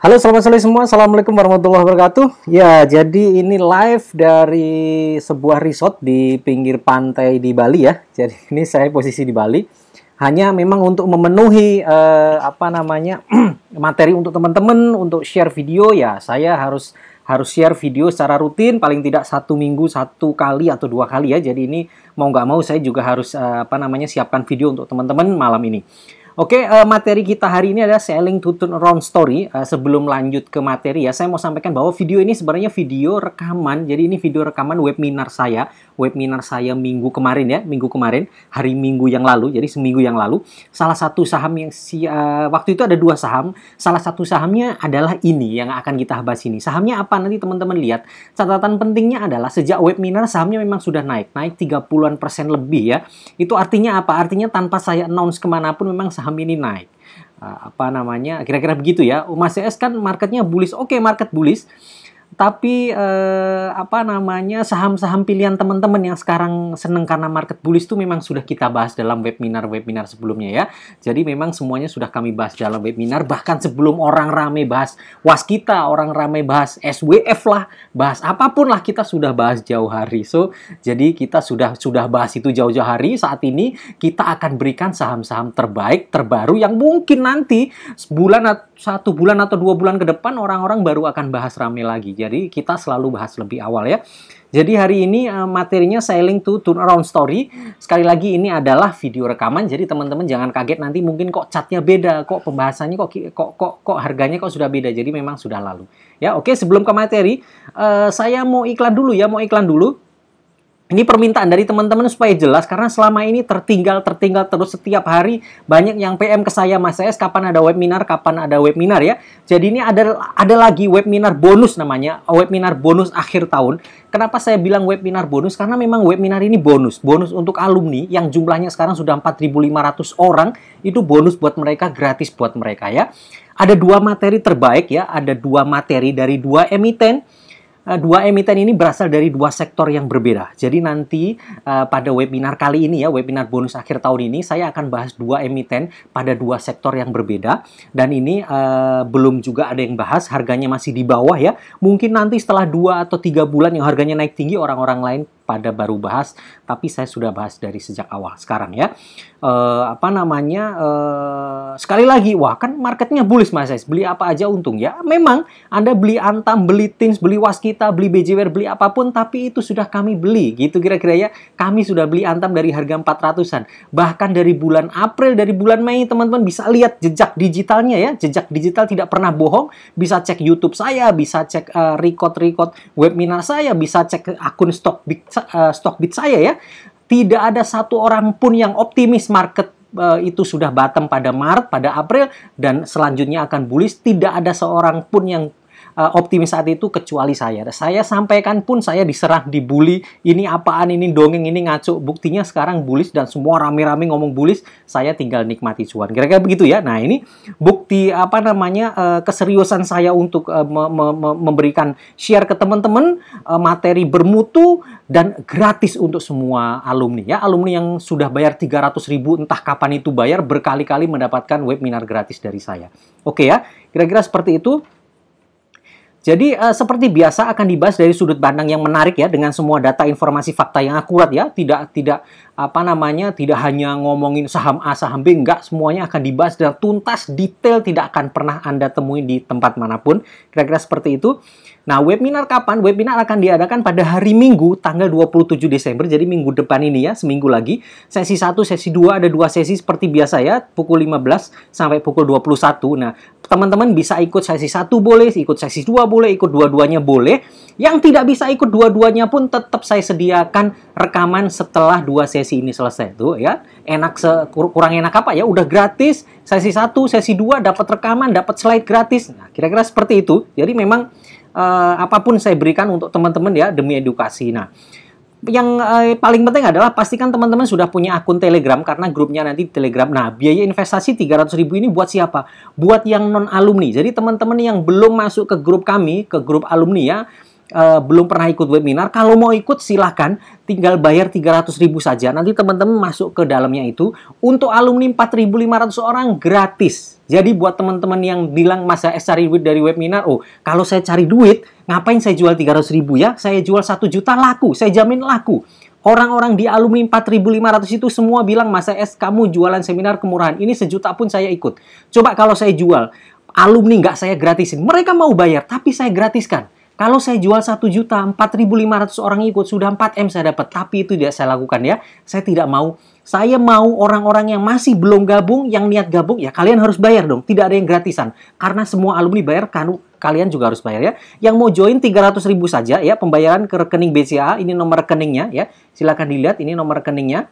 Halo, selamat sore semua. Assalamualaikum warahmatullahi wabarakatuh. Ya, jadi ini live dari sebuah resort di pinggir pantai di Bali ya. Jadi ini saya posisi di Bali. Hanya memang untuk memenuhi materi untuk teman-teman untuk share video ya. Saya harus share video secara rutin, paling tidak 1 minggu 1 kali atau 2 kali ya. Jadi ini mau nggak mau saya juga harus siapkan video untuk teman-teman malam ini. Oke, materi kita hari ini adalah selling to turn around story. Sebelum lanjut ke materi ya, saya mau sampaikan bahwa video ini sebenarnya video rekaman. Jadi ini video rekaman webinar saya minggu kemarin, hari Minggu yang lalu. Jadi seminggu yang lalu, salah satu saham yang waktu itu ada 2 saham. Salah satu sahamnya adalah ini yang akan kita bahas ini. Sahamnya apa nanti teman-teman lihat. Catatan pentingnya adalah sejak webinar sahamnya memang sudah naik 30-an% lebih ya. Itu artinya apa? Artinya tanpa saya announce kemanapun memang saham ini naik. Kira-kira begitu ya. Mas CS kan marketnya bullish. Oke, market bullish. Tapi saham-saham pilihan teman-teman yang sekarang seneng karena market bullish itu memang sudah kita bahas dalam webinar sebelumnya ya. Jadi memang semuanya sudah kami bahas dalam webinar, bahkan sebelum orang rame bahas waskita, orang rame bahas SWF lah, bahas apapun lah kita sudah bahas jauh hari. So, jadi kita sudah bahas itu jauh-jauh hari. Saat ini kita akan berikan saham-saham terbaik, terbaru yang mungkin nanti 1 bulan atau 2 bulan ke depan orang-orang baru akan bahas rame lagi. Jadi kita selalu bahas lebih awal ya. Jadi hari ini materinya selling to turnaround story. Sekali lagi ini adalah video rekaman. Jadi teman-teman jangan kaget nanti mungkin kok catnya beda, kok pembahasannya kok harganya kok sudah beda. Jadi memang sudah lalu. Ya, oke, sebelum ke materi, saya mau iklan dulu. Ini permintaan dari teman-teman supaya jelas, karena selama ini tertinggal terus setiap hari banyak yang PM ke saya, Mas CS kapan ada webinar ya. Jadi ini ada lagi webinar bonus namanya, webinar bonus akhir tahun. Kenapa saya bilang webinar bonus? Karena memang webinar ini bonus untuk alumni yang jumlahnya sekarang sudah 4.500 orang, itu bonus buat mereka, gratis buat mereka ya. Ada 2 materi terbaik ya, ada 2 materi dari 2 emiten. 2 emiten ini berasal dari 2 sektor yang berbeda. Jadi nanti pada webinar kali ini ya, webinar bonus akhir tahun ini, saya akan bahas 2 emiten pada 2 sektor yang berbeda. Dan ini belum juga ada yang bahas, harganya masih di bawah ya. Mungkin nanti setelah 2 atau 3 bulan yang harganya naik tinggi, orang-orang lain pada baru bahas, tapi saya sudah bahas dari sejak awal sekarang ya. Sekali lagi, wah kan marketnya bullish Mas Ais, beli apa aja untung ya. Memang Anda beli Antam, beli Tins, beli Waskita, beli BJWR, beli apapun, tapi itu sudah kami beli gitu kira-kira ya. Kami sudah beli Antam dari harga 400-an. Bahkan dari bulan April, dari bulan Mei teman-teman bisa lihat jejak digitalnya ya. Jejak digital tidak pernah bohong. Bisa cek YouTube saya, bisa cek record webinar saya, bisa cek akun Stockbit saya ya. Tidak ada satu orang pun yang optimis market itu sudah bottom pada Maret, pada April, dan selanjutnya akan bullish. Tidak ada seorang pun yang optimis saat itu kecuali saya. Saya sampaikan pun saya diserang, dibully, ini apaan, ini dongeng, ini ngaco. Buktinya sekarang bullish dan semua rame-rame ngomong bullish, saya tinggal nikmati cuan. Kira-kira begitu ya. Nah, ini bukti keseriusan saya untuk memberikan share ke teman-teman materi bermutu dan gratis untuk semua alumni ya. Alumni yang sudah bayar 300.000 entah kapan itu bayar, berkali-kali mendapatkan webinar gratis dari saya. Oke ya. Kira-kira seperti itu. Jadi seperti biasa akan dibahas dari sudut pandang yang menarik ya, dengan semua data, informasi, fakta yang akurat ya, tidak hanya ngomongin saham A, saham B, enggak, semuanya akan dibahas dengan tuntas, detail, tidak akan pernah Anda temui di tempat manapun. Kira-kira seperti itu. Nah, webinar kapan? Webinar akan diadakan pada hari Minggu, tanggal 27 Desember, jadi minggu depan ini ya, seminggu lagi. Sesi 1, sesi 2, ada 2 sesi seperti biasa ya, pukul 15 sampai pukul 21. Nah, teman-teman bisa ikut sesi 1 boleh, ikut sesi 2 boleh, ikut dua-duanya boleh. Yang tidak bisa ikut dua-duanya pun tetap saya sediakan rekaman setelah 2 sesi ini selesai. Tuh ya, kurang enak apa ya, udah gratis, sesi 1, sesi 2 dapat rekaman, dapat slide gratis. Nah, kira-kira seperti itu. Jadi memang apapun saya berikan untuk teman-teman ya, demi edukasi. Nah, yang paling penting adalah pastikan teman-teman sudah punya akun Telegram, karena grupnya nanti di Telegram. Nah, biaya investasi 300.000 ini buat siapa? Buat yang non-alumni. Jadi teman-teman yang belum masuk ke grup kami, ke grup alumni ya, belum pernah ikut webinar, kalau mau ikut silahkan, tinggal bayar 300.000 saja. Nanti teman-teman masuk ke dalamnya itu. Untuk alumni 4.500 orang gratis. Jadi buat teman-teman yang bilang Mas HS cari duit dari webinar, oh kalau saya cari duit, ngapain saya jual 300.000 ya? Saya jual 1 juta laku, saya jamin laku. Orang-orang di alumni 4.500 itu semua bilang, Mas HS kamu jualan seminar kemurahan, ini 1 juta pun saya ikut. Coba kalau saya jual, alumni nggak saya gratisin. Mereka mau bayar, tapi saya gratiskan. Kalau saya jual 1 juta, 4.500 orang ikut, sudah 4M saya dapat. Tapi itu tidak saya lakukan ya. Saya tidak mau. Saya mau orang-orang yang masih belum gabung, yang niat gabung, ya kalian harus bayar dong. Tidak ada yang gratisan. Karena semua alumni bayar, kalian juga harus bayar ya. Yang mau join 300.000 saja ya, pembayaran ke rekening BCA. Ini nomor rekeningnya ya. Silakan dilihat, ini nomor rekeningnya.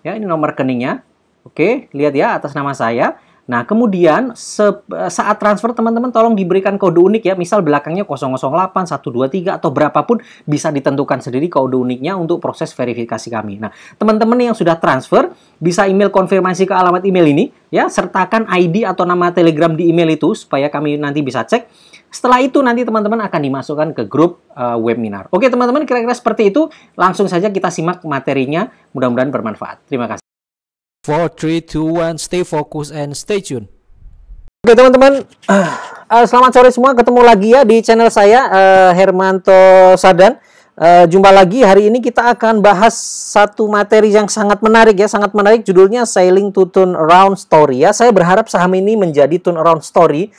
Ya, ini nomor rekeningnya. Oke, lihat ya atas nama saya. Nah, kemudian saat transfer teman-teman tolong diberikan kode unik ya. Misal belakangnya 008, 123 atau berapapun bisa ditentukan sendiri kode uniknya untuk proses verifikasi kami. Nah, teman-teman yang sudah transfer bisa email konfirmasi ke alamat email ini ya, sertakan ID atau nama Telegram di email itu supaya kami nanti bisa cek. Setelah itu nanti teman-teman akan dimasukkan ke grup webinar. Oke, teman-teman, kira-kira seperti itu. Langsung saja kita simak materinya. Mudah-mudahan bermanfaat. Terima kasih. 4, 3, 2, 1, stay focused and stay tuned. Oke teman-teman, selamat sore semua, ketemu lagi ya di channel saya, Hermanto Sadan. Jumpa lagi, hari ini kita akan bahas satu materi yang sangat menarik ya, sangat menarik, judulnya Sailing to Turnaround Story ya. Saya berharap saham ini menjadi turnaround story,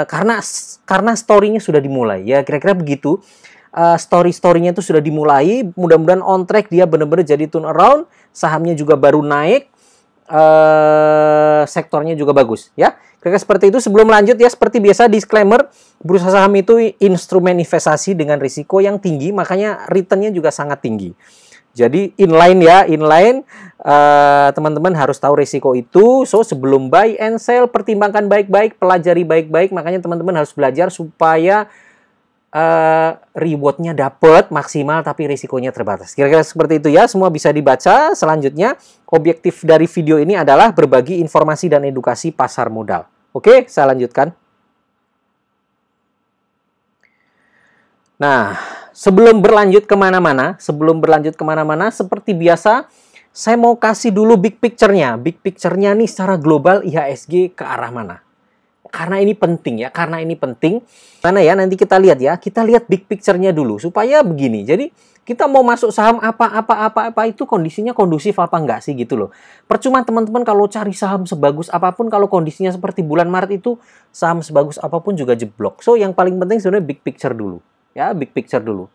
karena story-nya sudah dimulai ya, kira-kira begitu. Story-storynya itu sudah dimulai, mudah-mudahan on track, dia benar-benar jadi turnaround, sahamnya juga baru naik, sektornya juga bagus ya. Kira-kira seperti itu. Sebelum lanjut ya, seperti biasa disclaimer, bursa saham itu instrumen investasi dengan risiko yang tinggi, makanya returnnya juga sangat tinggi. Jadi inline ya, inline, teman-teman harus tahu risiko itu. So sebelum buy and sell, pertimbangkan baik-baik, pelajari baik-baik, makanya teman-teman harus belajar supaya rewardnya dapat maksimal tapi risikonya terbatas. Kira-kira seperti itu ya, semua bisa dibaca. Selanjutnya, objektif dari video ini adalah berbagi informasi dan edukasi pasar modal. Oke, saya lanjutkan. Nah, sebelum berlanjut kemana-mana, seperti biasa, saya mau kasih dulu big picture-nya. Big picture-nya nih secara global IHSG ke arah mana? Karena ini penting ya, Mana ya, nanti kita lihat ya. Kita lihat big picture-nya dulu supaya begini. Jadi, kita mau masuk saham apa itu kondisinya kondusif apa enggak sih gitu loh. Percuma teman-teman kalau cari saham sebagus apapun kalau kondisinya seperti bulan Maret itu saham sebagus apapun juga jeblok. So, yang paling penting sebenarnya big picture dulu. Ya, big picture dulu.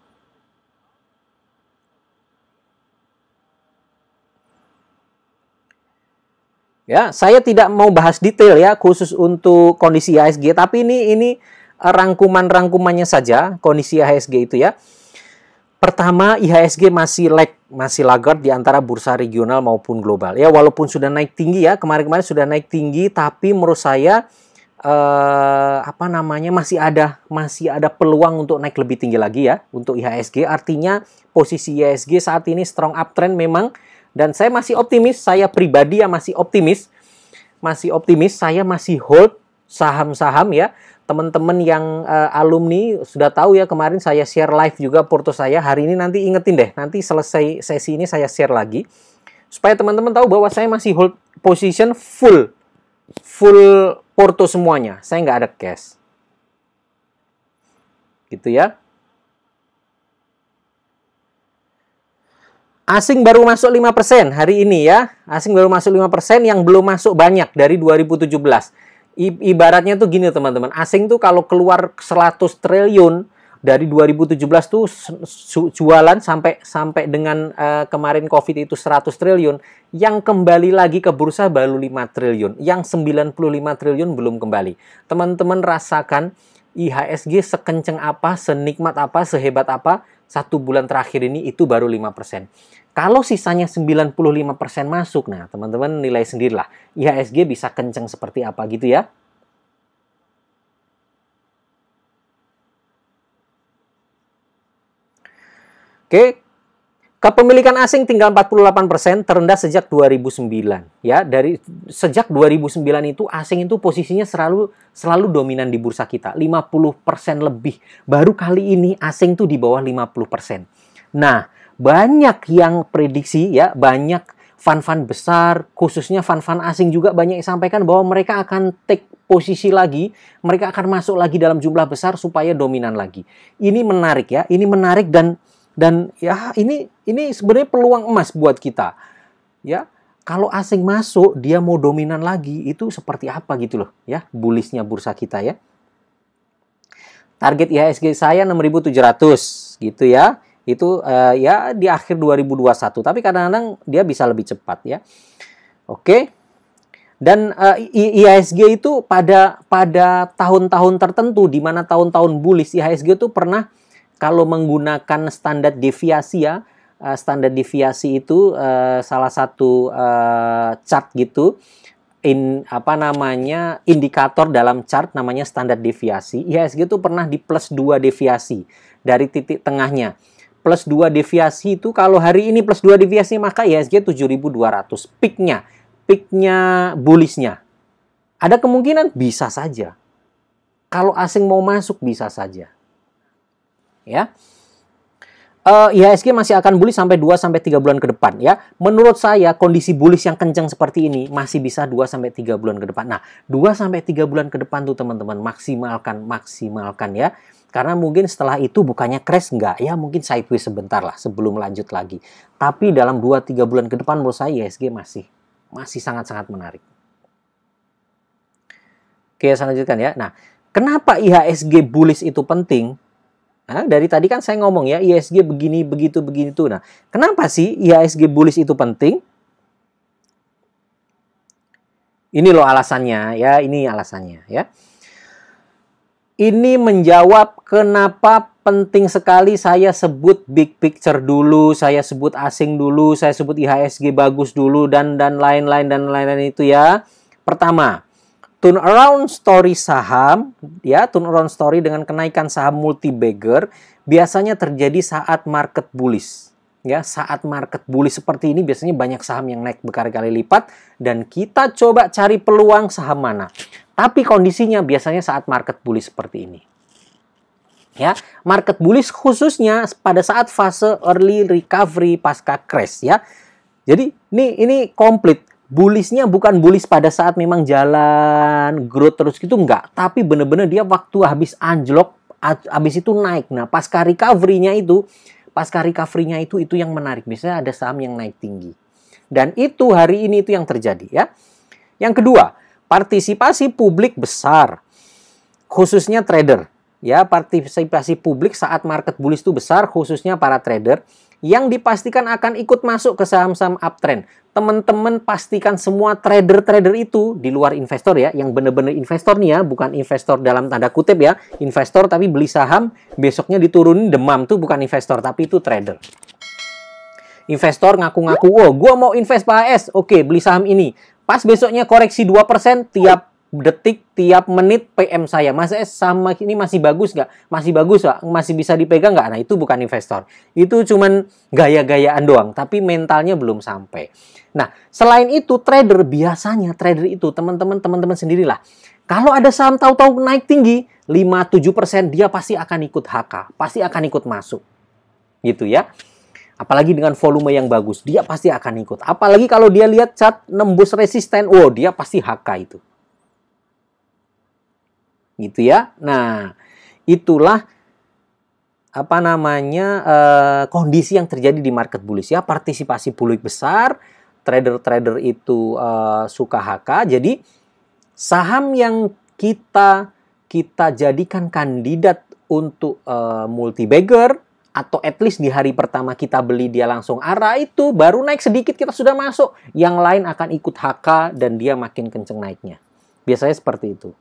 Ya, saya tidak mau bahas detail ya khusus untuk kondisi IHSG, tapi ini rangkumannya saja kondisi IHSG itu ya. Pertama, IHSG masih laggard di antara bursa regional maupun global. Ya, walaupun sudah naik tinggi ya, kemarin-kemarin sudah naik tinggi, tapi menurut saya masih ada peluang untuk naik lebih tinggi lagi ya untuk IHSG. Artinya posisi IHSG saat ini strong uptrend memang. Dan saya masih optimis, saya pribadi ya masih optimis, saya masih hold saham-saham ya. Teman-teman yang alumni sudah tahu ya, kemarin saya share live juga porto saya. Hari ini nanti ingetin deh, nanti selesai sesi ini saya share lagi. Supaya teman-teman tahu bahwa saya masih hold position full porto semuanya. Saya nggak ada cash. Gitu ya. Asing baru masuk 5% hari ini ya. Asing baru masuk 5%, yang belum masuk banyak dari 2017. Ibaratnya tuh gini teman-teman. Asing tuh kalau keluar 100 triliun dari 2017 tuh jualan sampai dengan kemarin Covid itu 100 triliun. Yang kembali lagi ke bursa baru 5 triliun. Yang 95 triliun belum kembali. Teman-teman rasakan IHSG sekenceng apa, senikmat apa, sehebat apa. 1 bulan terakhir ini itu baru 5%. Kalau sisanya 95% masuk, nah teman-teman nilai sendirilah. IHSG bisa kenceng seperti apa gitu ya. Oke, Kepemilikan asing tinggal 48%, terendah sejak 2009. Ya, dari sejak 2009 itu asing itu posisinya selalu dominan di bursa kita, 50% lebih. Baru kali ini asing tuh di bawah 50%. Nah, banyak yang prediksi ya, banyak fund-fund besar, khususnya fund-fund asing juga banyak yang sampaikan bahwa mereka akan take posisi lagi, mereka akan masuk lagi dalam jumlah besar supaya dominan lagi. Ini menarik ya, ini menarik dan ya ini sebenarnya peluang emas buat kita. Ya, kalau asing masuk dia mau dominan lagi itu seperti apa gitu loh ya, bullishnya bursa kita ya. Target IHSG saya 6.700 gitu ya. Itu ya di akhir 2021, tapi kadang-kadang dia bisa lebih cepat ya. Oke. Dan IHSG itu pada tahun-tahun tertentu di mana tahun-tahun bullish IHSG itu pernah kalau menggunakan standar deviasi ya, standar deviasi itu salah satu chart gitu, indikator dalam chart namanya standar deviasi. IHSG itu pernah di plus 2 deviasi dari titik tengahnya. Plus 2 deviasi itu kalau hari ini plus 2 deviasi maka IHSG 7.200 peaknya bullishnya. Ada kemungkinan bisa saja. Kalau asing mau masuk bisa saja. Ya. IHSG masih akan bullish sampai 2-3 bulan ke depan ya. Menurut saya kondisi bullish yang kencang seperti ini masih bisa 2-3 bulan ke depan. Nah, 2-3 bulan ke depan tuh teman-teman maksimalkan ya. Karena mungkin setelah itu bukannya crash enggak ya, mungkin sideways sebentar lah sebelum lanjut lagi. Tapi dalam 2-3 bulan ke depan menurut saya IHSG masih sangat-sangat menarik. Oke, saya lanjutkan ya. Nah, kenapa IHSG bullish itu penting? Nah, dari tadi kan saya ngomong ya, IHSG begini, begitu. Nah, kenapa sih IHSG bullish itu penting? Ini loh alasannya ya, ini alasannya ya. Ini menjawab kenapa penting sekali saya sebut big picture dulu, saya sebut asing dulu, saya sebut IHSG bagus dulu, dan lain-lain itu ya. Pertama, turnaround story saham, ya, turnaround story dengan kenaikan saham multi-bagger biasanya terjadi saat market bullish. Ya, saat market bullish seperti ini biasanya banyak saham yang naik berkali-kali lipat dan kita coba cari peluang saham mana. Tapi kondisinya biasanya saat market bullish seperti ini. Ya, market bullish khususnya pada saat fase early recovery pasca crash ya. Jadi ini komplit. Bullishnya bukan bullish pada saat memang jalan growth terus gitu, enggak. Tapi benar-benar dia waktu habis anjlok, habis itu naik. Nah, pasca recovery-nya itu yang menarik. Biasanya ada saham yang naik tinggi. Dan itu hari ini itu yang terjadi ya. Yang kedua, partisipasi publik besar. Khususnya trader. Ya, partisipasi publik saat market bullish itu besar, khususnya para trader yang dipastikan akan ikut masuk ke saham-saham uptrend. Teman-teman pastikan semua trader-trader itu di luar investor ya, yang benar-benar investor nih ya, bukan investor dalam tanda kutip ya, investor tapi beli saham, besoknya diturunin demam tuh bukan investor, tapi itu trader. Investor ngaku-ngaku, oh gua mau invest Pak AS, oke beli saham ini. Pas besoknya koreksi 2% tiap detik, tiap menit PM saya. Mas sama ini masih bagus nggak? Masih bagus nggak? Masih bisa dipegang nggak? Nah, itu bukan investor. Itu cuman gaya-gayaan doang, tapi mentalnya belum sampai. Nah, selain itu trader biasanya teman-teman sendirilah. Kalau ada saham tahu-tahu naik tinggi 5-7%, dia pasti akan ikut HK, pasti akan ikut masuk. Gitu ya. Apalagi dengan volume yang bagus, dia pasti akan ikut. Apalagi kalau dia lihat chart nembus resisten, oh dia pasti HK itu. Gitu ya. Nah, itulah kondisi yang terjadi di market bullish ya. Partisipasi publik besar, trader-trader itu suka HK. Jadi saham yang kita jadikan kandidat untuk multi-bagger, atau at least di hari pertama kita beli dia langsung arah itu, baru naik sedikit kita sudah masuk. Yang lain akan ikut HK dan dia makin kenceng naiknya. Biasanya seperti itu.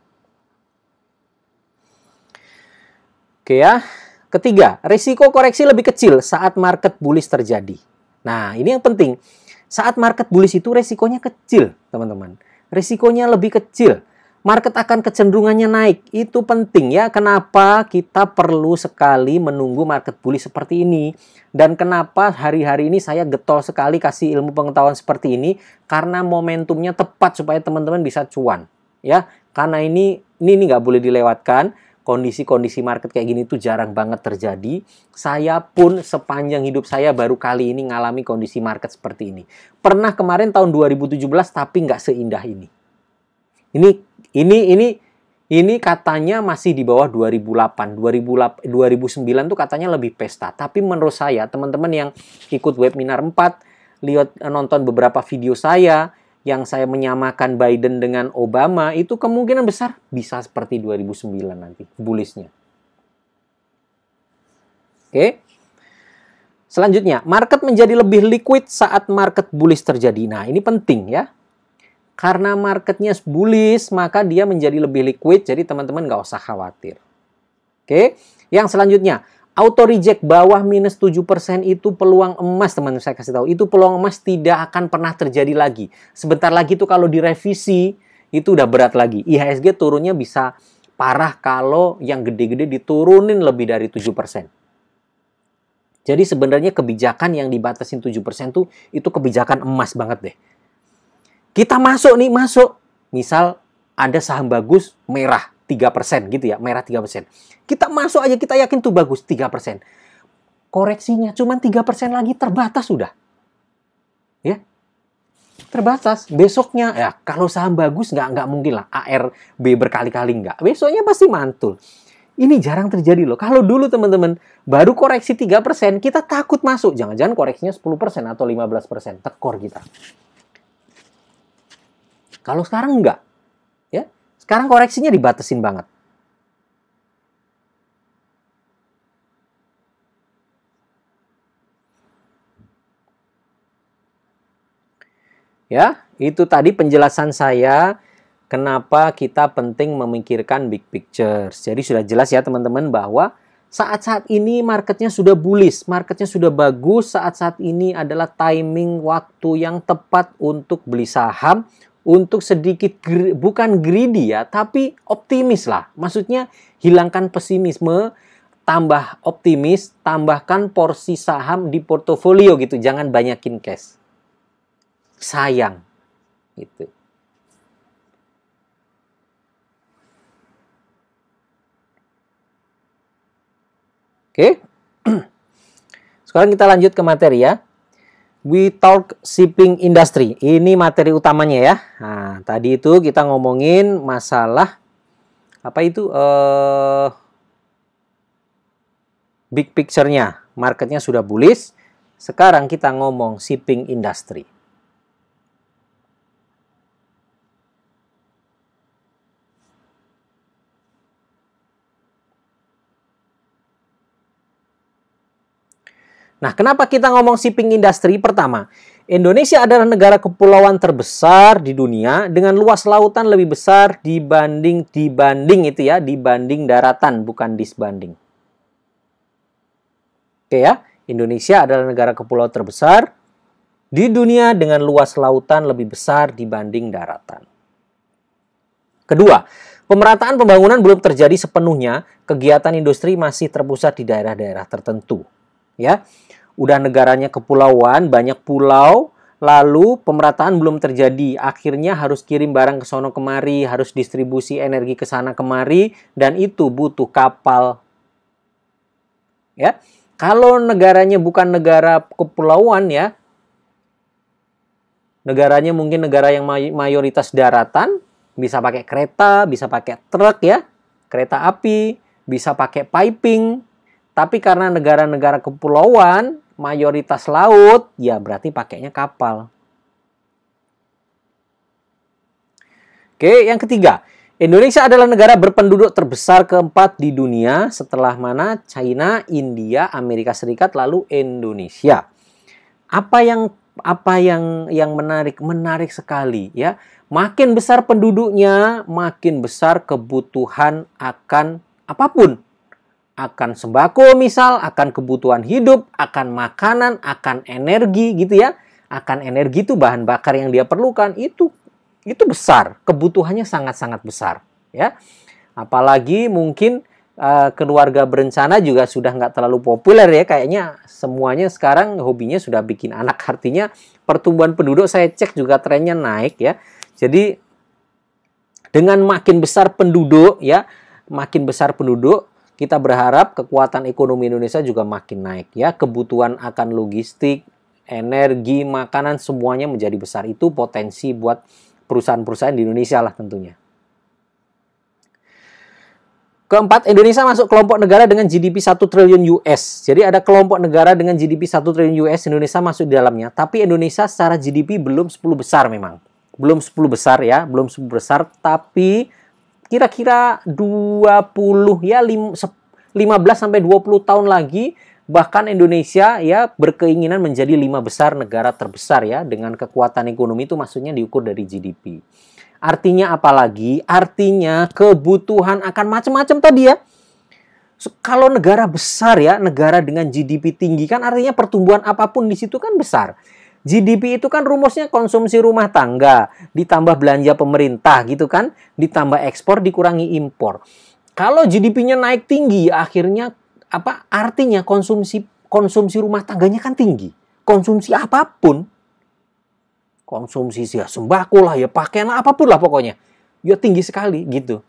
Oke ya. Ketiga, risiko koreksi lebih kecil saat market bullish terjadi. Nah, ini yang penting. Saat market bullish itu risikonya kecil, teman-teman. Risikonya lebih kecil. market akan kecenderungannya naik. Itu penting ya. Kenapa kita perlu sekali menunggu market bullish seperti ini. Dan kenapa hari-hari ini saya getol sekali kasih ilmu pengetahuan seperti ini. Karena momentumnya tepat supaya teman-teman bisa cuan. Ya, karena ini nggak boleh dilewatkan. Kondisi-kondisi market kayak gini tuh jarang banget terjadi. Saya pun sepanjang hidup saya baru kali ini ngalami kondisi market seperti ini. Pernah kemarin tahun 2017 tapi nggak seindah ini. Ini katanya masih di bawah 2008. 2009 tuh katanya lebih pesta. Tapi menurut saya, teman-teman yang ikut webinar 4, nonton beberapa video saya, yang saya menyamakan Biden dengan Obama, itu kemungkinan besar bisa seperti 2009 nanti, bullishnya. Oke. Selanjutnya, market menjadi lebih liquid saat market bullish terjadi. Nah, ini penting ya. Karena marketnya bullish, maka dia menjadi lebih liquid, jadi teman-teman nggak usah khawatir. Oke, yang selanjutnya, auto reject bawah minus 7% itu peluang emas, teman-teman saya kasih tahu. Itu peluang emas tidak akan pernah terjadi lagi. Sebentar lagi tuh kalau direvisi, itu udah berat lagi. IHSG turunnya bisa parah kalau yang gede-gede diturunin lebih dari 7%. Jadi sebenarnya kebijakan yang dibatasin 7% tuh, itu kebijakan emas banget deh. Kita masuk. Misal ada saham bagus merah 3% gitu ya, merah 3%. Kita masuk aja, kita yakin tuh bagus 3%. Koreksinya cuma 3% lagi, terbatas sudah. Ya. Terbatas. Besoknya ya kalau saham bagus nggak mungkin lah ARB berkali-kali nggak. Besoknya pasti mantul. Ini jarang terjadi loh. Kalau dulu teman-teman baru koreksi 3%, kita takut masuk. Jangan-jangan koreksinya 10% atau 15%. Tekor kita. Kalau sekarang enggak, ya. Sekarang koreksinya dibatasin banget. Ya, itu tadi penjelasan saya kenapa kita penting memikirkan big picture. Jadi sudah jelas ya teman-teman bahwa saat-saat ini marketnya sudah bullish, marketnya sudah bagus, saat-saat ini adalah timing waktu yang tepat untuk beli saham. Untuk sedikit, bukan greedy ya, tapi optimis lah. Maksudnya hilangkan pesimisme, tambah optimis, tambahkan porsi saham di portofolio gitu. Jangan banyakin cash. Sayang. Gitu. Oke. Sekarang kita lanjut ke materi ya. We talk shipping industry. Ini materi utamanya ya. Nah, tadi itu kita ngomongin masalah apa itu big picture-nya. Marketnya sudah bullish. Sekarang kita ngomong shipping industry. Nah, kenapa kita ngomong shipping industry? Pertama, Indonesia adalah negara kepulauan terbesar di dunia dengan luas lautan lebih besar dibanding daratan, bukan disbanding. Oke ya, Indonesia adalah negara kepulauan terbesar di dunia dengan luas lautan lebih besar dibanding daratan. Kedua, pemerataan pembangunan belum terjadi sepenuhnya, kegiatan industri masih terpusat di daerah-daerah tertentu. Ya, udah negaranya kepulauan, banyak pulau, lalu pemerataan belum terjadi. Akhirnya harus kirim barang ke sono kemari, harus distribusi energi ke sana kemari, dan itu butuh kapal. Ya, kalau negaranya bukan negara kepulauan ya, negaranya mungkin negara yang mayoritas daratan, bisa pakai kereta, bisa pakai truk ya, kereta api, bisa pakai piping. Tapi karena negara-negara kepulauan, mayoritas laut, ya berarti pakainya kapal. Oke, yang ketiga. Indonesia adalah negara berpenduduk terbesar keempat di dunia setelah mana? China, India, Amerika Serikat, lalu Indonesia. Apa yang menarik? Menarik sekali ya. Makin besar penduduknya, makin besar kebutuhan akan apapun. Akan sembako misal, akan kebutuhan hidup, akan makanan, akan energi gitu ya. Akan energi itu bahan bakar yang dia perlukan itu itu besar, kebutuhannya sangat-sangat besar, ya. Apalagi mungkin keluarga berencana juga sudah nggak terlalu populer ya, kayaknya semuanya sekarang hobinya sudah bikin anak. Artinya pertumbuhan penduduk saya cek juga trennya naik ya. Jadi dengan makin besar penduduk ya, makin besar penduduk, kita berharap kekuatan ekonomi Indonesia juga makin naik ya. Kebutuhan akan logistik, energi, makanan semuanya menjadi besar. Itu potensi buat perusahaan-perusahaan di Indonesia lah tentunya. Keempat, Indonesia masuk kelompok negara dengan GDP 1 triliun US. Jadi ada kelompok negara dengan GDP 1 triliun US, Indonesia masuk di dalamnya. Tapi Indonesia secara GDP belum 10 besar memang. Belum 10 besar ya, belum 10 besar. Tapi kira-kira 20 ya 15 sampai 20 tahun lagi bahkan Indonesia ya berkeinginan menjadi 5 besar negara terbesar ya, dengan kekuatan ekonomi itu maksudnya diukur dari GDP. Artinya apa lagi? Artinya kebutuhan akan macam-macam tadi ya. Kalau negara besar ya, negara dengan GDP tinggi kan artinya pertumbuhan apapun di situ kan besar. GDP itu kan rumusnya konsumsi rumah tangga, ditambah belanja pemerintah gitu kan, ditambah ekspor, dikurangi impor. Kalau GDP-nya naik tinggi, akhirnya apa? Artinya konsumsi rumah tangganya kan tinggi. Konsumsi apapun, konsumsi ya sembako lah, ya pakaian lah, apapun lah pokoknya. Ya tinggi sekali gitu.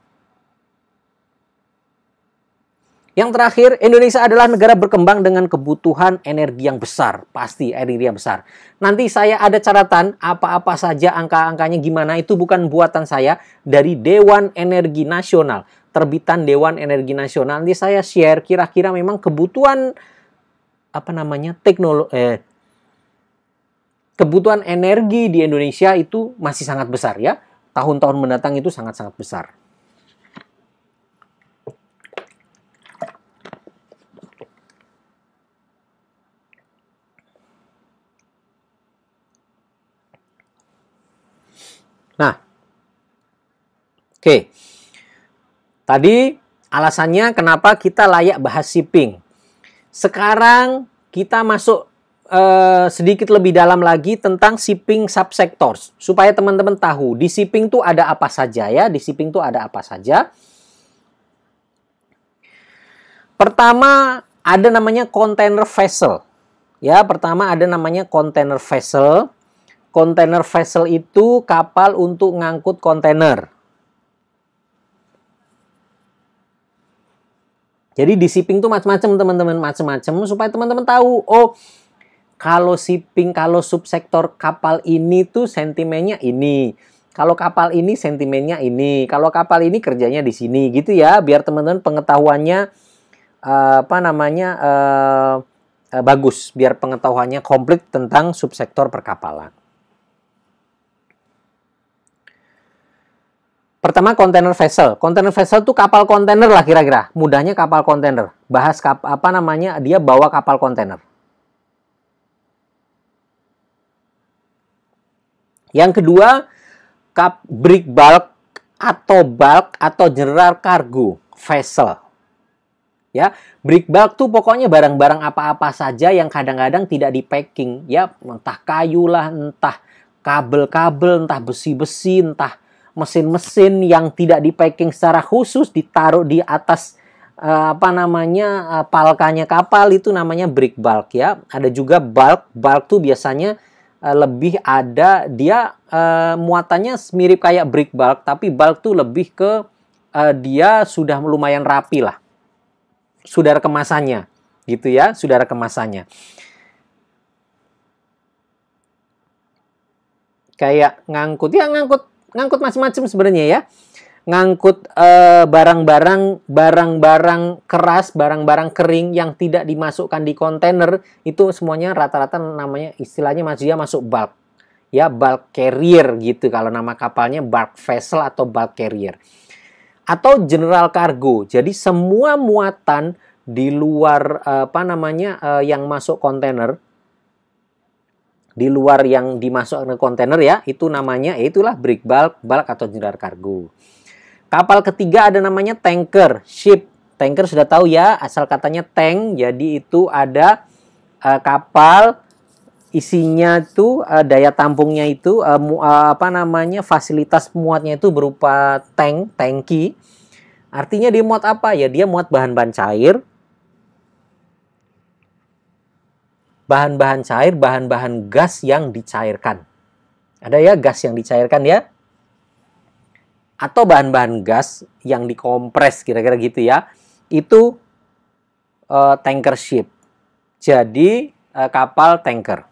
Yang terakhir, Indonesia adalah negara berkembang dengan kebutuhan energi yang besar. Pasti energi yang besar. Nanti saya ada catatan apa-apa saja angka-angkanya gimana, itu bukan buatan saya, dari Dewan Energi Nasional. Terbitan Dewan Energi Nasional. Nanti saya share kira-kira memang kebutuhan kebutuhan energi di Indonesia itu masih sangat besar ya. Tahun-tahun mendatang itu sangat-sangat besar. Nah, oke. Tadi alasannya kenapa kita layak bahas shipping. Sekarang kita masuk sedikit lebih dalam lagi tentang shipping subsectors. Supaya teman-teman tahu, di shipping tuh ada apa saja ya. Di shipping tuh ada apa saja. Pertama, ada namanya container vessel. Ya, pertama ada namanya container vessel. Container vessel itu kapal untuk ngangkut kontainer. Jadi di shipping tuh macam-macam teman-teman, macam-macam supaya teman-teman tahu, oh kalau shipping, kalau subsektor kapal ini tuh sentimennya ini. Kalau kapal ini sentimennya ini. Kalau kapal ini kerjanya di sini gitu ya, biar teman-teman pengetahuannya bagus, biar pengetahuannya komplit tentang subsektor perkapalan. Pertama, container vessel. Container vessel itu kapal kontainer lah kira-kira. Mudahnya kapal kontainer. Bahas dia bawa kapal kontainer. Yang kedua, break bulk atau general cargo vessel. Ya, break bulk tuh pokoknya barang-barang apa-apa saja yang kadang-kadang tidak di packing. Ya, entah kayu lah, entah kabel-kabel, entah besi-besi, entah mesin-mesin yang tidak di packing secara khusus, ditaruh di atas palkanya kapal, itu namanya break bulk ya. Ada juga bulk. Bulk tuh biasanya lebih ada dia muatannya mirip kayak break bulk, tapi bulk tuh lebih ke dia sudah lumayan rapi lah. Saudara kemasannya gitu ya, saudara kemasannya. Kayak ngangkut macam-macam sebenarnya ya. Ngangkut barang-barang keras, barang-barang kering yang tidak dimasukkan di kontainer, itu semuanya rata-rata namanya, istilahnya masuk bulk. Ya, bulk carrier gitu kalau nama kapalnya, bulk vessel atau bulk carrier. Atau general cargo. Jadi semua muatan di luar yang masuk kontainer, di luar yang dimasukkan ke kontainer ya, itu namanya itulah break bulk atau general cargo. Kapal ketiga ada namanya tanker, ship. Tanker sudah tahu ya, asal katanya tank, jadi itu ada kapal isinya tuh daya tampungnya itu fasilitas muatnya itu berupa tangki. Artinya dia muat apa ya? Dia muat bahan-bahan cair, bahan-bahan gas yang dicairkan. Ada ya gas yang dicairkan ya? Atau bahan-bahan gas yang dikompres, kira-kira gitu ya. Itu tanker ship. Jadi kapal tanker.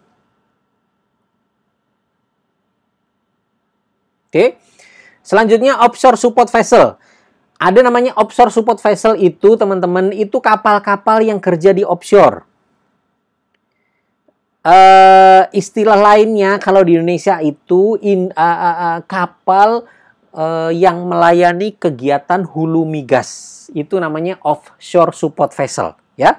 Oke. Selanjutnya offshore support vessel. Ada namanya offshore support vessel itu, teman-teman, itu kapal-kapal yang kerja di offshore. Istilah lainnya kalau di Indonesia itu kapal yang melayani kegiatan hulu migas. Itu namanya offshore support vessel, ya.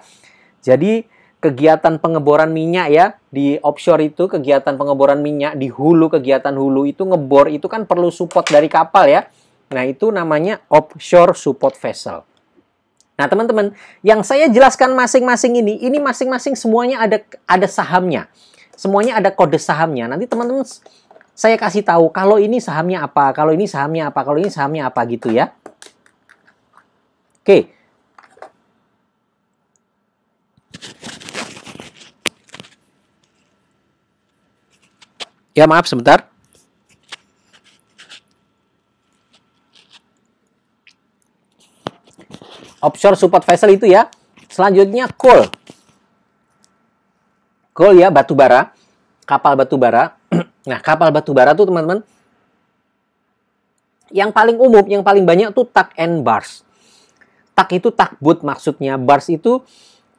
Jadi kegiatan pengeboran minyak ya, di offshore itu kegiatan pengeboran minyak, di hulu kegiatan hulu itu ngebor itu kan perlu support dari kapal ya. Nah, itu namanya offshore support vessel. Nah, teman-teman, yang saya jelaskan masing-masing ini masing-masing semuanya ada sahamnya. Semuanya ada kode sahamnya. Nanti teman-teman saya kasih tahu kalau ini sahamnya apa, kalau ini sahamnya apa, kalau ini sahamnya apa gitu ya. Oke. Ya, maaf sebentar. Offshore support vessel itu ya. Selanjutnya coal. Coal ya, batu bara. Kapal batu bara. Nah, kapal batu bara tuh teman-teman, yang paling umum, yang paling banyak tuh tug and bars. Tug itu tugboat maksudnya. Bars itu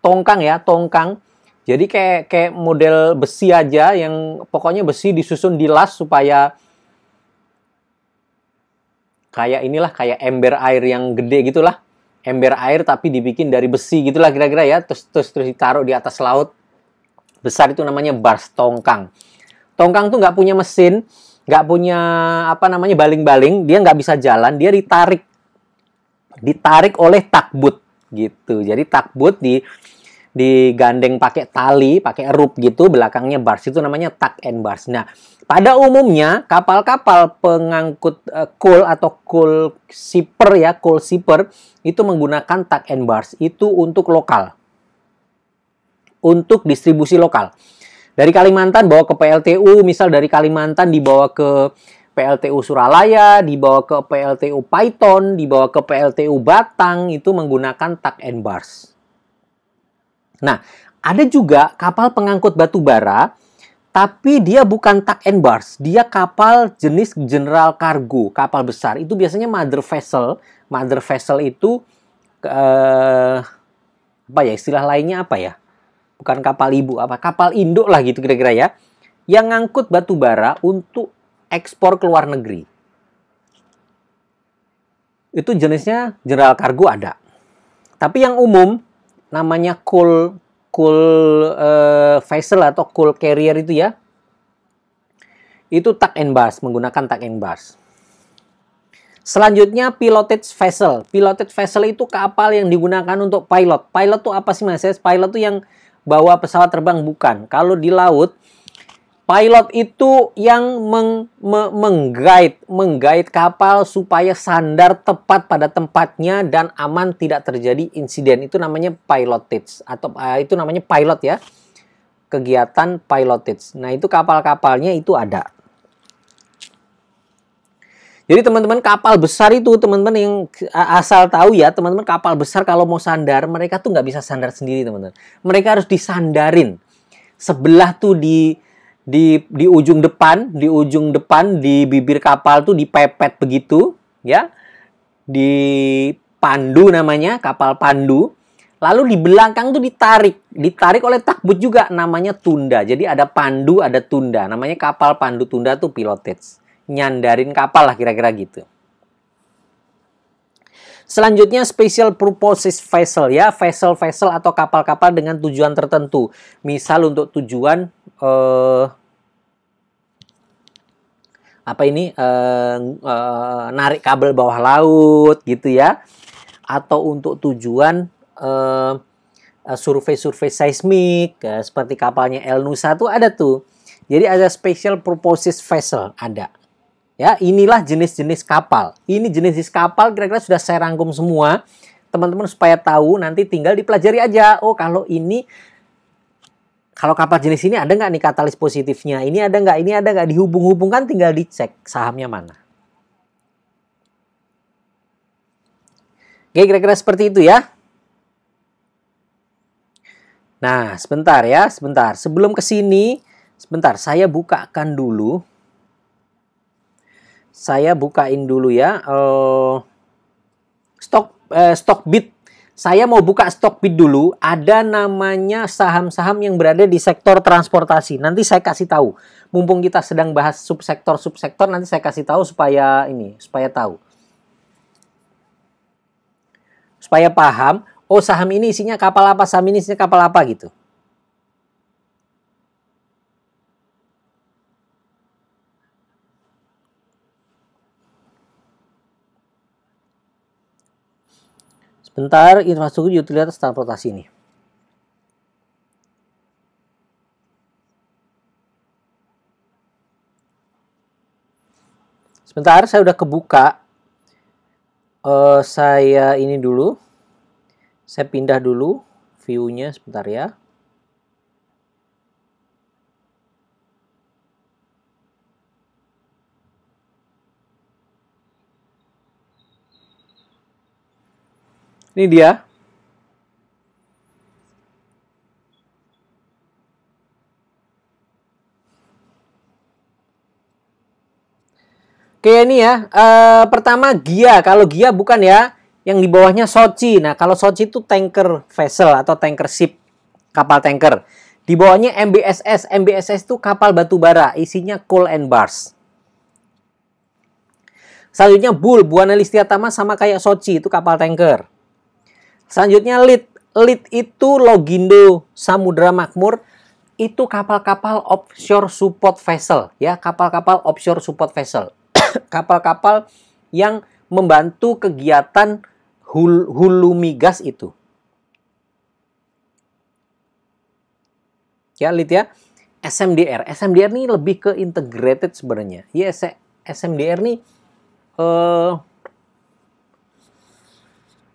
tongkang ya, tongkang. Jadi kayak model besi aja, yang pokoknya besi disusun dilas supaya kayak inilah, kayak ember air yang gede gitulah. Ember air tapi dibikin dari besi gitulah kira-kira ya. Terus ditaruh di atas laut. Besar itu namanya bars, tongkang. Tongkang tuh nggak punya mesin, nggak punya baling-baling, dia nggak bisa jalan, dia ditarik oleh tugboat gitu. Jadi tugboat digandeng pakai tali, pakai erup gitu, belakangnya bars, itu namanya tug and bars. Nah, pada umumnya kapal-kapal pengangkut coal atau coal shipper ya, coal shipper itu menggunakan tug and bars. Itu untuk lokal. Untuk distribusi lokal. Dari Kalimantan bawa ke PLTU, misal dari Kalimantan dibawa ke PLTU Suralaya, dibawa ke PLTU Paiton, dibawa ke PLTU Batang, itu menggunakan tug and bars. Nah, ada juga kapal pengangkut batu bara, tapi dia bukan tug and bars. Dia kapal jenis general cargo, kapal besar. Itu biasanya mother vessel. Mother vessel itu, apa ya, istilah lainnya apa ya? Bukan kapal ibu, apa? Kapal induk lah gitu kira-kira ya. Yang ngangkut batu bara untuk ekspor ke luar negeri. Itu jenisnya general cargo ada. Tapi yang umum, namanya coal vessel atau coal carrier itu ya, itu tug and bars, menggunakan tug and bars. Selanjutnya piloted vessel. Piloted vessel itu kapal yang digunakan untuk pilot. Pilot tuh apa sih Mas? Pilot tuh yang bawa pesawat terbang, bukan. Kalau di laut, pilot itu yang menggait kapal supaya sandar tepat pada tempatnya dan aman, tidak terjadi insiden. Itu namanya pilotage, atau itu namanya pilot ya. Kegiatan pilotage. Nah, itu kapal-kapalnya itu ada. Jadi teman-teman, kapal besar itu, teman-teman yang asal tahu ya, teman-teman, kapal besar kalau mau sandar, mereka tuh nggak bisa sandar sendiri, teman-teman. Mereka harus disandarin. Sebelah tuh di ujung depan, di bibir kapal tuh dipepet begitu, ya. Di pandu namanya, kapal pandu. Lalu di belakang tuh ditarik oleh tugboat juga, namanya tunda. Jadi ada pandu, ada tunda. Namanya kapal pandu tunda tuh pilotage. Nyandarin kapal lah kira-kira gitu. Selanjutnya special purpose vessel ya, vessel atau kapal-kapal dengan tujuan tertentu. Misal untuk tujuan narik kabel bawah laut gitu ya, atau untuk tujuan survei-survei seismik, seperti kapalnya El Nusa tuh ada tuh. Jadi ada special purposes vessel ada. Ya, inilah jenis-jenis kapal. Ini jenis-jenis kapal kira-kira sudah saya rangkum semua. Teman-teman supaya tahu, nanti tinggal dipelajari aja. Oh, kalau kapal jenis ini ada nggak nih katalis positifnya? Ini ada nggak, dihubung-hubungkan, tinggal dicek sahamnya mana. Oke, kira-kira seperti itu ya. Nah, sebentar ya, sebentar. Sebelum ke sini, sebentar, saya bukakan dulu. Saya bukain dulu ya. Stockbit. Saya mau buka Stockbit dulu. Ada namanya saham-saham yang berada di sektor transportasi. Nanti saya kasih tahu. Mumpung kita sedang bahas subsektor, nanti saya kasih tahu supaya tahu. Supaya paham. Oh, saham ini isinya kapal apa, saham ini isinya kapal apa gitu. Sebentar, infrastruktur utilitas transportasi ini. Sebentar, saya udah kebuka. Saya ini dulu. Saya pindah dulu view-nya sebentar ya. Ini dia. Oke, ini ya. Pertama Gia. Kalau Gia bukan ya. Yang di bawahnya Sochi. Nah, kalau Sochi itu tanker vessel atau tanker ship. Kapal tanker. Di bawahnya MBSS. MBSS itu kapal batubara. Isinya coal and bars. Selanjutnya Bull. Buana Listiatama sama kayak Sochi. Itu kapal tanker. Selanjutnya Lead. Lead itu Logindo Samudra Makmur. Itu kapal-kapal offshore support vessel. Ya, kapal-kapal offshore support vessel. Kapal-kapal yang membantu kegiatan hulu migas itu. Ya, lihat ya. SMDR. SMDR ini lebih ke integrated sebenarnya. Ya, SMDR ini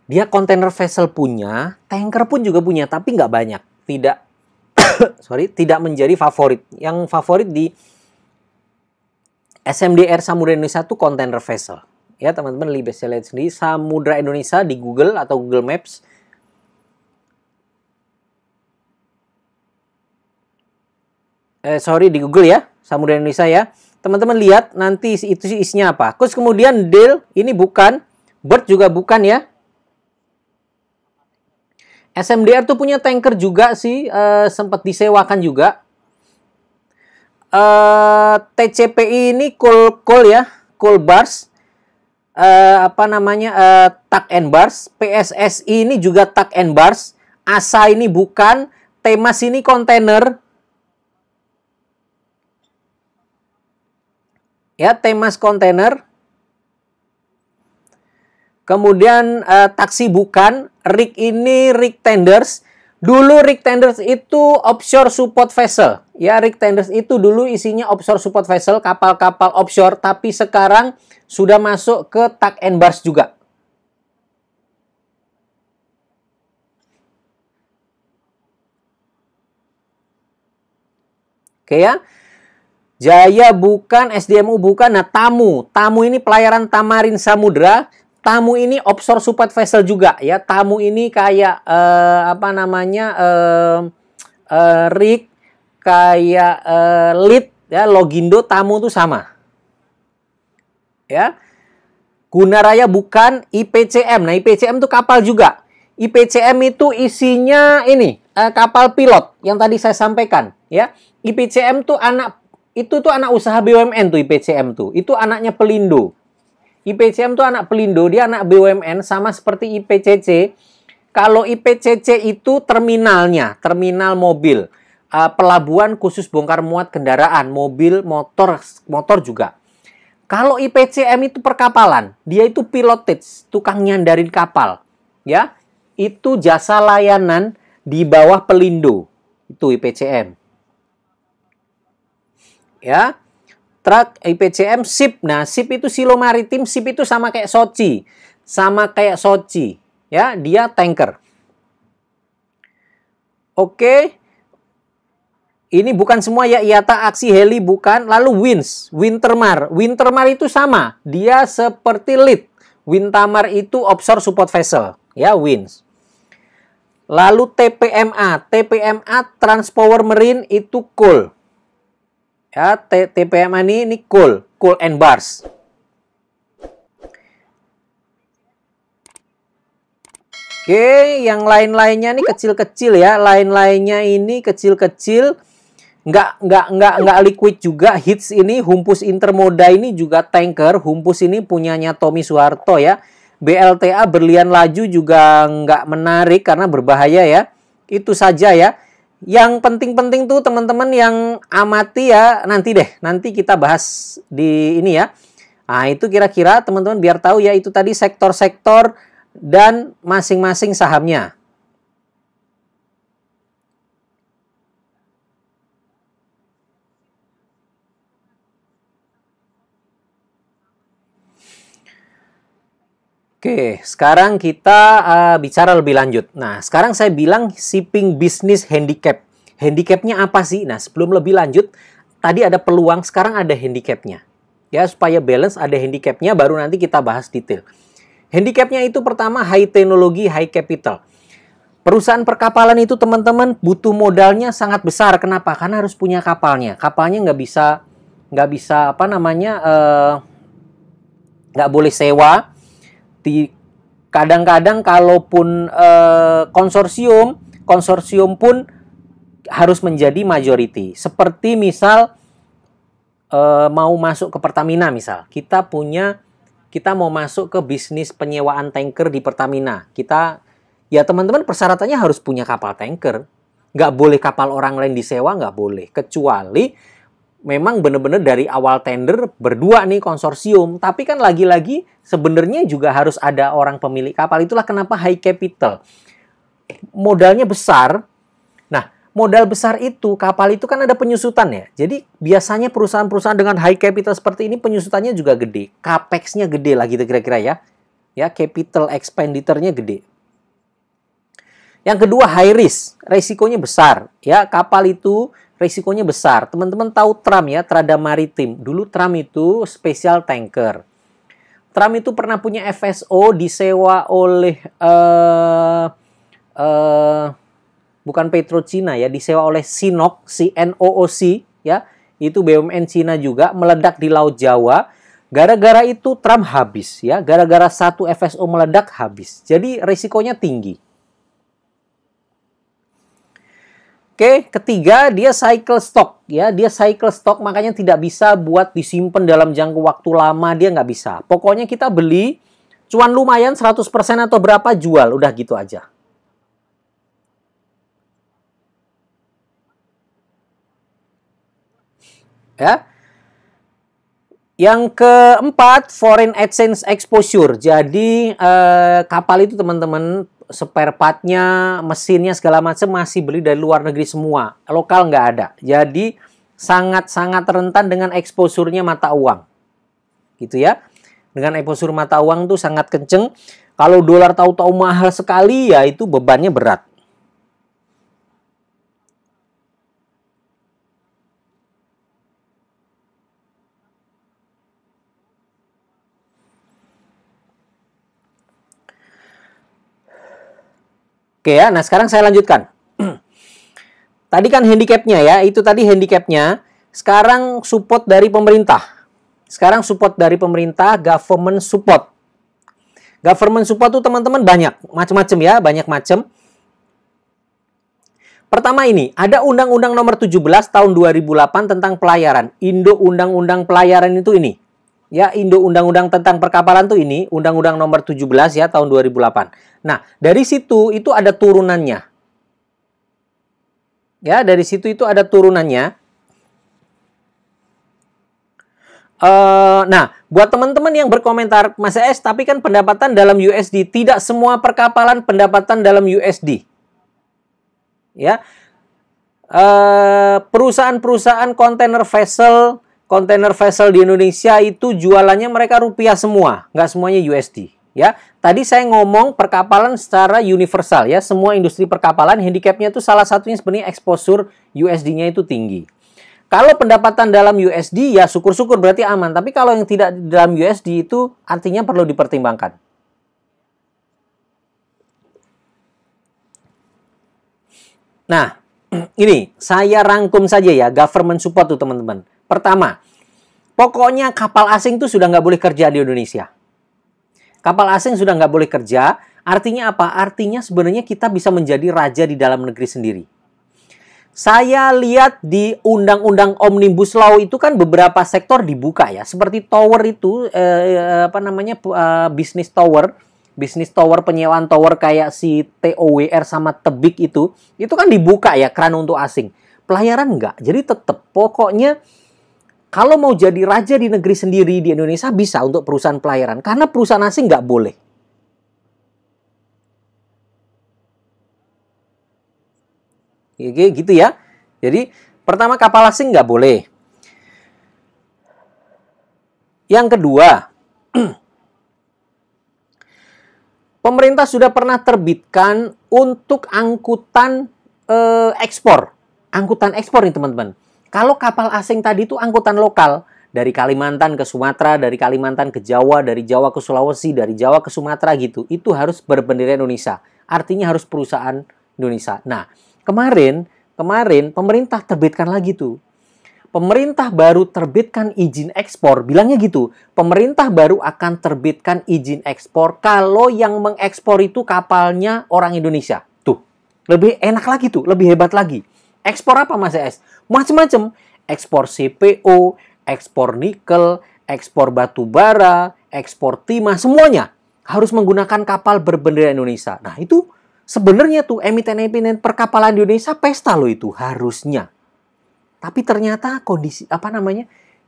dia container vessel punya, tanker pun juga punya, tapi nggak banyak. Tidak tidak menjadi favorit. Yang favorit di SMDR Samudra Indonesia itu container vessel. Ya, teman-teman bisa lihat sendiri Samudra Indonesia di Google atau Google Maps. Di Google ya, Samudra Indonesia ya. Teman-teman lihat nanti itu isinya apa. Terus kemudian Dale ini bukan, Bird juga bukan ya. SMDR tuh punya tanker juga sih, sempat disewakan juga. TCPI ini coal ya, coal bars. Tuck and bars. PSSI ini juga tuck and bars. ASA ini bukan. Temas ini kontainer. Ya, Temas kontainer. Kemudian taksi bukan. Rig ini rig tenders. Dulu rig tenders itu offshore support vessel. Ya, rig tenders itu dulu isinya offshore support vessel, kapal-kapal offshore, tapi sekarang sudah masuk ke tuck and bars juga. Oke ya. Jaya bukan, SDMU bukan. Nah, Tamu. Tamu ini pelayaran Tamarin Samudra. Tamu ini offshore support vessel juga ya. Tamu ini kayak rig, kayak Lead ya, Logindo, Tamu itu sama. Ya. Gunaraya bukan, IPCM. Nah, IPCM itu kapal juga. IPCM itu isinya ini, kapal pilot yang tadi saya sampaikan ya. IPCM tuh anak usaha BUMN tuh IPCM tuh. Itu anaknya Pelindo. IPCM tuh anak Pelindo, dia anak BUMN sama seperti IPCC. Kalau IPCC itu terminalnya, terminal mobil, pelabuhan khusus bongkar muat kendaraan, mobil, motor juga. Kalau IPCM itu perkapalan, dia itu pilotage, tukang nyandarin kapal, ya. Itu jasa layanan di bawah Pelindo. Itu IPCM. Ya. Truk IPCM SIP. Nah, SIP itu silo maritim, SIP itu sama kayak Sochi. Sama kayak Sochi. Ya, dia tanker. Oke. Ini bukan semua ya, IATA, Aksi Heli bukan. Lalu WINS, Wintermar. Wintermar itu sama. Dia seperti lead. Wintamar itu offshore support vessel. Ya, WINS. Lalu TPMA. TPMA Transpower Marine itu coal. Ya, TPMA ini coal and bars. Oke, yang lain-lainnya ini kecil-kecil ya. Lain-lainnya ini kecil-kecil. Nggak liquid juga. Hits ini, Humpus Intermoda ini juga tanker. Humpus ini punyanya Tommy Soeharto ya. BLTA Berlian Laju juga nggak menarik karena berbahaya ya. Itu saja ya. Yang penting-penting tuh teman-teman yang amati ya. Nanti kita bahas di ini ya. Nah itu kira-kira teman-teman biar tahu ya. Itu tadi sektor-sektor dan masing-masing sahamnya. Oke, sekarang kita bicara lebih lanjut. Nah, sekarang saya bilang shipping business handicap. Handicapnya apa sih? Nah, sebelum lebih lanjut, tadi ada peluang, sekarang ada handicapnya. Ya, supaya balance ada handicapnya, baru nanti kita bahas detail. Handicapnya itu pertama high teknologi, high capital. Perusahaan perkapalan itu teman-teman butuh modalnya sangat besar. Kenapa? Karena harus punya kapalnya. Kapalnya nggak bisa apa namanya, nggak boleh sewa. Kadang-kadang kalaupun konsorsium pun harus menjadi majority. Seperti misal mau masuk ke Pertamina misal. Kita mau masuk ke bisnis penyewaan tanker di Pertamina. Ya teman-teman persyaratannya harus punya kapal tanker. Nggak boleh kapal orang lain disewa, nggak boleh. Kecuali memang benar-benar dari awal tender berdua nih konsorsium. Tapi kan lagi-lagi sebenarnya juga harus ada orang pemilik kapal. Itulah kenapa high capital. Modalnya besar. Nah, modal besar itu, kapal itu kan ada penyusutan ya. Jadi biasanya perusahaan-perusahaan dengan high capital seperti ini penyusutannya juga gede. Capex-nya gede lah gitu kira-kira ya. Ya, capital expenditure-nya gede. Yang kedua high risk. Resikonya besar. Ya, kapal itu risikonya besar. Teman-teman tahu Tram ya, Trada Maritim. Dulu Tram itu special tanker. Tram itu pernah punya FSO disewa oleh bukan Petrochina ya, disewa oleh Sinok, CNOOC ya. Itu BUMN Cina juga, meledak di Laut Jawa. Gara-gara itu Tram habis ya. Gara-gara satu FSO meledak habis. Jadi risikonya tinggi. Oke, ketiga dia cycle stock ya, dia cycle stock makanya tidak bisa buat disimpan dalam jangka waktu lama, dia nggak bisa. Pokoknya kita beli cuan lumayan 100% atau berapa jual, udah gitu aja. Ya. Yang keempat, foreign exchange exposure. Jadi kapal itu teman-teman spare part-nya, mesinnya segala macam masih beli dari luar negeri semua. Lokal nggak ada. Jadi sangat-sangat rentan dengan exposure-nya mata uang. Gitu ya. Dengan exposure mata uang tuh sangat kenceng. Kalau dolar tahu-tahu mahal sekali ya itu bebannya berat. Oke ya, nah sekarang saya lanjutkan. Tadi kan handicapnya ya, itu tadi handicapnya. Sekarang support dari pemerintah. Sekarang support dari pemerintah, government support. Government support tuh teman-teman banyak, macam-macam ya, banyak macam. Pertama ini, ada Undang-Undang Nomor 17 Tahun 2008 tentang pelayaran. Indo Undang-Undang Pelayaran itu ini. Ya, Indo Undang-Undang tentang perkapalan tuh ini, Undang-Undang Nomor 17 ya tahun 2008. Nah, dari situ itu ada turunannya. Ya, dari situ itu ada turunannya. Nah, buat teman-teman yang berkomentar, Mas S, tapi kan pendapatan dalam USD. Tidak semua perkapalan pendapatan dalam USD. Ya, perusahaan-perusahaan container vessel di Indonesia itu jualannya mereka rupiah semua, nggak semuanya USD. Ya, tadi saya ngomong perkapalan secara universal ya, semua industri perkapalan handicapnya itu salah satunya sebenarnya exposure USD-nya itu tinggi. Kalau pendapatan dalam USD ya syukur-syukur berarti aman, tapi kalau yang tidak dalam USD itu artinya perlu dipertimbangkan. Nah, ini saya rangkum saja ya government support tuh teman-teman. Pertama, pokoknya kapal asing tuh sudah nggak boleh kerja di Indonesia. Kapal asing sudah nggak boleh kerja, artinya apa? Artinya sebenarnya kita bisa menjadi raja di dalam negeri sendiri. Saya lihat di Undang-Undang Omnibus Law itu kan beberapa sektor dibuka ya, seperti tower itu, bisnis tower, penyewaan tower kayak si TOWR sama Tebik itu kan dibuka ya keran untuk asing. Pelayaran enggak, jadi tetap pokoknya kalau mau jadi raja di negeri sendiri di Indonesia bisa untuk perusahaan pelayaran. Karena perusahaan asing nggak boleh. Gitu ya. Jadi pertama kapal asing nggak boleh. Yang kedua, pemerintah sudah pernah terbitkan untuk angkutan ekspor. Angkutan ekspor nih teman-teman. Kalau kapal asing tadi itu angkutan lokal, dari Kalimantan ke Sumatera, dari Kalimantan ke Jawa, dari Jawa ke Sulawesi, dari Jawa ke Sumatera gitu, itu harus berbendera Indonesia. Artinya harus perusahaan Indonesia. Nah, kemarin pemerintah terbitkan lagi tuh. Pemerintah baru terbitkan izin ekspor, bilangnya gitu. Pemerintah baru akan terbitkan izin ekspor kalau yang mengekspor itu kapalnya orang Indonesia. Tuh, lebih enak lagi tuh, lebih hebat lagi. Ekspor apa Mas ES? Macam-macam. Ekspor CPO, ekspor nikel, ekspor batu bara, ekspor timah, semuanya harus menggunakan kapal berbendera Indonesia. Nah, itu sebenarnya tuh emiten-emiten perkapalan di Indonesia pesta loh itu harusnya. Tapi ternyata kondisi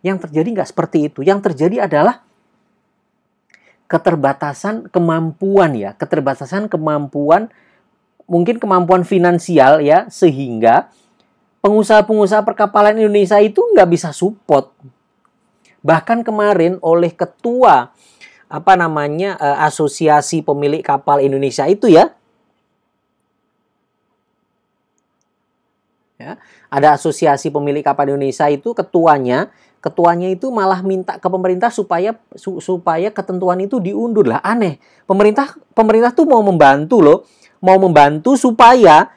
yang terjadi nggak seperti itu. Yang terjadi adalah keterbatasan kemampuan, mungkin kemampuan finansial ya, sehingga pengusaha-pengusaha perkapalan Indonesia itu nggak bisa support. Bahkan kemarin oleh ketua asosiasi pemilik kapal Indonesia itu ya, ada asosiasi pemilik kapal Indonesia itu ketuanya itu malah minta ke pemerintah supaya ketentuan itu diundur. Lah aneh. Pemerintah tuh mau membantu supaya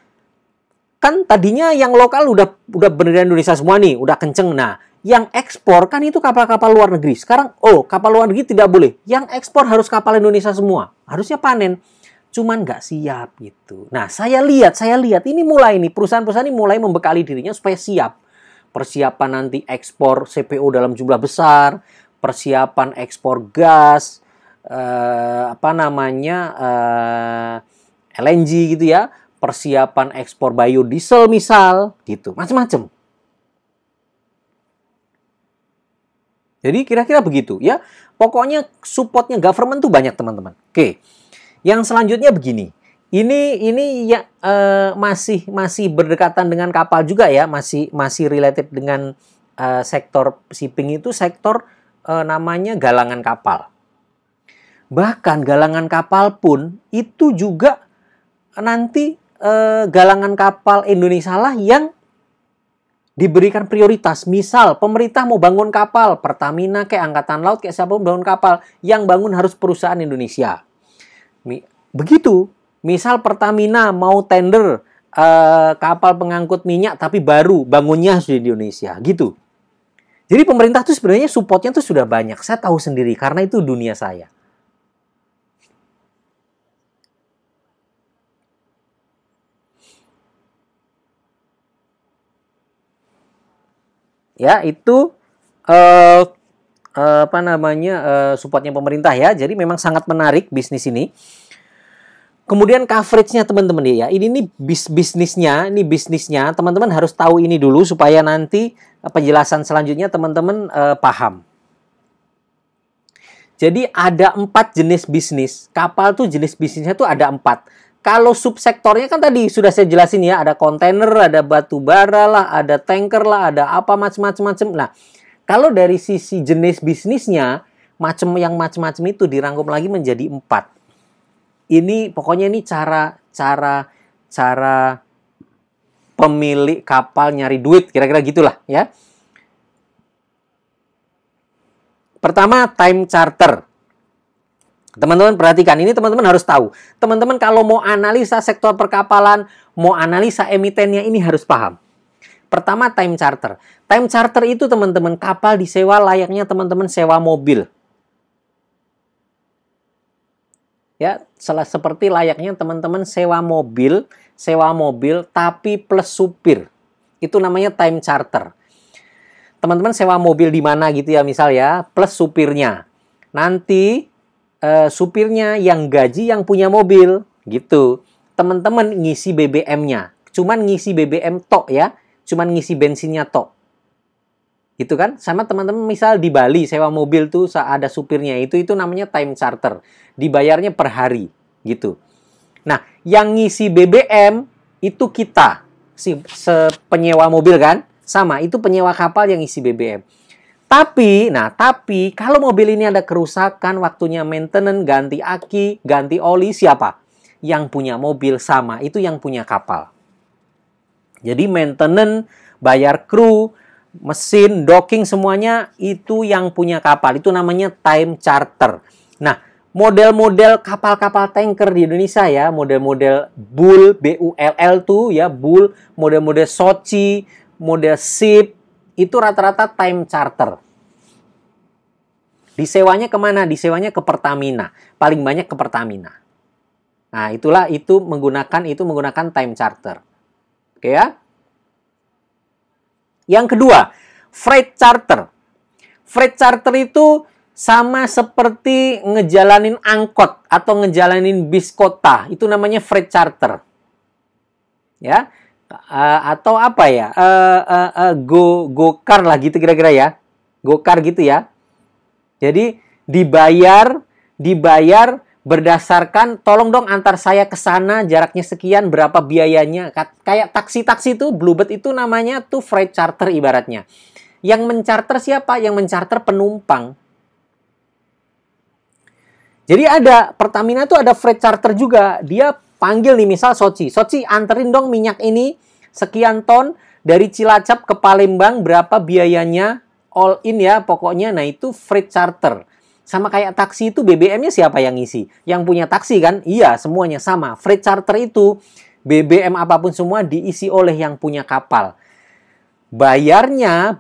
kan tadinya yang lokal udah beneran Indonesia semua nih, udah kenceng. Nah, yang ekspor kan itu kapal-kapal luar negeri. Sekarang kapal luar negeri tidak boleh. Yang ekspor harus kapal Indonesia semua. Harusnya panen. Cuman nggak siap gitu. Nah, saya lihat ini perusahaan-perusahaan ini mulai membekali dirinya supaya siap. Persiapan nanti ekspor CPO dalam jumlah besar, persiapan ekspor gas, LNG gitu ya, persiapan ekspor biodiesel misal, gitu, macam-macam. Jadi kira-kira begitu ya. Pokoknya supportnya government tuh banyak teman-teman. Oke. Yang selanjutnya begini. Ini ya masih berdekatan dengan kapal juga ya, masih related dengan sektor shipping itu sektor namanya galangan kapal. Bahkan galangan kapal pun itu juga nanti galangan kapal Indonesia lah yang diberikan prioritas. Misal pemerintah mau bangun kapal, Pertamina kayak Angkatan Laut kayak siapa pun bangun kapal, yang bangun harus perusahaan Indonesia. Begitu. Misal Pertamina mau tender kapal pengangkut minyak tapi baru bangunnya sudah di Indonesia, gitu. Jadi pemerintah tuh sebenarnya supportnya tuh sudah banyak. Saya tahu sendiri karena itu dunia saya. Ya, itu supportnya pemerintah ya. Jadi memang sangat menarik bisnis ini. Kemudian coverage-nya teman-teman ya. Ini bisnisnya teman-teman harus tahu ini dulu supaya nanti penjelasan selanjutnya teman-teman paham. Jadi ada 4 jenis bisnis. Kapal tuh jenis bisnisnya tuh ada 4. kalau subsektornya kan tadi sudah saya jelasin ya, ada kontainer, ada batu bara lah, ada tanker lah, ada apa macam-macam. Nah, kalau dari sisi jenis bisnisnya, macam-macam itu dirangkum lagi menjadi 4. Ini pokoknya ini cara pemilik kapal nyari duit, kira-kira gitulah ya. Pertama, time charter. Teman-teman perhatikan, ini teman-teman harus tahu. Teman-teman kalau mau analisa sektor perkapalan, mau analisa emitennya, ini harus paham. Pertama, time charter. Time charter itu teman-teman, kapal disewa layaknya teman-teman sewa mobil. Ya, seperti layaknya teman-teman sewa mobil tapi plus supir. Itu namanya time charter. Teman-teman sewa mobil di mana gitu ya, misal ya, plus supirnya. Nanti supirnya yang gaji yang punya mobil gitu. Teman-teman ngisi BBM-nya. Cuman ngisi BBM tok ya. Cuman ngisi bensinnya tok. Gitu kan? Sama teman-teman misal di Bali sewa mobil tuh ada supirnya. Itu namanya time charter. Dibayarnya per hari gitu. Nah, yang ngisi BBM itu kita. Penyewa mobil kan? Sama, itu penyewa kapal yang ngisi BBM. Tapi kalau mobil ini ada kerusakan, waktunya maintenance, ganti aki, ganti oli, siapa? Yang punya mobil sama, itu yang punya kapal. Jadi maintenance, bayar kru, mesin, docking, semuanya itu yang punya kapal. Itu namanya time charter. Nah, model-model kapal-kapal tanker di Indonesia ya, model-model Bull, BULL tuh ya, Bull, model-model Sochi, model Ship, itu rata-rata time charter. Disewanya kemana? Disewanya ke Pertamina. Paling banyak ke Pertamina. Nah, itu menggunakan time charter. Oke ya? Yang kedua, freight charter. Freight charter itu sama seperti ngejalanin angkot atau ngejalanin bis kota. Itu namanya freight charter. Ya? Atau apa ya, go-car lah gitu kira-kira ya, go-car gitu ya. Jadi dibayar berdasarkan, tolong dong antar saya ke sana, jaraknya sekian, berapa biayanya. Kayak taksi-taksi itu, Bluebird itu namanya tuh freight charter ibaratnya. Yang mencarter siapa? Yang mencarter penumpang. Jadi ada Pertamina tuh ada freight charter juga. Dia panggil nih misal Sochi, anterin dong minyak ini sekian ton dari Cilacap ke Palembang, berapa biayanya, all in ya pokoknya. Nah itu freight charter. Sama kayak taksi itu BBM-nya siapa yang ngisi? Yang punya taksi kan? Iya, semuanya sama. Freight charter itu BBM apapun semua diisi oleh yang punya kapal. Bayarnya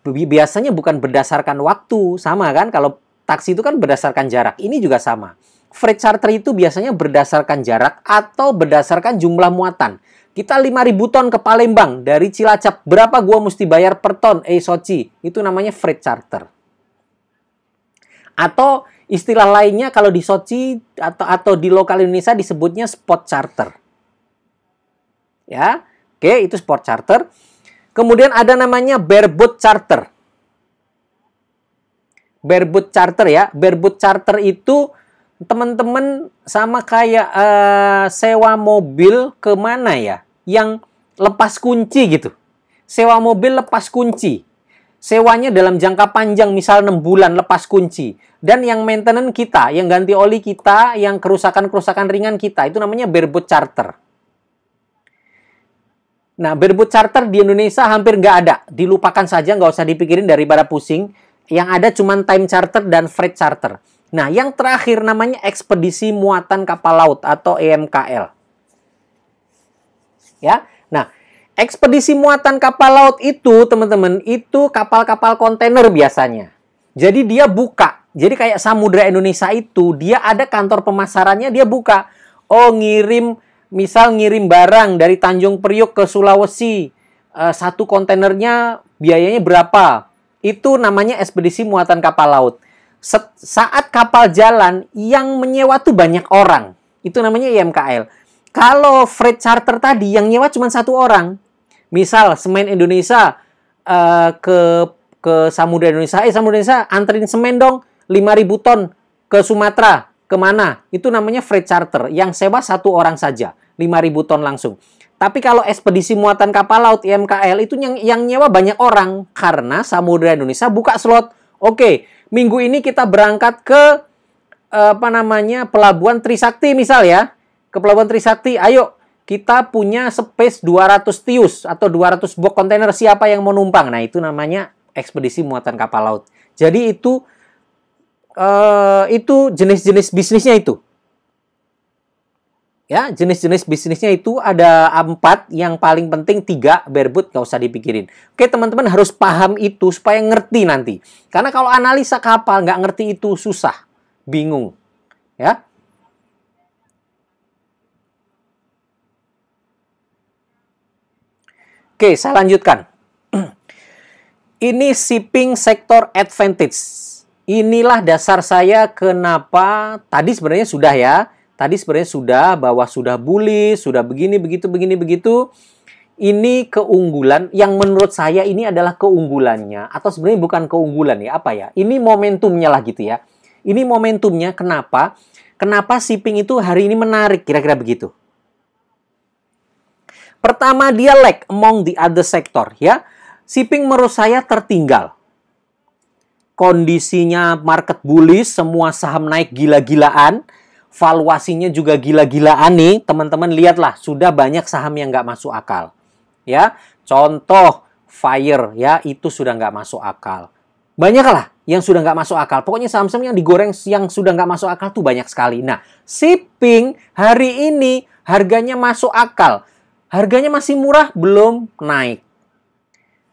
biasanya bukan berdasarkan waktu, sama kan? Kalau taksi itu kan berdasarkan jarak. Ini juga sama. Freight charter itu biasanya berdasarkan jarak atau berdasarkan jumlah muatan. Kita 5.000 ton ke Palembang dari Cilacap. Berapa gua mesti bayar per ton? Sochi. Itu namanya freight charter. Atau istilah lainnya kalau di Sochi atau di lokal Indonesia disebutnya spot charter. Ya. Oke, itu spot charter. Kemudian ada namanya bareboat charter. Bareboat charter ya. Bareboat charter itu teman-teman sama kayak sewa mobil kemana ya? Yang lepas kunci gitu. Sewa mobil lepas kunci. Sewanya dalam jangka panjang, misal 6 bulan lepas kunci. Dan yang maintenance kita, yang ganti oli kita, yang kerusakan-kerusakan ringan kita. Itu namanya bareboat charter. Nah, bareboat charter di Indonesia hampir nggak ada. Dilupakan saja, nggak usah dipikirin daripada pusing. Yang ada cuma time charter dan freight charter. Nah, yang terakhir namanya ekspedisi muatan kapal laut atau EMKL. Ya. Nah, ekspedisi muatan kapal laut itu, teman-teman, itu kapal-kapal kontainer biasanya. Jadi dia buka. Jadi kayak Samudra Indonesia itu, dia ada kantor pemasarannya, dia buka. Oh, misal ngirim barang dari Tanjung Priok ke Sulawesi. Satu kontainernya biayanya berapa? Itu namanya ekspedisi muatan kapal laut. Saat kapal jalan, yang menyewa tuh banyak orang. Itu namanya EMKL. Kalau freight charter tadi, yang nyewa cuma satu orang. Misal, Semen Indonesia ke Samudra Indonesia. Samudra Indonesia, anterin semen dong 5.000 ton ke Sumatera, kemana? Itu namanya freight charter, yang sewa satu orang saja, 5.000 ton langsung. Tapi kalau ekspedisi muatan kapal laut IMKL itu yang nyewa banyak orang, karena Samudra Indonesia buka slot. Oke, minggu ini kita berangkat ke Pelabuhan Trisakti misal ya. Ke Pelabuhan Trisakti, ayo kita punya space 200 tius atau 200 box kontainer, siapa yang mau numpang? Nah, itu namanya ekspedisi muatan kapal laut. Jadi itu jenis-jenis bisnisnya itu. Ya, jenis-jenis bisnisnya itu ada 4, yang paling penting 3, barebut nggak usah dipikirin. Oke, teman-teman harus paham itu supaya ngerti nanti. Karena kalau analisa kapal nggak ngerti itu susah, bingung. Ya. Oke, saya lanjutkan. Ini shipping sector advantage. Inilah dasar saya kenapa tadi sebenarnya sudah ya. Tadi sebenarnya sudah, bahwa sudah bullish, sudah begini, begitu. Ini keunggulan yang menurut saya ini adalah keunggulannya. Atau sebenarnya bukan keunggulan ya, apa ya? Ini momentumnya lah gitu ya. Ini momentumnya kenapa? Kenapa shipping itu hari ini menarik, kira-kira begitu. Pertama, dia lag among the other sector ya. Shipping menurut saya tertinggal. Kondisinya market bullish, semua saham naik gila-gilaan. Valuasinya juga gila-gilaan nih, teman-teman lihatlah, sudah banyak saham yang nggak masuk akal. Ya, contoh Fire ya, itu sudah nggak masuk akal. Banyak lah yang sudah nggak masuk akal. Pokoknya saham-saham yang digoreng yang sudah nggak masuk akal tuh banyak sekali. Nah, shipping hari ini harganya masuk akal. Harganya masih murah, belum naik.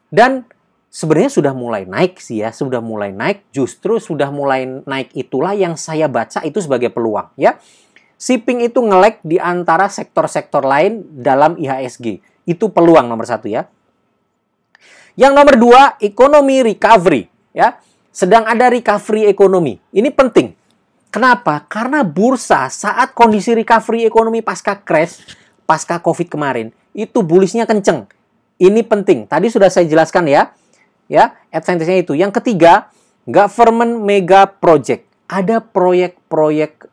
Dan sebenarnya sudah mulai naik sih ya, sudah mulai naik, justru sudah mulai naik itulah yang saya baca itu sebagai peluang ya. Shipping itu nge-lag di antara sektor-sektor lain dalam IHSG. Itu peluang nomor 1 ya. Yang nomor 2, ekonomi recovery ya. Sedang ada recovery ekonomi. Ini penting. Kenapa? Karena bursa saat kondisi recovery ekonomi pasca crash, pasca Covid kemarin, itu bullishnya kenceng. Ini penting. Tadi sudah saya jelaskan ya. Ya, advantage-nya itu. Yang ketiga, government mega project. Ada proyek-proyek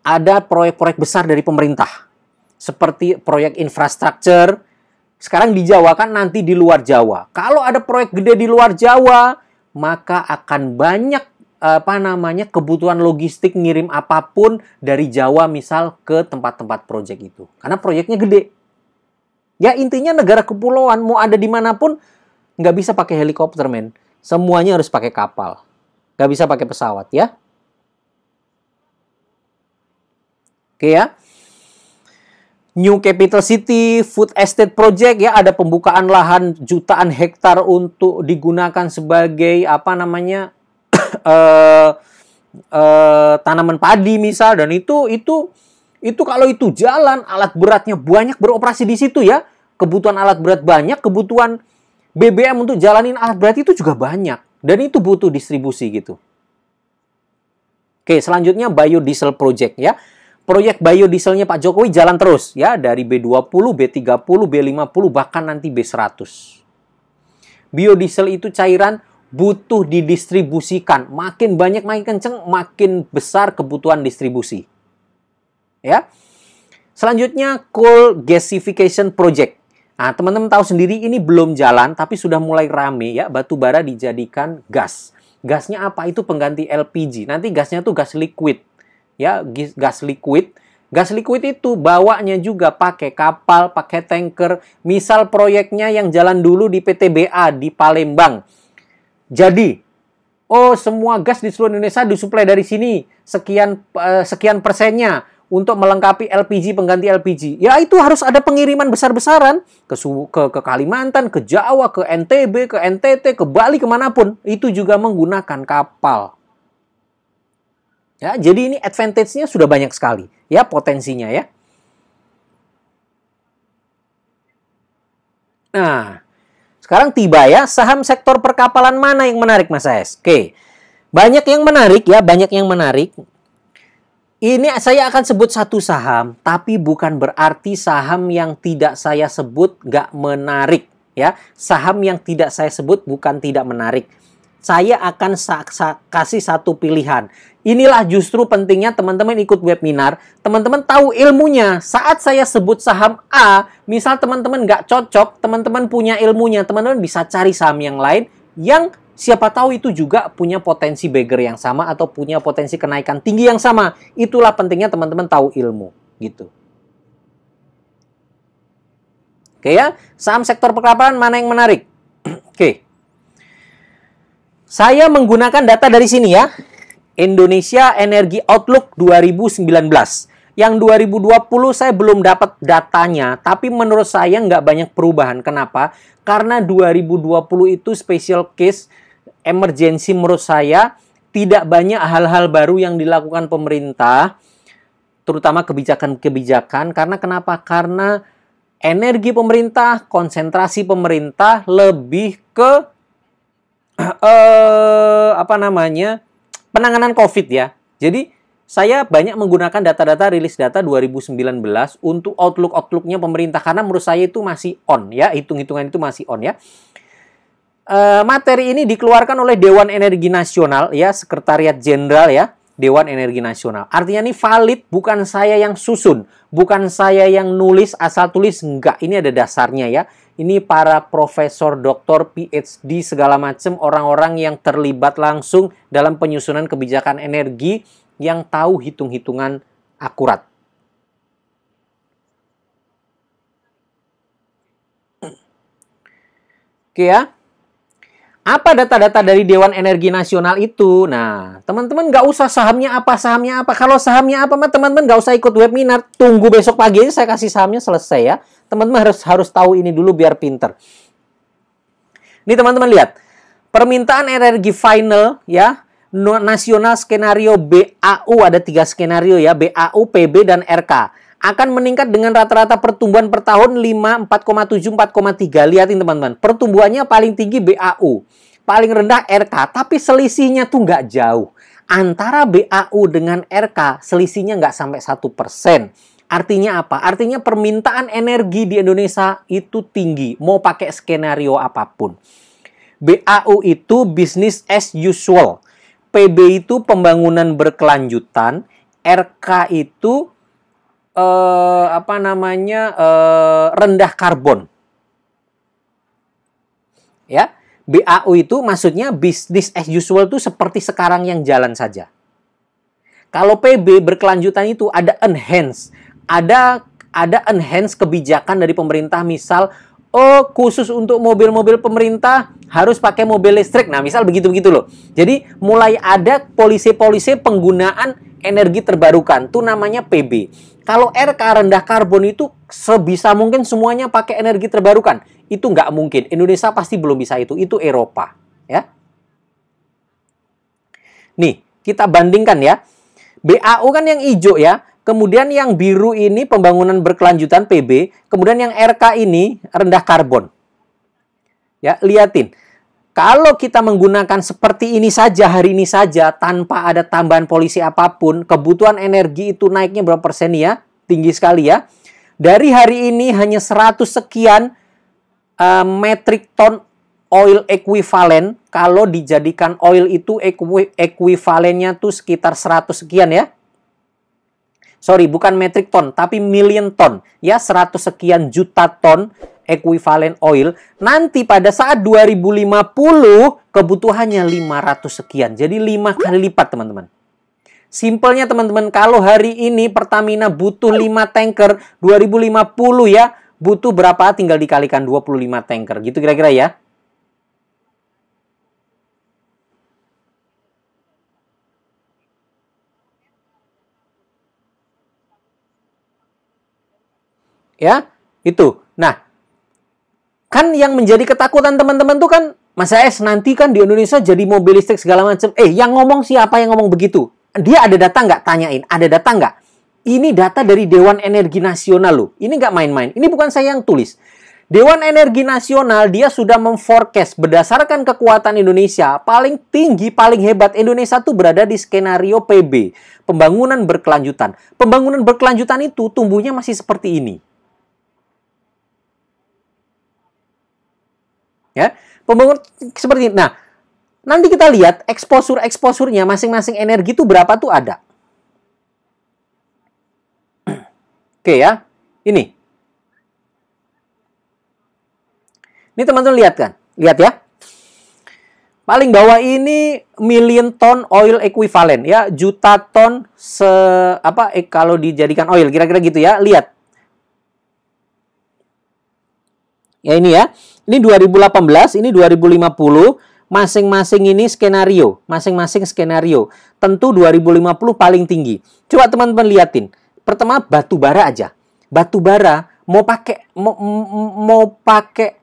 ada proyek-proyek besar dari pemerintah. Seperti proyek infrastruktur. Sekarang di Jawa kan, nanti di luar Jawa. Kalau ada proyek gede di luar Jawa, maka akan banyak kebutuhan logistik ngirim apapun dari Jawa misal ke tempat-tempat proyek itu. Karena proyeknya gede. Ya, intinya negara kepulauan, mau ada dimanapun, nggak bisa pakai helikopter, men. Semuanya harus pakai kapal. Nggak bisa pakai pesawat, ya. Oke, ya. New Capital City, Food Estate Project, ya. Ada pembukaan lahan jutaan hektar untuk digunakan sebagai, tanaman padi, misal. Dan itu kalau itu jalan, alat beratnya banyak beroperasi di situ ya. Kebutuhan alat berat banyak, kebutuhan BBM untuk jalanin alat berat itu juga banyak. Dan itu butuh distribusi gitu. Oke, selanjutnya biodiesel project ya. Proyek biodieselnya Pak Jokowi jalan terus ya. Dari B20, B30, B50, bahkan nanti B100. Biodiesel itu cairan butuh didistribusikan. Makin banyak, makin kenceng, makin besar kebutuhan distribusi. Ya. Selanjutnya coal gasification project. Nah, teman-teman tahu sendiri ini belum jalan tapi sudah mulai rame ya, batu bara dijadikan gas. Gasnya apa? Itu pengganti LPG. Nanti gasnya tuh gas liquid. Ya, gas liquid. Gas liquid itu bawanya juga pakai kapal, pakai tanker. Misal proyeknya yang jalan dulu di PTBA di Palembang. Jadi, semua gas di seluruh Indonesia disuplai dari sini. Sekian persennya untuk melengkapi LPG, pengganti LPG. Ya, itu harus ada pengiriman besar-besaran ke Kalimantan, ke Jawa, ke NTB, ke NTT, ke Bali, kemanapun. Itu juga menggunakan kapal. Ya, jadi ini advantage-nya sudah banyak sekali. Ya, potensinya ya. Nah, sekarang tiba ya, saham sektor perkapalan mana yang menarik, Mas AS? Oke, banyak yang menarik ya, banyak yang menarik. Ini saya akan sebut satu saham, tapi bukan berarti saham yang tidak saya sebut nggak menarik. Ya, saham yang tidak saya sebut bukan tidak menarik. saya akan kasih satu pilihan. Inilah justru pentingnya teman-teman ikut webinar. Teman-teman tahu ilmunya. Saat saya sebut saham A, misal teman-teman nggak cocok, teman-teman punya ilmunya, teman-teman bisa cari saham yang lain yang siapa tahu itu juga punya potensi beggar yang sama atau punya potensi kenaikan tinggi yang sama. Itulah pentingnya teman-teman tahu ilmu. Gitu. Oke ya, saham sektor perkapalan mana yang menarik? Oke. Saya menggunakan data dari sini ya. Indonesia Energy Outlook 2019. Yang 2020 saya belum dapat datanya, tapi menurut saya nggak banyak perubahan. Kenapa? Karena 2020 itu special case, emergency menurut saya, tidak banyak hal-hal baru yang dilakukan pemerintah, terutama kebijakan-kebijakan. Karena kenapa? Karena energi pemerintah, konsentrasi pemerintah lebih ke penanganan COVID ya. Jadi saya banyak menggunakan data-data rilis data 2019 untuk outlook-outlooknya pemerintah karena menurut saya itu masih on ya, hitung-hitungan itu masih on ya. Materi ini dikeluarkan oleh Dewan Energi Nasional ya, Sekretariat Jenderal ya, Dewan Energi Nasional. Artinya ini valid, bukan saya yang susun, bukan saya yang nulis asal tulis, enggak. Ini ada dasarnya ya. Ini para profesor, doktor, PhD, segala macam orang-orang yang terlibat langsung dalam penyusunan kebijakan energi yang tahu hitung-hitungan akurat. Oke ya. Apa data-data dari Dewan Energi Nasional itu? Nah, teman-teman nggak usah sahamnya apa. Kalau sahamnya apa, teman-teman nggak usah ikut webinar. Tunggu besok pagi aja saya kasih sahamnya selesai ya. Teman-teman harus tahu ini dulu biar pinter. Ini teman-teman lihat. Permintaan energi final ya. Nasional skenario BAU. Ada 3 skenario ya. BAU, PB, dan RK. Akan meningkat dengan rata-rata pertumbuhan per tahun 5, 4,7, 4,3. Lihatin teman-teman. Pertumbuhannya paling tinggi BAU. Paling rendah RK. Tapi selisihnya tuh nggak jauh. Antara BAU dengan RK, selisihnya nggak sampai 1%. Artinya apa? Artinya permintaan energi di Indonesia itu tinggi. Mau pakai skenario apapun. BAU itu business as usual. PB itu pembangunan berkelanjutan. RK itu rendah karbon. Ya, BAU itu maksudnya business as usual itu seperti sekarang yang jalan saja. Kalau PB berkelanjutan itu ada enhance, ada enhance kebijakan dari pemerintah, misal khusus untuk mobil-mobil pemerintah harus pakai mobil listrik. Nah, misal begitu-begitu loh. Jadi mulai ada polisi-polisi penggunaan energi terbarukan, itu namanya PB. Kalau RK rendah karbon itu sebisa mungkin semuanya pakai energi terbarukan. Itu nggak mungkin. Indonesia pasti belum bisa itu. Itu Eropa. Ya. Nih, kita bandingkan ya. BAU kan yang hijau ya. Kemudian yang biru ini pembangunan berkelanjutan PB. Kemudian yang RK ini rendah karbon. Ya, liatin. Kalau kita menggunakan seperti ini saja, hari ini saja, tanpa ada tambahan polisi apapun, kebutuhan energi itu naiknya berapa persen ya? Tinggi sekali ya. Dari hari ini hanya 100 sekian metric ton oil equivalent. Kalau dijadikan oil itu equivalentnya tuh sekitar 100 sekian ya. Sorry, bukan metric ton, tapi million ton. Ya, 100 sekian juta ton equivalent oil. Nanti pada saat 2050 kebutuhannya 500 sekian. Jadi 5 kali lipat teman-teman. Simpelnya teman-teman, kalau hari ini Pertamina butuh 5 tanker, 2050 ya, butuh berapa? Tinggal dikalikan 25 tanker. Gitu kira-kira ya. Ya, itu. Nah, kan yang menjadi ketakutan teman-teman tuh kan, Mas AS nanti kan di Indonesia jadi mobil listrik segala macam. Yang ngomong siapa yang ngomong begitu? Dia ada data nggak? Tanyain. Ada data nggak? Ini data dari Dewan Energi Nasional loh. Ini nggak main-main. Ini bukan saya yang tulis. Dewan Energi Nasional dia sudah memforecast berdasarkan kekuatan Indonesia. Paling tinggi, paling hebat Indonesia tuh berada di skenario PB. Pembangunan berkelanjutan. Pembangunan berkelanjutan itu tumbuhnya masih seperti ini. Ya, pembangunan seperti ini. Nah, Nanti kita lihat eksposurnya masing-masing energi itu berapa tuh ada. Oke ya, ini. Ini teman-teman lihat kan? Lihat ya. Paling bawah ini million ton oil equivalent ya, juta ton kalau dijadikan oil, kira-kira gitu ya. Lihat. Ya ini ya. Ini 2018, ini 2050. Masing-masing ini skenario, masing-masing skenario. Tentu 2050 paling tinggi. Coba teman-teman liatin. Pertama batu bara aja. Batu bara mau pakai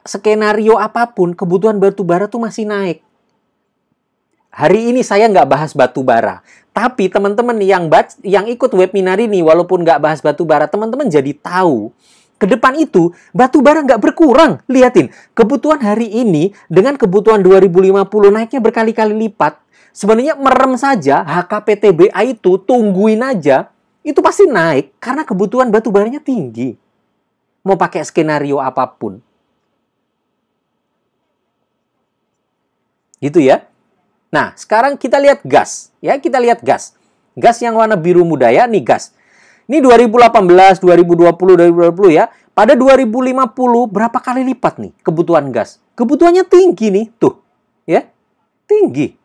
skenario apapun, kebutuhan batu bara tuh masih naik. Hari ini saya nggak bahas batu bara. Tapi teman-teman yang ikut webinar ini, walaupun nggak bahas batu bara, teman-teman jadi tahu ke depan itu, batu bara nggak berkurang. Lihatin, kebutuhan hari ini dengan kebutuhan 2050 naiknya berkali-kali lipat. Sebenarnya merem saja, HKPTBA itu tungguin aja, itu pasti naik karena kebutuhan batu baranya tinggi. Mau pakai skenario apapun. Gitu ya. Nah, sekarang kita lihat gas. Ya, kita lihat gas. Gas yang warna biru muda ya, nih gas. Ini 2018, 2020, 2020 ya. Pada 2050 berapa kali lipat nih kebutuhan gas? Kebutuhannya tinggi nih, tuh. Ya. Tinggi.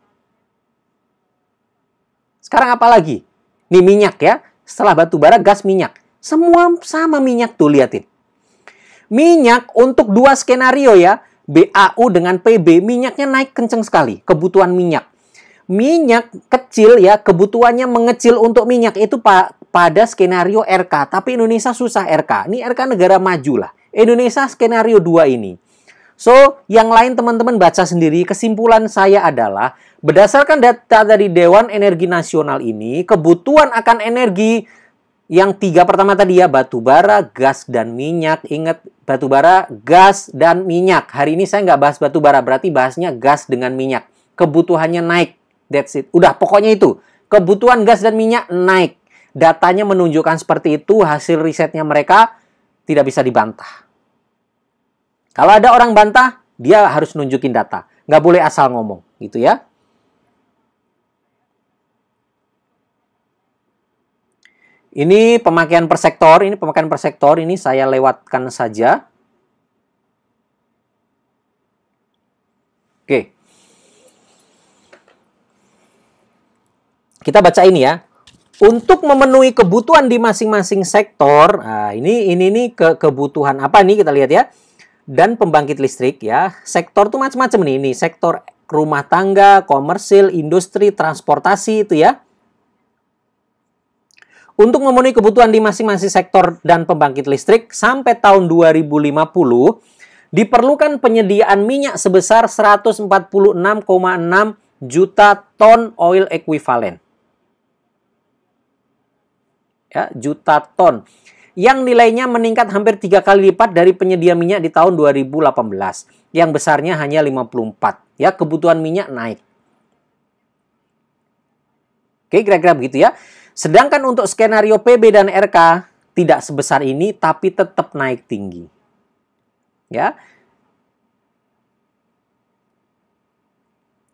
Sekarang apa lagi? Nih minyak ya. Setelah batu bara, gas, minyak. Semua sama minyak tuh, liatin. Minyak untuk dua skenario ya. BAU dengan PB, minyaknya naik kenceng sekali. Kebutuhan minyak. Minyak kecil ya, kebutuhannya mengecil untuk minyak itu pada skenario RK. Tapi Indonesia susah RK. Ini RK negara maju lah. Indonesia skenario 2 ini. So, yang lain teman-teman baca sendiri. Kesimpulan saya adalah, berdasarkan data dari Dewan Energi Nasional ini, kebutuhan akan energi yang 3 pertama tadi ya, batu bara, gas, dan minyak. Ingat, batu bara, gas, dan minyak. Hari ini saya nggak bahas batu bara, berarti bahasnya gas dengan minyak. Kebutuhannya naik. That's it. Udah, pokoknya itu. Kebutuhan gas dan minyak naik. Datanya menunjukkan seperti itu, hasil risetnya mereka tidak bisa dibantah. Kalau ada orang bantah, dia harus nunjukin data. Nggak boleh asal ngomong, gitu ya. Ini pemakaian per sektor, ini saya lewatkan saja. Oke. Kita baca ini ya. Untuk memenuhi kebutuhan di masing-masing sektor, nah ini kebutuhan apa nih kita lihat ya. Dan pembangkit listrik ya. Sektor tuh macam-macam nih. Ini sektor rumah tangga, komersil, industri, transportasi itu ya. Untuk memenuhi kebutuhan di masing-masing sektor dan pembangkit listrik sampai tahun 2050 diperlukan penyediaan minyak sebesar 146,6 juta ton oil equivalent. Ya, juta ton. Yang nilainya meningkat hampir 3 kali lipat dari penyedia minyak di tahun 2018. Yang besarnya hanya 54. Ya, kebutuhan minyak naik. Oke, kira-kira begitu ya. Sedangkan untuk skenario PB dan RK tidak sebesar ini, tapi tetap naik tinggi. Ya.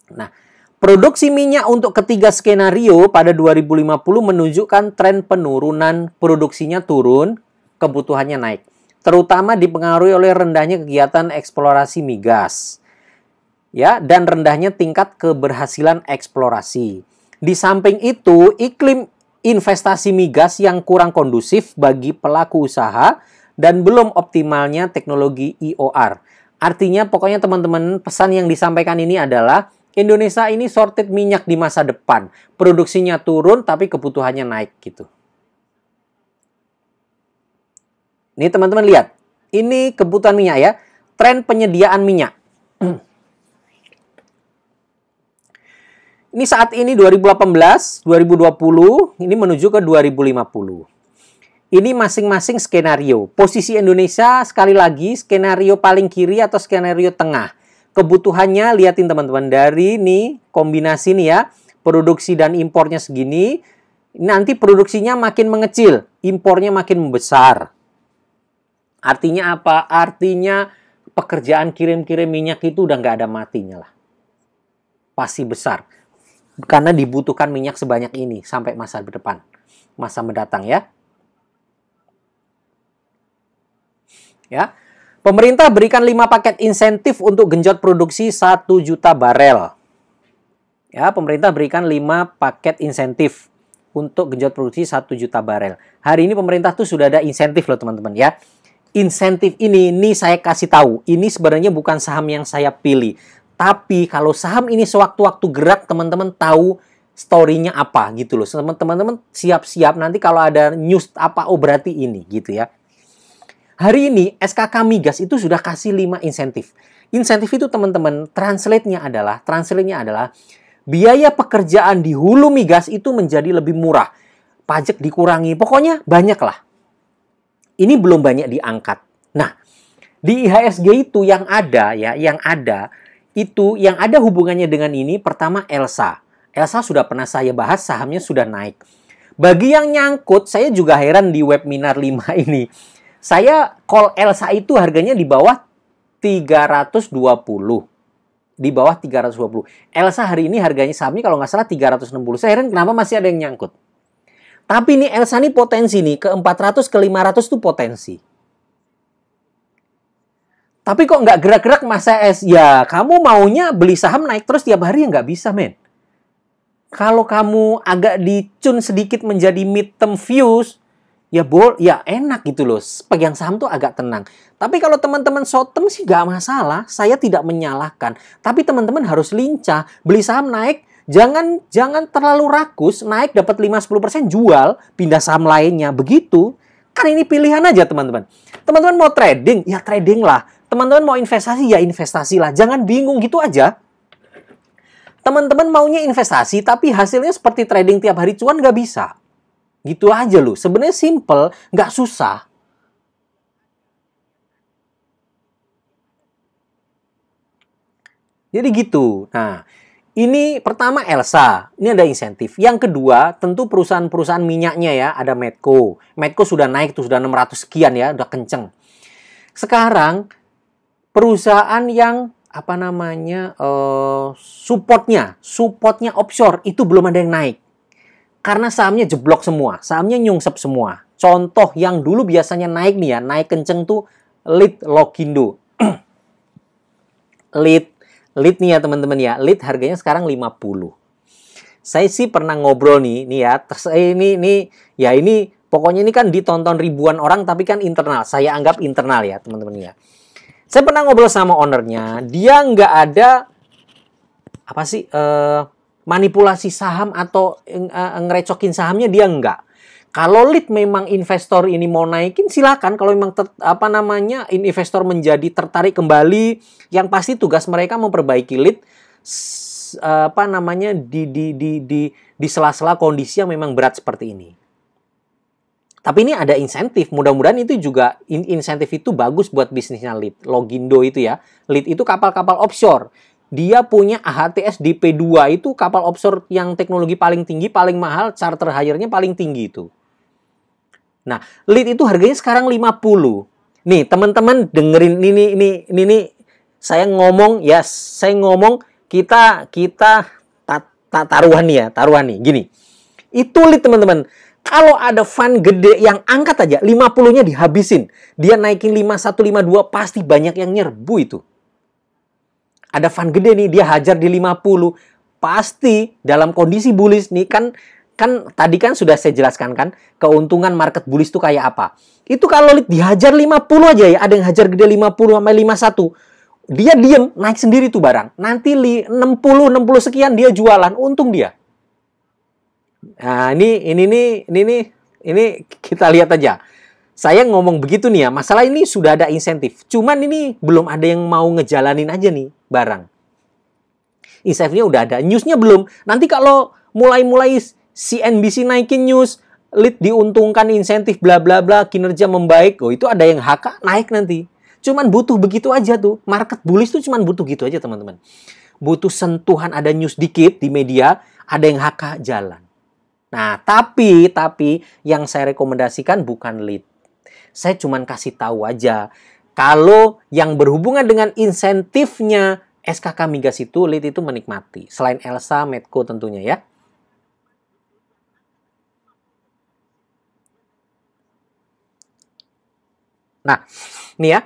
Nah, produksi minyak untuk ketiga skenario pada 2050 menunjukkan tren penurunan, produksinya turun, kebutuhannya naik. Terutama dipengaruhi oleh rendahnya kegiatan eksplorasi migas. Ya, dan rendahnya tingkat keberhasilan eksplorasi. Di samping itu, iklim investasi migas yang kurang kondusif bagi pelaku usaha dan belum optimalnya teknologi IOR. Artinya pokoknya teman-teman, pesan yang disampaikan ini adalah Indonesia ini shorted minyak di masa depan. Produksinya turun tapi kebutuhannya naik gitu. Ini teman-teman lihat. Ini kebutuhan minyak ya. Tren penyediaan minyak. Ini saat ini 2018, 2020, ini menuju ke 2050. Ini masing-masing skenario. Posisi Indonesia sekali lagi skenario paling kiri atau skenario tengah. Kebutuhannya liatin teman-teman dari ini kombinasi nih ya. Produksi dan impornya segini. Nanti produksinya makin mengecil, impornya makin membesar. Artinya apa? Artinya pekerjaan kirim-kirim minyak itu udah nggak ada matinya lah. pasti besar. Karena dibutuhkan minyak sebanyak ini sampai masa depan, masa mendatang ya. Ya. Pemerintah berikan 5 paket insentif untuk genjot produksi 1 juta barel. Ya, pemerintah berikan 5 paket insentif untuk genjot produksi 1 juta barel. Hari ini pemerintah tuh sudah ada insentif loh teman-teman ya. Insentif ini saya kasih tahu, ini sebenarnya bukan saham yang saya pilih. Tapi kalau saham ini sewaktu-waktu gerak, teman-teman tahu story-nya apa gitu loh. Teman-teman siap-siap nanti kalau ada news apa, oh berarti ini gitu ya. Hari ini SKK Migas itu sudah kasih 5 insentif. Insentif itu teman-teman, translate-nya adalah biaya pekerjaan di hulu migas itu menjadi lebih murah. Pajak dikurangi, pokoknya banyak lah. Ini belum banyak diangkat. Nah, di IHSG itu yang ada hubungannya dengan ini, pertama Elsa. Elsa sudah pernah saya bahas, sahamnya sudah naik. Bagi yang nyangkut, saya juga heran di webinar 5 ini. Saya call Elsa itu harganya di bawah 320. Di bawah 320. Elsa hari ini harganya sahamnya kalau nggak salah 360. Saya heran kenapa masih ada yang nyangkut. Tapi ini Elsa ini potensi nih. Ke 400, ke 500 tuh potensi. Tapi kok nggak gerak-gerak Mas CS? Ya, kamu maunya beli saham naik terus tiap hari ya nggak bisa, men. Kalau kamu agak dicun sedikit menjadi mid-term views, ya enak gitu loh. Pegang saham tuh agak tenang. Tapi kalau teman-teman short term sih nggak masalah. Saya tidak menyalahkan. Tapi teman-teman harus lincah. Beli saham naik, jangan terlalu rakus. Naik dapat 5-10% jual, pindah saham lainnya. Begitu. Kan ini pilihan aja teman-teman. Teman-teman mau trading, ya trading lah. Teman-teman mau investasi, ya investasi lah. Jangan bingung gitu aja. Teman-teman maunya investasi, tapi hasilnya seperti trading tiap hari cuan nggak bisa. Gitu aja loh. Sebenarnya simple, nggak susah. Jadi gitu. Nah, ini pertama Elsa. Ini ada insentif. Yang kedua, tentu perusahaan-perusahaan minyaknya ya. Ada Medco. Medco sudah naik tuh, sudah 600 sekian ya. Udah kenceng. Sekarang, perusahaan yang supportnya offshore, itu belum ada yang naik. Karena sahamnya jeblok semua, sahamnya nyungsep semua. Contoh yang dulu biasanya naik nih ya, naik kenceng tuh Lead Logindo. Lead nih ya teman-teman ya, Lead harganya sekarang 50. Saya sih pernah ngobrol nih ya, ini pokoknya ini kan ditonton ribuan orang tapi kan internal. Saya anggap internal ya teman-teman ya. Saya pernah ngobrol sama ownernya, dia nggak ada manipulasi saham atau ngerecokin sahamnya, dia enggak. Kalau Lead memang investor ini mau naikin, silakan. Kalau memang investor menjadi tertarik kembali, yang pasti tugas mereka memperbaiki Lead di sela-sela kondisi yang memang berat seperti ini. Tapi ini ada insentif. Mudah-mudahan itu juga insentif itu bagus buat bisnisnya Lead. Logindo itu ya. Lead itu kapal-kapal offshore. Dia punya AHTS DP2 itu kapal offshore yang teknologi paling tinggi, paling mahal, charter hire-nya paling tinggi itu. Nah, Lead itu harganya sekarang 50. Nih, teman-teman dengerin ini saya ngomong kita taruhan nih, gini. Itu Lead teman-teman. Kalau ada fund gede yang angkat aja 50-nya dihabisin. Dia naikin 51, 52 pasti banyak yang nyerbu itu. Ada fund gede nih, dia hajar di 50. Pasti dalam kondisi bullish nih, kan tadi kan sudah saya jelaskan kan, keuntungan market bullish itu kayak apa. Itu kalau dihajar 50 aja ya, ada yang hajar gede 50 sampai 51. Dia diem, naik sendiri tuh barang. Nanti 60 sekian dia jualan, untung dia. Nah, ini kita lihat aja. Saya ngomong begitu nih ya, masalah ini sudah ada insentif. Cuman ini belum ada yang mau ngejalanin aja nih barang. Insentifnya udah ada, newsnya belum. Nanti kalau mulai CNBC naikin news, Lead diuntungkan insentif bla bla bla, kinerja membaik, oh itu ada yang HK naik nanti. Cuman butuh begitu aja tuh. Market bullish tuh cuman butuh gitu aja teman-teman. Butuh sentuhan, ada news dikit di media, ada yang HK jalan. Nah, tapi yang saya rekomendasikan bukan Lead. Saya cuman kasih tahu aja. Kalau yang berhubungan dengan insentifnya SKK Migas itu, lead itu menikmati. Selain Elsa, Medco tentunya ya. Nah, ini ya.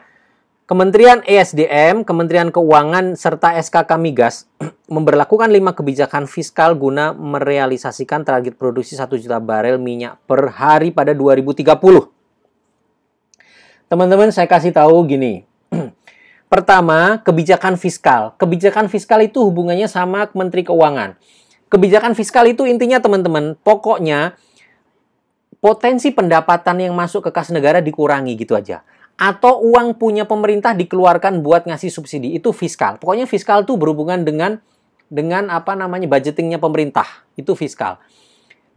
Kementerian ESDM, Kementerian Keuangan, serta SKK Migas memberlakukan 5 kebijakan fiskal guna merealisasikan target produksi 1 juta barel minyak per hari pada 2030. Teman-teman, saya kasih tahu gini. Pertama, kebijakan fiskal. Kebijakan fiskal itu hubungannya sama Menteri Keuangan. Kebijakan fiskal itu intinya teman-teman, pokoknya potensi pendapatan yang masuk ke kas negara dikurangi gitu aja. Atau uang punya pemerintah dikeluarkan buat ngasih subsidi, itu fiskal. Pokoknya fiskal itu berhubungan dengan apa namanya budgetingnya pemerintah, itu fiskal.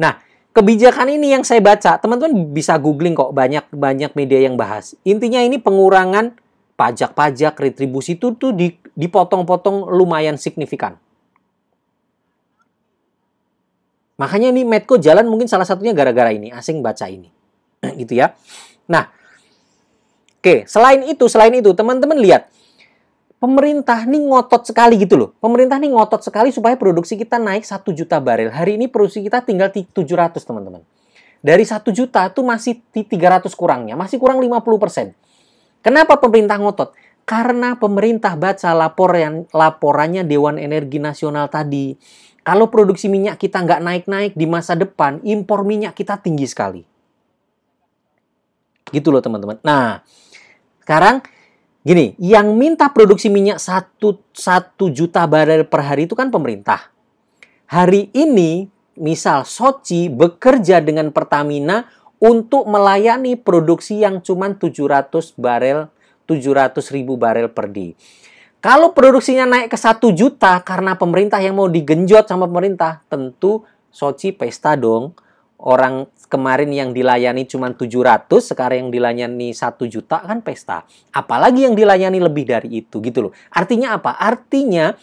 Nah, kebijakan ini yang saya baca, teman-teman bisa googling kok, banyak media yang bahas. Intinya ini pengurangan pajak-pajak, retribusi itu tuh dipotong-potong lumayan signifikan. Makanya ini Medco jalan mungkin salah satunya gara-gara ini, asing baca ini. Gitu ya. Nah, oke, selain itu teman-teman lihat, pemerintah nih ngotot sekali gitu loh. Pemerintah nih ngotot sekali supaya produksi kita naik 1 juta barel. Hari ini produksi kita tinggal 700, teman-teman. Dari 1 juta itu masih 300 kurangnya, masih kurang 50%. Kenapa pemerintah ngotot? Karena pemerintah baca laporannya Dewan Energi Nasional tadi. Kalau produksi minyak kita nggak naik-naik di masa depan, impor minyak kita tinggi sekali. Gitu loh teman-teman. Nah, sekarang gini, yang minta produksi minyak 1 juta barel per hari itu kan pemerintah. Hari ini, misal Sochi bekerja dengan Pertamina untuk melayani produksi yang cuma 700 ribu barel per day. Kalau produksinya naik ke 1 juta karena pemerintah yang mau digenjot sama pemerintah, tentu Sochi pesta dong. Orang kemarin yang dilayani cuma 700, sekarang yang dilayani 1 juta kan pesta. Apalagi yang dilayani lebih dari itu gitu loh. Artinya apa? Artinya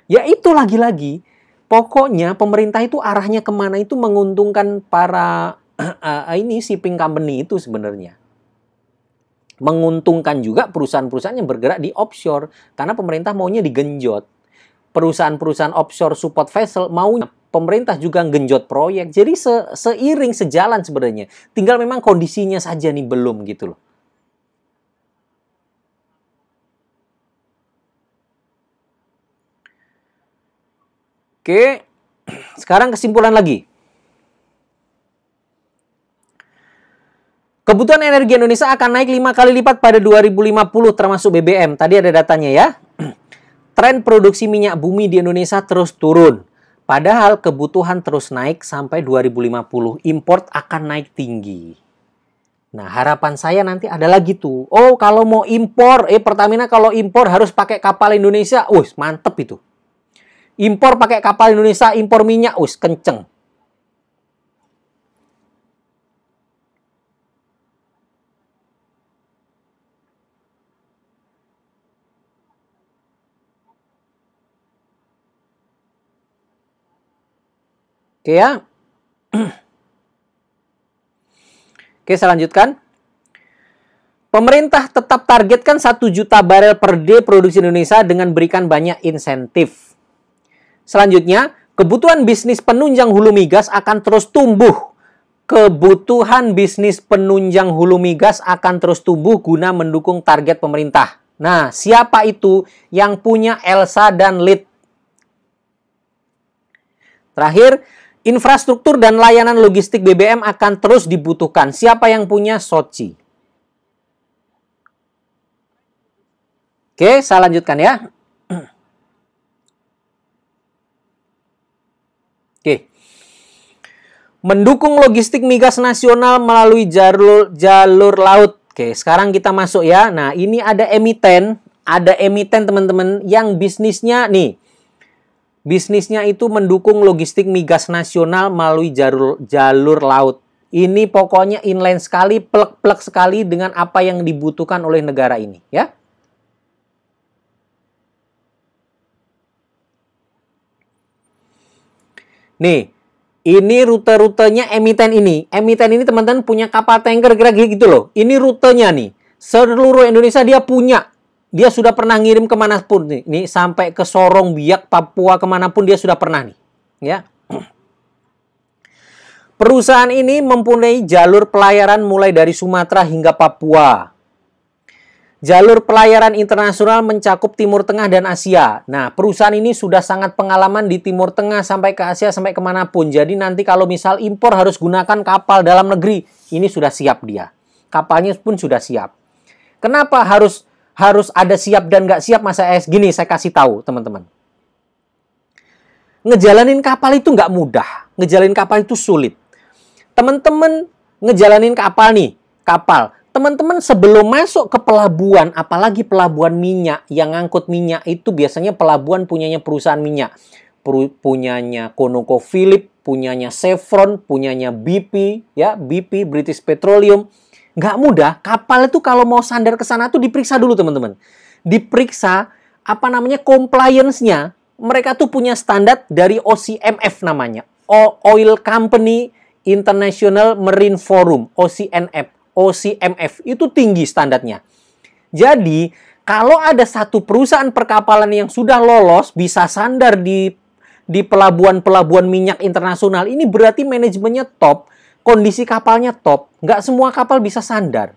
ya itu lagi-lagi. Pokoknya pemerintah itu arahnya kemana itu menguntungkan para ini shipping company itu sebenarnya. Menguntungkan juga perusahaan-perusahaan yang bergerak di offshore. Karena pemerintah maunya digenjot. Perusahaan-perusahaan offshore support vessel maunya pemerintah juga genjot proyek. Jadi seiring, sejalan sebenarnya. Tinggal memang kondisinya saja nih belum gitu loh. Oke, sekarang kesimpulan lagi. Kebutuhan energi Indonesia akan naik 5 kali lipat pada 2050 termasuk BBM. Tadi ada datanya ya. Tren produksi minyak bumi di Indonesia terus turun. Padahal kebutuhan terus naik sampai 2050. Import akan naik tinggi. Nah, harapan saya nanti ada lagi tuh. Oh, kalau mau impor, Pertamina kalau impor harus pakai kapal Indonesia. Mantep itu. Impor pakai kapal Indonesia, impor minyak, kenceng. Oke ya. Oke, saya lanjutkan. Pemerintah tetap targetkan 1 juta barel per day produksi Indonesia dengan berikan banyak insentif. Selanjutnya, kebutuhan bisnis penunjang hulu migas akan terus tumbuh. Kebutuhan bisnis penunjang hulu migas akan terus tumbuh guna mendukung target pemerintah. Nah, siapa itu yang punya Elsa dan Lead? Terakhir, infrastruktur dan layanan logistik BBM akan terus dibutuhkan. Siapa yang punya? Sochi. Oke, saya lanjutkan ya. Oke. Mendukung logistik migas nasional melalui jalur laut. Oke, sekarang kita masuk ya. Nah, ini ada emiten teman-teman yang bisnisnya nih. Bisnisnya itu mendukung logistik migas nasional melalui jalur laut. Ini pokoknya inline sekali, plek-plek sekali dengan apa yang dibutuhkan oleh negara ini, ya. Nih, ini rute-rutenya emiten ini. Emiten ini teman-teman punya kapal tanker kira-kira gitu loh. Ini rutenya nih. Seluruh Indonesia dia punya. Dia sudah pernah ngirim kemanapun nih. Nih sampai ke Sorong, Biak, Papua, kemanapun dia sudah pernah nih. Ya. Perusahaan ini mempunyai jalur pelayaran mulai dari Sumatera hingga Papua. Jalur pelayaran internasional mencakup Timur Tengah dan Asia. Nah, perusahaan ini sudah sangat pengalaman di Timur Tengah sampai ke Asia, sampai kemanapun. Jadi nanti kalau misal impor harus gunakan kapal dalam negeri, ini sudah siap dia. Kapalnya pun sudah siap. Kenapa harus ada siap dan nggak siap, Mas AS? Gini, saya kasih tahu teman-teman. Ngejalanin kapal itu nggak mudah. Ngejalanin kapal itu sulit. Teman-teman ngejalanin kapal nih, kapal. Teman-teman sebelum masuk ke pelabuhan, apalagi pelabuhan minyak yang ngangkut minyak itu biasanya pelabuhan punyanya perusahaan minyak. Punyanya ConocoPhillips, punyanya Chevron, punyanya BP, ya, BP, British Petroleum. Nggak mudah, kapal itu kalau mau sandar ke sana tuh diperiksa dulu teman-teman. Diperiksa, compliance-nya. Mereka tuh punya standar dari OCMF namanya. Oil Company International Marine Forum, OCMF itu tinggi standarnya. Jadi, kalau ada satu perusahaan perkapalan yang sudah lolos bisa sandar di pelabuhan-pelabuhan minyak internasional, ini berarti manajemennya top, kondisi kapalnya top. Nggak semua kapal bisa sandar.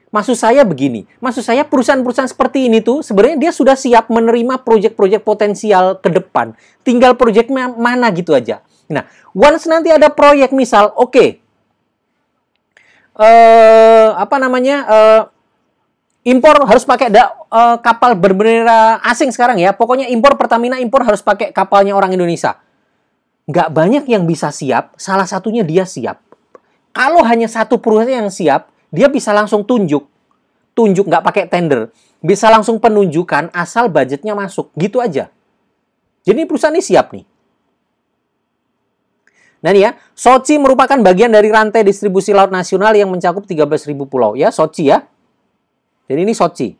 Maksud saya begini, maksud saya perusahaan-perusahaan seperti ini tuh sebenarnya dia sudah siap menerima proyek-proyek potensial ke depan. Tinggal proyeknya mana gitu aja. Nah, once nanti ada proyek misal, oke. Impor harus pakai kapal berbendera asing sekarang ya. Pokoknya Pertamina impor harus pakai kapalnya orang Indonesia. Nggak banyak yang bisa siap, salah satunya dia siap. Kalau hanya satu perusahaan yang siap, dia bisa langsung tunjuk nggak pakai tender. Bisa langsung penunjukan asal budgetnya masuk, gitu aja. Jadi perusahaan ini siap nih. Nah nih ya, Sochi merupakan bagian dari rantai distribusi laut nasional yang mencakup 13.000 pulau. Ya, Sochi ya. Jadi ini Sochi.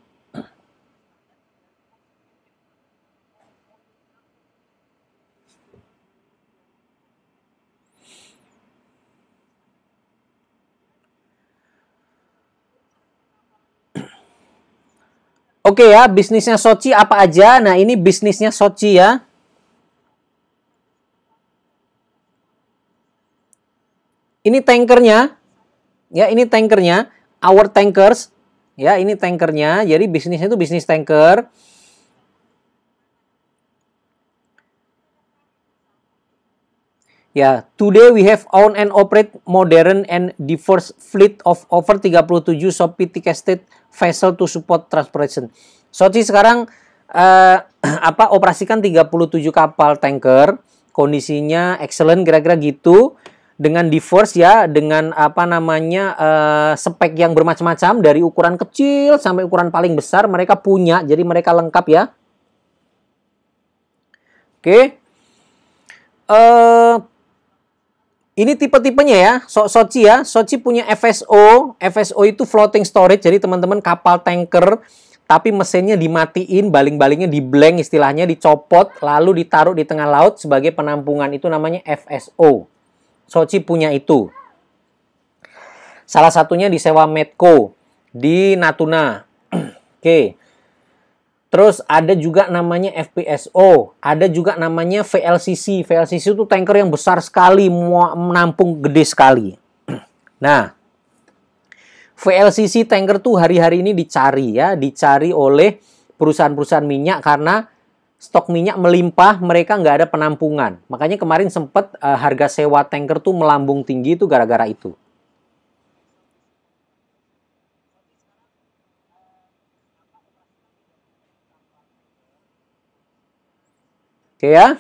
Oke ya, bisnisnya Sochi apa aja? Nah, ini bisnisnya Sochi ya. Ini tankernya. Ya, ini tankernya. Our Tankers. Ya, ini tankernya. Jadi bisnisnya itu bisnis tanker. Ya, today we have own and operate modern and diverse fleet of over 37 sophisticated vessel to support transportation. Sochi sekarang operasikan 37 kapal tanker. Kondisinya excellent kira-kira gitu. Dengan diverse ya, dengan spek yang bermacam-macam dari ukuran kecil sampai ukuran paling besar mereka punya, jadi mereka lengkap ya. Oke. Ini tipe-tipenya ya, Sochi ya. Sochi punya FSO. FSO itu floating storage, jadi teman-teman kapal tanker tapi mesinnya dimatiin, baling-balingnya di-blank istilahnya, dicopot lalu ditaruh di tengah laut sebagai penampungan, itu namanya FSO. Sochi punya itu. Salah satunya disewa Medco di Natuna. Oke. Terus ada juga namanya FPSO. Ada juga namanya VLCC. VLCC itu tanker yang besar sekali, menampung gede sekali. Nah, VLCC tanker tuh hari-hari ini dicari ya. Dicari oleh perusahaan-perusahaan minyak karena stok minyak melimpah, mereka nggak ada penampungan. Makanya kemarin sempat harga sewa tanker tuh melambung tinggi itu gara-gara itu. Oke ya.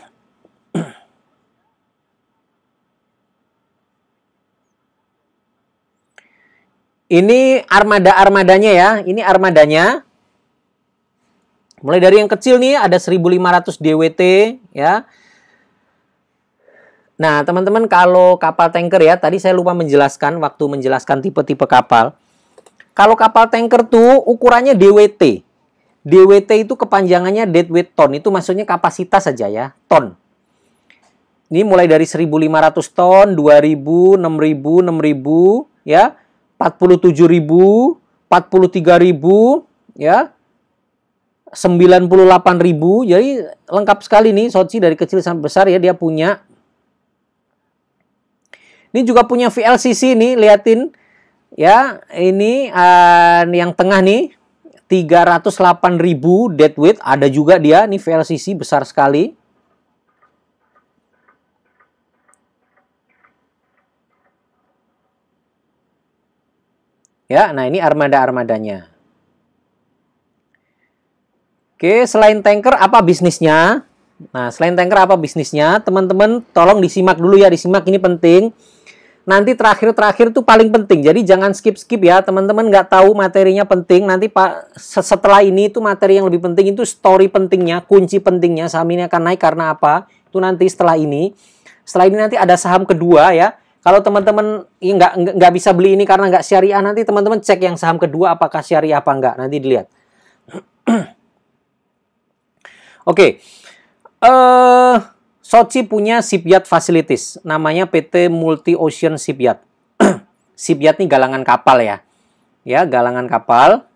Ini armada-armadanya ya. Ini armadanya. Mulai dari yang kecil nih ada 1.500 DWT ya. Nah, teman-teman kalau kapal tanker ya, tadi saya lupa menjelaskan waktu menjelaskan tipe-tipe kapal. Kalau kapal tanker tuh ukurannya DWT. DWT itu kepanjangannya deadweight ton, itu maksudnya kapasitas saja ya, ton. Ini mulai dari 1.500 ton, 2.000, 6.000 ya, 47.000, 43.000 ya. 98.000. Jadi lengkap sekali nih Sochi dari kecil sampai besar ya dia punya. Ini juga punya VLCC nih, liatin ya. Ini yang tengah nih 308.000 deadweight, ada juga dia nih VLCC besar sekali. Ya, nah ini armada-armadanya. Oke, selain tanker apa bisnisnya? Nah, selain tanker apa bisnisnya? Teman-teman tolong disimak dulu ya, disimak ini penting. Nanti terakhir-terakhir tuh paling penting. Jadi jangan skip-skip ya, teman-teman nggak tahu materinya penting. Nanti setelah ini tuh materi yang lebih penting itu story pentingnya, kunci pentingnya. Saham ini akan naik karena apa? Itu nanti setelah ini. Setelah ini nanti ada saham kedua ya. Kalau teman-teman nggak bisa beli ini karena nggak syariah, nanti teman-teman cek yang saham kedua apakah syariah apa enggak. Nanti dilihat. Oke, Sochi punya shipyard facilities, namanya PT Multi Ocean Shipyard. Shipyard nih galangan kapal ya, galangan kapal.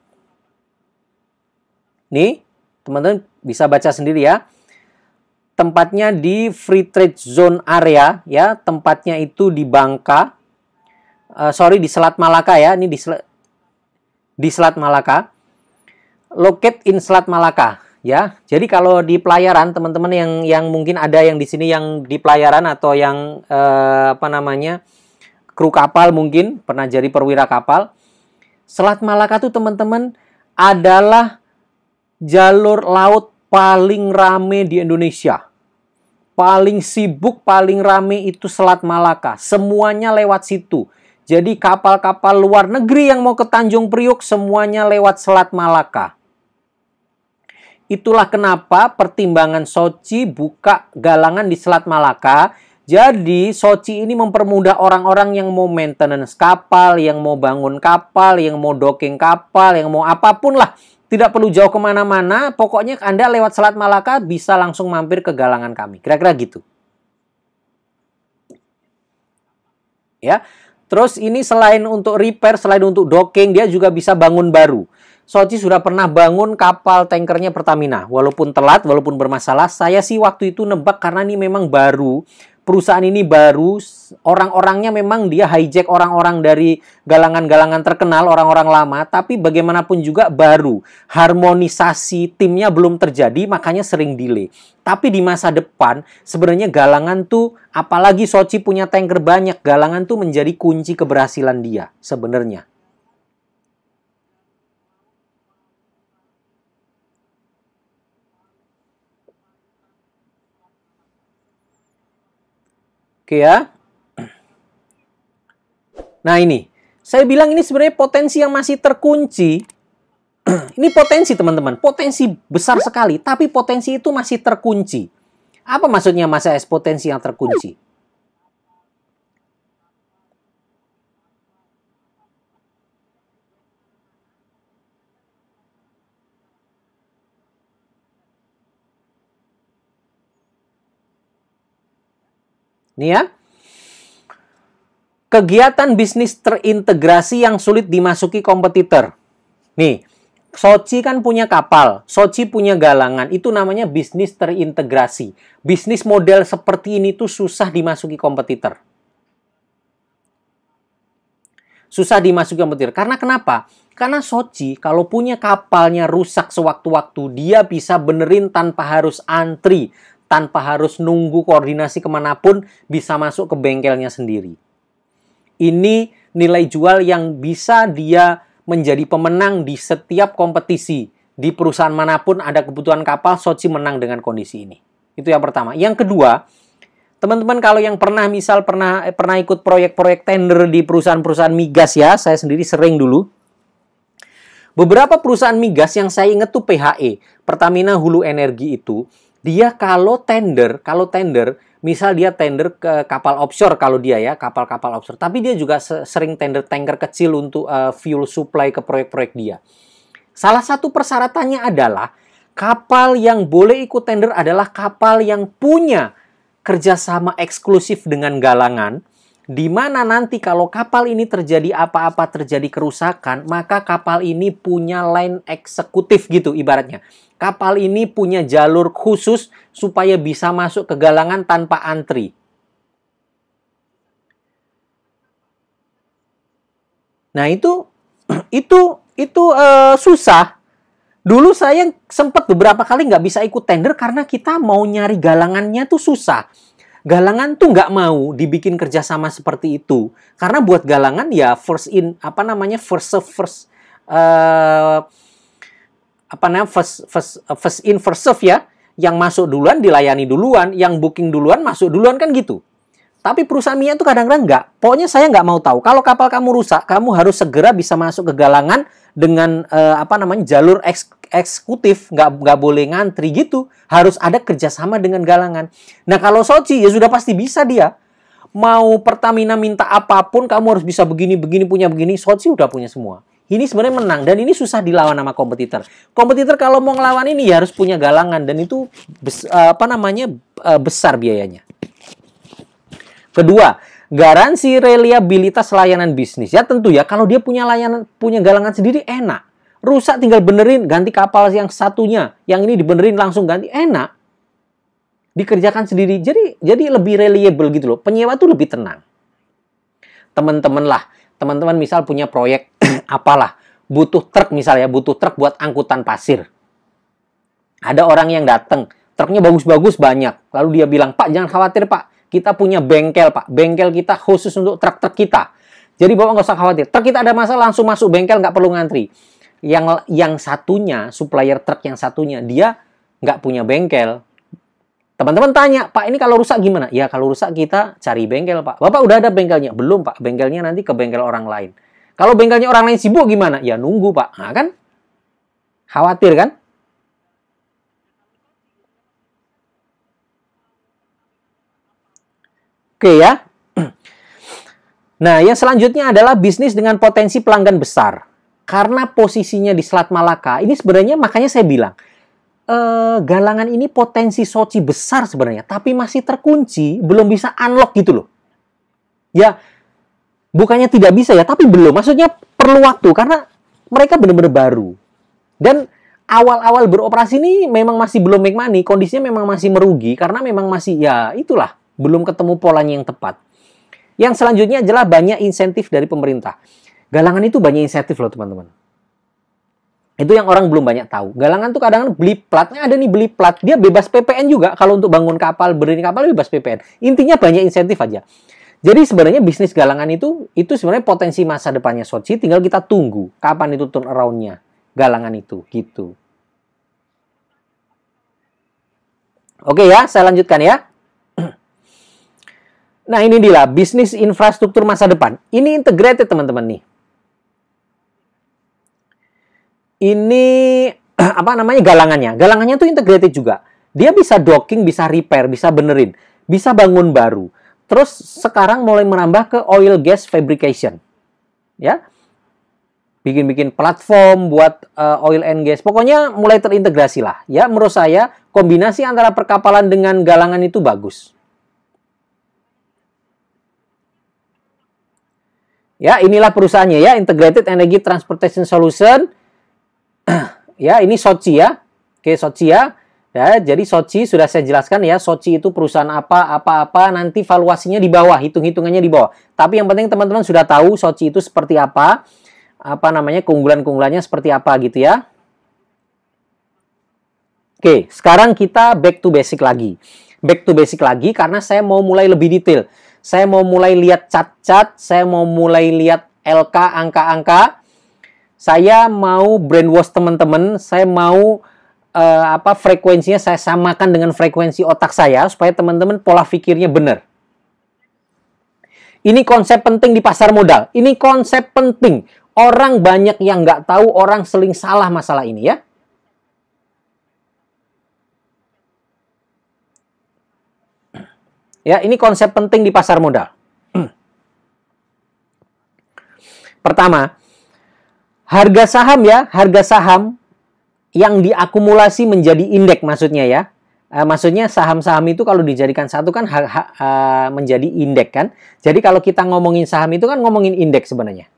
Nih, teman-teman bisa baca sendiri ya. Tempatnya di Free Trade Zone area, ya, tempatnya itu di Bangka, di Selat Malaka ya, ini di Selat Malaka, locate in Selat Malaka. Ya, jadi kalau di pelayaran teman-teman yang mungkin ada yang di sini yang di pelayaran atau yang kru kapal mungkin pernah jadi perwira kapal. Selat Malaka tuh teman-teman adalah jalur laut paling rame di Indonesia. Paling sibuk, paling rame itu Selat Malaka. Semuanya lewat situ. Jadi kapal-kapal luar negeri yang mau ke Tanjung Priok semuanya lewat Selat Malaka. Itulah kenapa pertimbangan Sochi buka galangan di Selat Malaka. Jadi Sochi ini mempermudah orang-orang yang mau maintenance kapal, yang mau bangun kapal, yang mau docking kapal, yang mau apapun lah. Tidak perlu jauh kemana-mana, pokoknya Anda lewat Selat Malaka bisa langsung mampir ke galangan kami. Kira-kira gitu. Ya. Terus ini selain untuk repair, selain untuk docking, dia juga bisa bangun baru. Sochi sudah pernah bangun kapal tankernya Pertamina. Walaupun telat, walaupun bermasalah, saya sih waktu itu nebak karena ini memang baru. Perusahaan ini baru, orang-orangnya memang dia hijack orang-orang dari galangan-galangan terkenal, orang-orang lama, tapi bagaimanapun juga baru. Harmonisasi timnya belum terjadi, makanya sering delay. Tapi di masa depan, sebenarnya galangan tuh, apalagi Sochi punya tanker banyak, galangan tuh menjadi kunci keberhasilan dia sebenarnya. Oke ya. Nah ini, saya bilang ini sebenarnya potensi yang masih terkunci. Ini potensi teman-teman, potensi besar sekali, tapi potensi itu masih terkunci. Apa maksudnya Mas AS potensi yang terkunci? Nih ya. Kegiatan bisnis terintegrasi yang sulit dimasuki kompetitor. Nih, Sochi kan punya kapal, Sochi punya galangan, itu namanya bisnis terintegrasi. Bisnis model seperti ini tuh susah dimasuki kompetitor. Susah dimasuki kompetitor. Karena kenapa? Karena Sochi kalau punya kapalnya rusak sewaktu-waktu, dia bisa benerin tanpa harus antri, tanpa harus nunggu koordinasi kemanapun, bisa masuk ke bengkelnya sendiri. Ini nilai jual yang bisa dia menjadi pemenang di setiap kompetisi. Di perusahaan manapun ada kebutuhan kapal, Sochi menang dengan kondisi ini. Itu yang pertama. Yang kedua, teman-teman kalau yang pernah ikut proyek-proyek tender di perusahaan-perusahaan migas ya, saya sendiri sering dulu. Beberapa perusahaan migas yang saya ingat tuh PHE, Pertamina Hulu Energi itu, dia kalau tender, misal dia tender ke kapal offshore kalau dia ya, kapal-kapal offshore. Tapi dia juga sering tender tanker kecil untuk fuel supply ke proyek-proyek dia. Salah satu persyaratannya adalah kapal yang boleh ikut tender adalah kapal yang punya kerjasama eksklusif dengan galangan Di mana nanti kalau kapal ini terjadi apa-apa, terjadi kerusakan, maka kapal ini punya line eksekutif gitu ibaratnya. Kapal ini punya jalur khusus supaya bisa masuk ke galangan tanpa antri. Nah, itu susah. Dulu saya sempat beberapa kali nggak bisa ikut tender karena kita mau nyari galangannya tuh susah. Galangan tuh nggak mau dibikin kerjasama seperti itu. Karena buat galangan ya first in, first serve, first in, first serve ya. Yang masuk duluan dilayani duluan, yang booking duluan masuk duluan kan gitu. Tapi perusahaan minyak itu kadang-kadang nggak. Pokoknya saya nggak mau tahu. Kalau kapal kamu rusak, kamu harus segera bisa masuk ke galangan dengan jalur eksekutif. Nggak boleh ngantri gitu. Harus ada kerjasama dengan galangan. Nah kalau Sochi ya sudah pasti bisa dia. Mau Pertamina minta apapun, kamu harus bisa begini punya begini. Sochi udah punya semua. Ini sebenarnya menang dan ini susah dilawan sama kompetitor. Kompetitor kalau mau ngelawan ini ya harus punya galangan dan itu besar biayanya. Kedua, garansi reliabilitas layanan bisnis. Ya tentu ya, kalau dia punya galangan sendiri enak. Rusak tinggal benerin, ganti kapal yang satunya. Yang ini dibenerin langsung ganti, enak. Dikerjakan sendiri. Jadi lebih reliable gitu loh. Penyewa tuh lebih tenang. Teman-teman misal punya proyek apalah, butuh truk misalnya, butuh truk buat angkutan pasir. Ada orang yang datang, truknya bagus-bagus banyak. Lalu dia bilang, "Pak, jangan khawatir, Pak. Kita punya bengkel, Pak. Bengkel kita khusus untuk truk-truk kita. Jadi Bapak nggak usah khawatir. Truk kita ada masalah, langsung masuk bengkel, nggak perlu ngantri." Yang satunya, supplier truk yang satunya, dia nggak punya bengkel. Teman-teman tanya, "Pak, ini kalau rusak gimana?" Ya, kalau rusak kita cari bengkel, Pak. "Bapak udah ada bengkelnya?" "Belum, Pak. Bengkelnya nanti ke bengkel orang lain." "Kalau bengkelnya orang lain sibuk gimana?" "Ya, nunggu, Pak." Nah, kan? Khawatir, kan? Oke ya. Nah, yang selanjutnya adalah bisnis dengan potensi pelanggan besar. Karena posisinya di Selat Malaka, ini sebenarnya makanya saya bilang, galangan ini potensi Sochi besar sebenarnya, tapi masih terkunci, belum bisa unlock gitu loh. Ya, bukannya tidak bisa ya, tapi belum. Maksudnya perlu waktu, karena mereka benar-benar baru. Dan awal-awal beroperasi ini memang masih belum make money, kondisinya memang masih merugi, karena memang masih, ya itulah, belum ketemu polanya yang tepat. Yang selanjutnya adalah banyak insentif dari pemerintah. Galangan itu banyak insentif loh teman-teman. Itu yang orang belum banyak tahu. Galangan tuh kadang-kadang beli platnya ada nih, beli plat. Dia bebas PPN juga. Kalau untuk bangun kapal, berdiri kapal bebas PPN. Intinya banyak insentif aja. Jadi sebenarnya bisnis galangan itu sebenarnya potensi masa depannya Sochi. Tinggal kita tunggu kapan itu turn around-nya galangan itu. Gitu. Oke ya, saya lanjutkan ya. Nah ini dia bisnis infrastruktur masa depan. Ini integrated teman-teman nih. Ini galangannya. Galangannya tuh integrated juga. Dia bisa docking, bisa repair, bisa benerin, bisa bangun baru. Terus sekarang mulai merambah ke oil gas fabrication. Ya. Bikin-bikin platform buat oil and gas. Pokoknya mulai terintegrasi lah. Ya, menurut saya kombinasi antara perkapalan dengan galangan itu bagus. Ya, inilah perusahaannya ya, Integrated Energy Transportation Solution. Ya, ini Sochi ya. Oke, Sochi ya. Ya, jadi Sochi sudah saya jelaskan ya, Sochi itu perusahaan apa nanti valuasinya di bawah, hitung-hitungannya di bawah. Tapi yang penting teman-teman sudah tahu Sochi itu seperti apa keunggulan-keunggulannya seperti apa gitu ya. Oke, sekarang kita back to basic lagi. Back to basic lagi karena saya mau mulai lebih detail. Saya mau mulai lihat cat-cat, saya mau mulai lihat LK, angka-angka. Saya mau brainwash teman-teman, saya mau frekuensinya saya samakan dengan frekuensi otak saya supaya teman-teman pola pikirnya benar. Ini konsep penting di pasar modal. Ini konsep penting. Orang banyak yang nggak tahu, orang sering salah masalah ini ya. Ya, ini konsep penting di pasar modal. Pertama, harga saham ya, harga saham yang diakumulasi menjadi indeks maksudnya ya. Maksudnya saham-saham itu kalau dijadikan satu kan menjadi indeks kan. Jadi kalau kita ngomongin saham itu kan ngomongin indeks sebenarnya.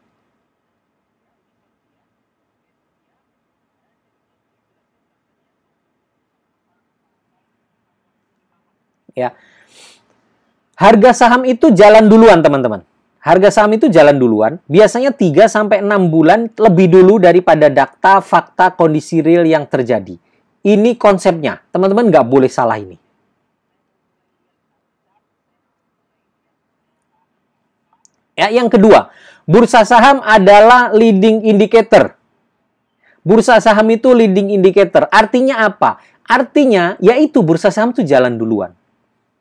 Ya. Harga saham itu jalan duluan, teman-teman. Harga saham itu jalan duluan, biasanya 3-6 bulan lebih dulu daripada data, fakta, kondisi real yang terjadi. Ini konsepnya, teman-teman nggak boleh salah ini. Ya, yang kedua, bursa saham adalah leading indicator. Bursa saham itu leading indicator. Artinya apa? Artinya, yaitu bursa saham itu jalan duluan.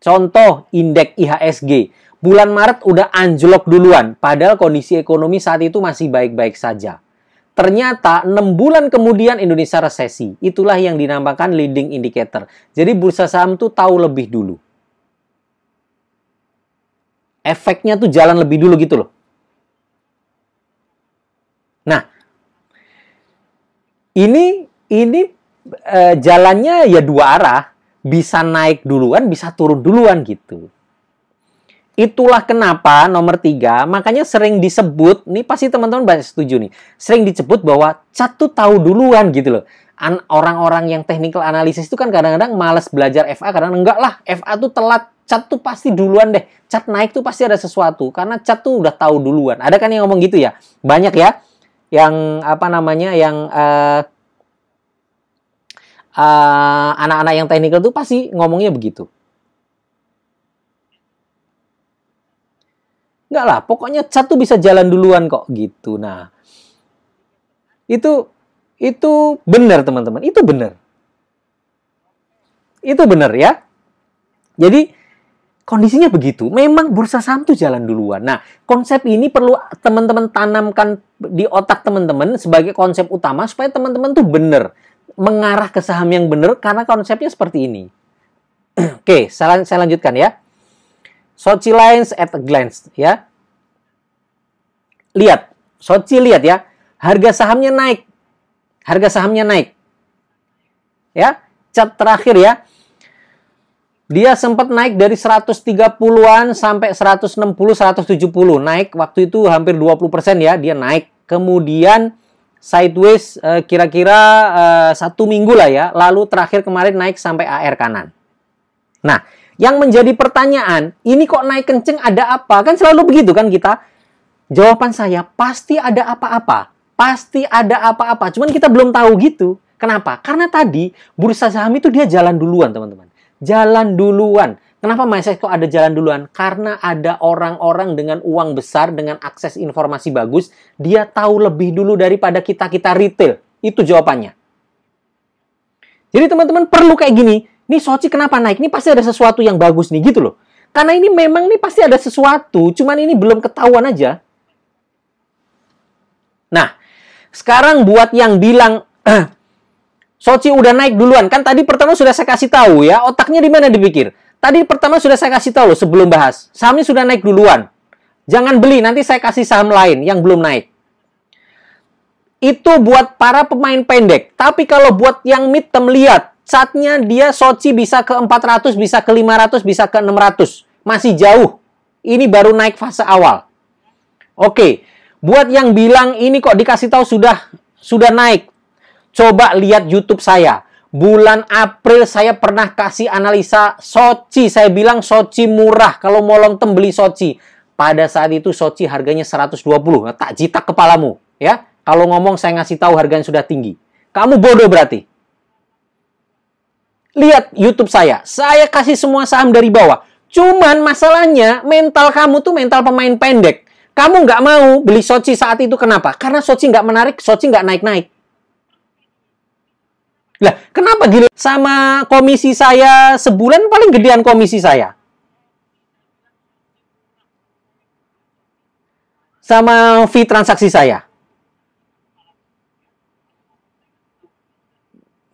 Contoh, indeks IHSG. Bulan Maret udah anjlok duluan, padahal kondisi ekonomi saat itu masih baik-baik saja. Ternyata 6 bulan kemudian Indonesia resesi. Itulah yang dinamakan leading indicator. Jadi bursa saham tuh tahu lebih dulu. Efeknya tuh jalan lebih dulu gitu loh. Nah, ini jalannya ya dua arah. Bisa naik duluan, bisa turun duluan gitu. Itulah kenapa nomor 3, makanya sering disebut, nih pasti teman-teman banyak setuju nih, sering disebut bahwa cat tuh tahu duluan gitu loh. Orang-orang yang technical analysis itu kan kadang-kadang malas belajar FA, kadang enggak lah, FA tuh telat, cat tuh pasti duluan deh. Cat naik tuh pasti ada sesuatu, karena cat tuh udah tahu duluan. Ada kan yang ngomong gitu ya? Banyak ya, yang apa namanya, yang anak-anak yang technical tuh pasti ngomongnya begitu. Enggak lah, pokoknya cat tuh bisa jalan duluan kok gitu. Nah, itu benar teman-teman, itu benar. Itu benar ya. Jadi kondisinya begitu. Memang bursa saham tuh jalan duluan. Nah, konsep ini perlu teman-teman tanamkan di otak teman-teman sebagai konsep utama supaya teman-teman tuh benar mengarah ke saham yang benar karena konsepnya seperti ini. Oke, saya lanjutkan ya. Soci Lines at a glance ya. Lihat, Soci lihat ya. Harga sahamnya naik. Harga sahamnya naik. Ya, chart terakhir ya. Dia sempat naik dari 130-an sampai 160, 170. Naik waktu itu hampir 20% ya, dia naik. Kemudian sideways kira-kira 1 minggu lah ya. Lalu terakhir kemarin naik sampai AR kanan. Nah, yang menjadi pertanyaan, ini kok naik kenceng ada apa? Kan selalu begitu kan kita? Jawaban saya, pasti ada apa-apa. Pasti ada apa-apa. Cuman kita belum tahu gitu. Kenapa? Karena tadi bursa saham itu dia jalan duluan, teman-teman. Jalan duluan. Kenapa Mas kok ada jalan duluan? Karena ada orang-orang dengan uang besar, dengan akses informasi bagus, dia tahu lebih dulu daripada kita-kita retail. Itu jawabannya. Jadi teman-teman perlu kayak gini. Nih Soci kenapa naik? Ini pasti ada sesuatu yang bagus nih, gitu loh. Karena ini memang nih pasti ada sesuatu, cuman ini belum ketahuan aja. Nah, sekarang buat yang bilang, Soci udah naik duluan. Kan tadi pertama sudah saya kasih tahu ya, otaknya di mana dipikir. Tadi pertama sudah saya kasih tahu loh sebelum bahas. Sahamnya sudah naik duluan. Jangan beli, nanti saya kasih saham lain yang belum naik. Itu buat para pemain pendek. Tapi kalau buat yang mid term, lihat. Saatnya dia Soci bisa ke 400, bisa ke 500, bisa ke 600. Masih jauh. Ini baru naik fase awal. Oke. Buat yang bilang ini kok dikasih tahu sudah naik. Coba lihat YouTube saya. Bulan April saya pernah kasih analisa Soci. Saya bilang Soci murah. Kalau mau long term beli Soci. Pada saat itu Soci harganya 120. Tak jitak kepalamu. Ya. Kalau ngomong saya ngasih tahu harganya sudah tinggi. Kamu bodoh berarti. Lihat YouTube saya. Saya kasih semua saham dari bawah. Cuman masalahnya mental kamu tuh mental pemain pendek. Kamu nggak mau beli Soci saat itu. Kenapa? Karena Soci nggak menarik. Soci nggak naik-naik. Lah, kenapa gini? Sama komisi saya sebulan paling gedean komisi saya. Sama fee transaksi saya.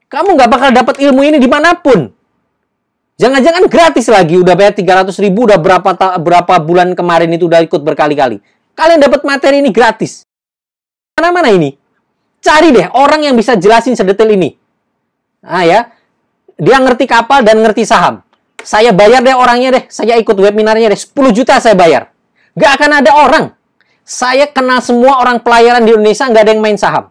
Kamu nggak bakal dapat ilmu ini dimanapun. Jangan-jangan gratis lagi. Udah bayar 300.000, udah berapa bulan kemarin itu udah ikut berkali-kali. Kalian dapat materi ini gratis. Mana-mana ini? Cari deh orang yang bisa jelasin sedetail ini. Nah ya, Dia ngerti kapal dan ngerti saham. Saya bayar deh orangnya deh. Saya ikut webinarnya deh. 10 juta saya bayar. Nggak akan ada orang. Saya kenal semua orang pelayaran di Indonesia, nggak ada yang main saham.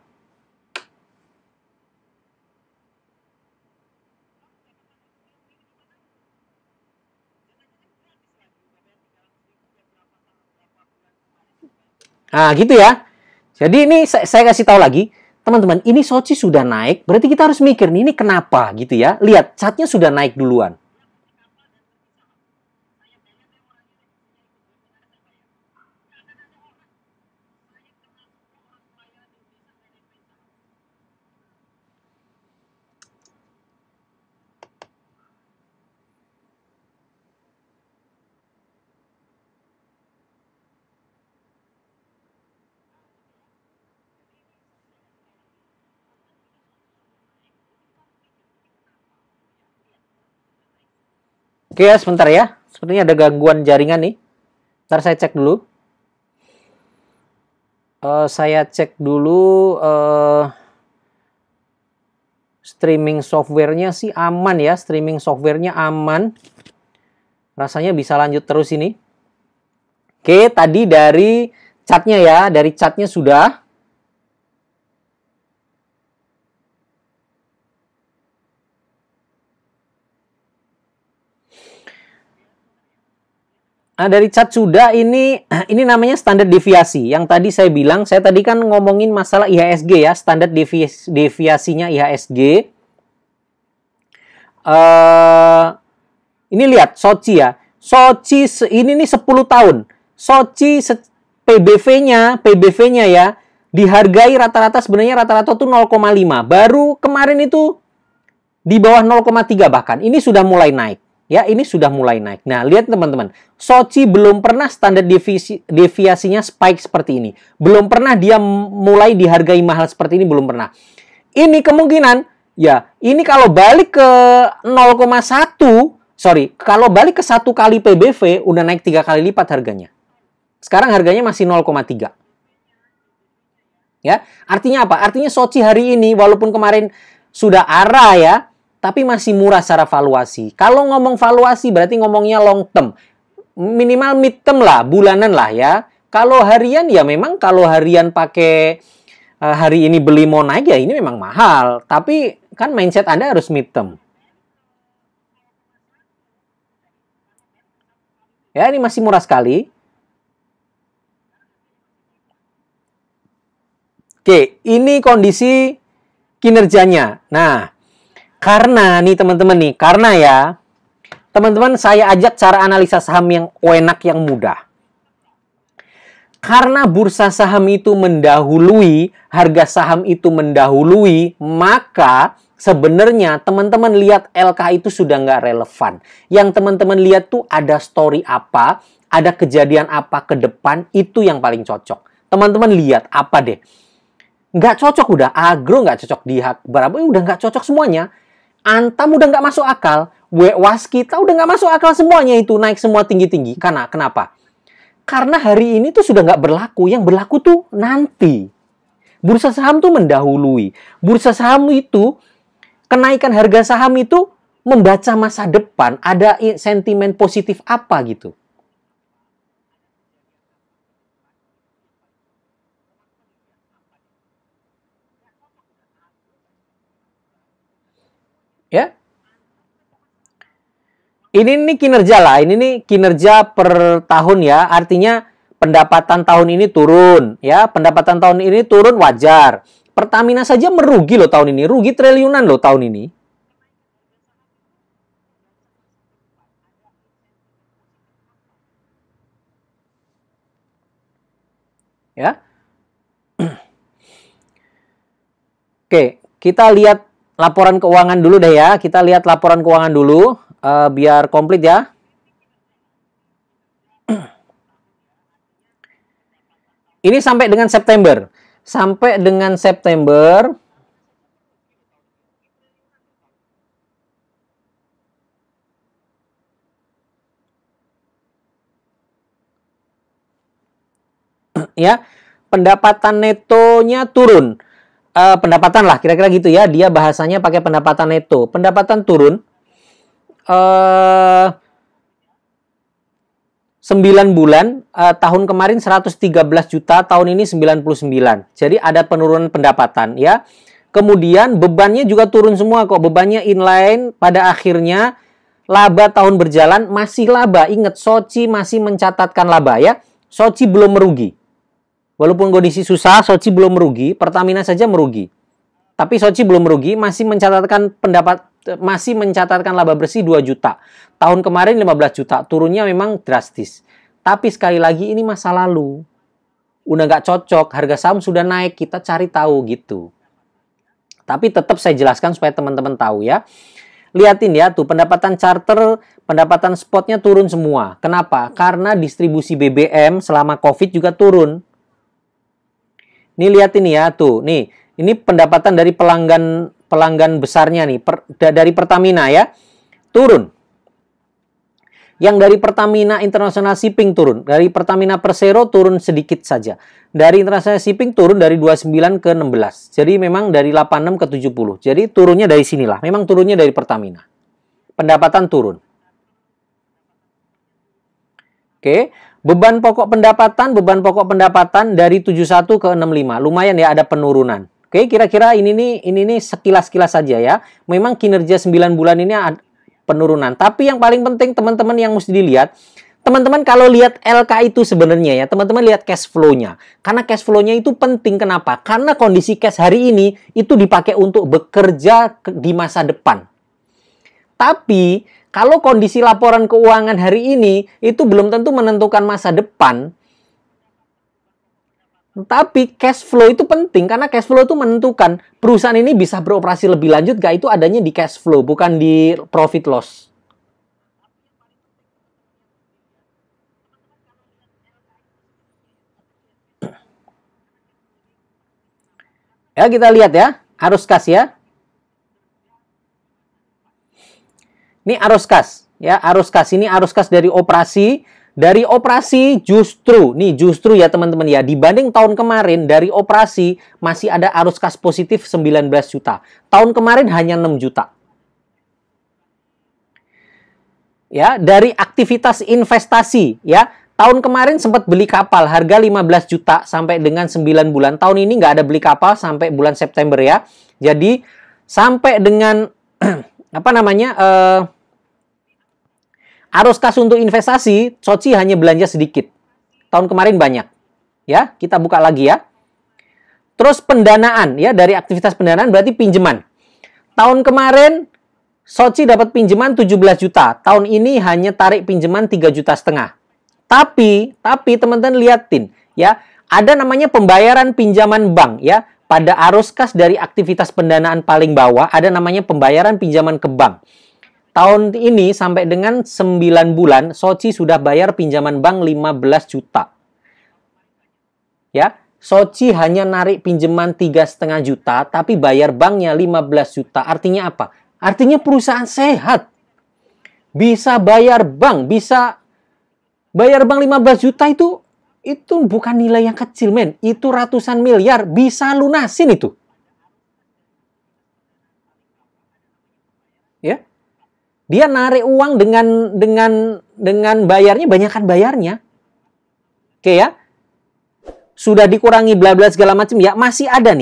Nah, gitu ya. Jadi ini saya kasih tahu lagi. Teman-teman, ini Sochi sudah naik. Berarti kita harus mikir, ini kenapa gitu ya. Lihat, chartnya sudah naik duluan. Oke ya, sebentar ya. Sepertinya ada gangguan jaringan nih. Ntar saya cek dulu. Saya cek dulu streaming softwarenya sih aman ya. Streaming softwarenya aman. Rasanya bisa lanjut terus ini. Oke, tadi dari chatnya ya. Dari chatnya sudah. Nah, dari chat sudah ini namanya standar deviasi. Yang tadi saya bilang, saya tadi kan ngomongin masalah IHSG ya, standar deviasinya IHSG. Ini lihat Sochi ya. Sochi ini nih 10 tahun. Sochi PBV-nya ya dihargai rata-rata sebenarnya rata-rata tuh 0,5. Baru kemarin itu di bawah 0,3 bahkan. Ini sudah mulai naik. Ya, ini sudah mulai naik. Nah, lihat teman-teman. Sochi belum pernah standar deviasinya spike seperti ini. Belum pernah dia mulai dihargai mahal seperti ini, belum pernah. Ini kemungkinan, ya, ini kalau balik ke 0,1, kalau balik ke 1 kali PBV, udah naik 3 kali lipat harganya. Sekarang harganya masih 0,3. Ya, artinya apa? Artinya Sochi hari ini, walaupun kemarin sudah arah ya, tapi masih murah secara valuasi. Kalau ngomong valuasi berarti ngomongnya long term. Minimal mid term lah, bulanan lah ya. Kalau harian ya memang kalau harian pakai hari ini beli mau naik ya ini memang mahal. Tapi kan mindset Anda harus mid term. Ya, ini masih murah sekali. Oke, ini kondisi kinerjanya. Nah, karena nih teman-teman nih, karena ya, teman-teman saya ajak cara analisa saham yang enak, yang mudah. Karena bursa saham itu mendahului, harga saham itu mendahului, maka sebenarnya teman-teman lihat LK itu sudah nggak relevan. Yang teman-teman lihat tuh ada story apa, ada kejadian apa ke depan, itu yang paling cocok. Teman-teman lihat apa deh. Nggak cocok udah, agro nggak cocok, di berapa udah nggak cocok semuanya. Antam udah nggak masuk akal, Waskita udah nggak masuk akal semuanya itu, naik semua tinggi-tinggi. Karena kenapa? Karena hari ini tuh sudah nggak berlaku, yang berlaku tuh nanti. Bursa saham tuh mendahului. Bursa saham itu, kenaikan harga saham itu membaca masa depan, ada sentimen positif apa gitu. Ya, ini nih kinerja lah, ini nih kinerja per tahun ya, artinya pendapatan tahun ini turun, ya, pendapatan tahun ini turun wajar. Pertamina saja merugi loh tahun ini, rugi triliunan loh tahun ini. Ya, oke, kita lihat laporan keuangan dulu deh ya, kita lihat laporan keuangan dulu, biar komplit ya. Ini sampai dengan September. Sampai dengan September. Ya, pendapatan netonya turun. pendapatan lah, kira-kira gitu ya. Dia bahasanya pakai pendapatan neto. Pendapatan turun 9 bulan, tahun kemarin 113 juta, tahun ini 99. Jadi ada penurunan pendapatan ya. Kemudian bebannya juga turun semua kok. Bebannya inline, pada akhirnya laba tahun berjalan masih laba. Ingat, Soci masih mencatatkan laba ya. Soci belum merugi. Walaupun kondisi susah, Soci belum merugi. Pertamina saja merugi. Tapi Soci belum merugi, masih mencatatkan laba bersih 2 juta. Tahun kemarin 15 juta, turunnya memang drastis. Tapi sekali lagi ini masa lalu. Udah nggak cocok, harga saham sudah naik, kita cari tahu gitu. Tapi tetap saya jelaskan supaya teman-teman tahu ya. Lihatin ya tuh, pendapatan charter, pendapatan spotnya turun semua. Kenapa? Karena distribusi BBM selama COVID juga turun. Nih lihatin ya tuh, nih ini pendapatan dari pelanggan besarnya nih, dari Pertamina ya, turun. Yang dari Pertamina International Shipping turun, dari Pertamina Persero turun sedikit saja. Dari International Shipping turun dari 29 ke 16. Jadi memang dari 86 ke 70. Jadi turunnya dari sinilah. Memang turunnya dari Pertamina. Pendapatan turun. Oke, beban pokok pendapatan dari 71 ke 65. Lumayan ya, ada penurunan. Oke, kira-kira ini nih sekilas-kilas saja ya. Memang kinerja 9 bulan ini ada penurunan. Tapi yang paling penting teman-teman yang mesti dilihat, teman-teman kalau lihat LK itu sebenarnya ya, teman-teman lihat cash flow-nya. Karena cash flow-nya itu penting, kenapa? Karena kondisi cash hari ini itu dipakai untuk bekerja di masa depan. Tapi kalau kondisi laporan keuangan hari ini itu belum tentu menentukan masa depan. Tapi cash flow itu penting karena cash flow itu menentukan perusahaan ini bisa beroperasi lebih lanjut gak, itu adanya di cash flow, bukan di profit loss. Ya, kita lihat ya, arus kas ya. Ini arus kas ya, arus kas ini arus kas dari operasi. Dari operasi justru ya teman-teman ya, dibanding tahun kemarin dari operasi masih ada arus kas positif 19 juta. Tahun kemarin hanya 6 juta. Ya, dari aktivitas investasi ya. Tahun kemarin sempat beli kapal harga 15 juta sampai dengan 9 bulan. Tahun ini nggak ada beli kapal sampai bulan September ya. Jadi sampai dengan apa namanya? Arus kas untuk investasi, Soci hanya belanja sedikit. Tahun kemarin banyak. Ya, kita buka lagi ya. Terus pendanaan ya, dari aktivitas pendanaan berarti pinjaman. Tahun kemarin Soci dapat pinjaman 17 juta. Tahun ini hanya tarik pinjaman 3,5 juta. Tapi teman-teman liatin ya, ada namanya pembayaran pinjaman bank ya. Pada arus kas dari aktivitas pendanaan paling bawah ada namanya pembayaran pinjaman ke bank. Tahun ini sampai dengan 9 bulan, Soci sudah bayar pinjaman bank 15 juta. Ya, Soci hanya narik pinjaman 3,5 juta, tapi bayar banknya 15 juta. Artinya apa? Artinya perusahaan sehat. Bisa bayar bank 15 juta itu bukan nilai yang kecil, men. Itu ratusan miliar, bisa lunasin itu. Ya. Dia narik uang dengan bayarnya, banyakkan bayarnya. Oke ya. Sudah dikurangi bla bla segala macam ya, masih ada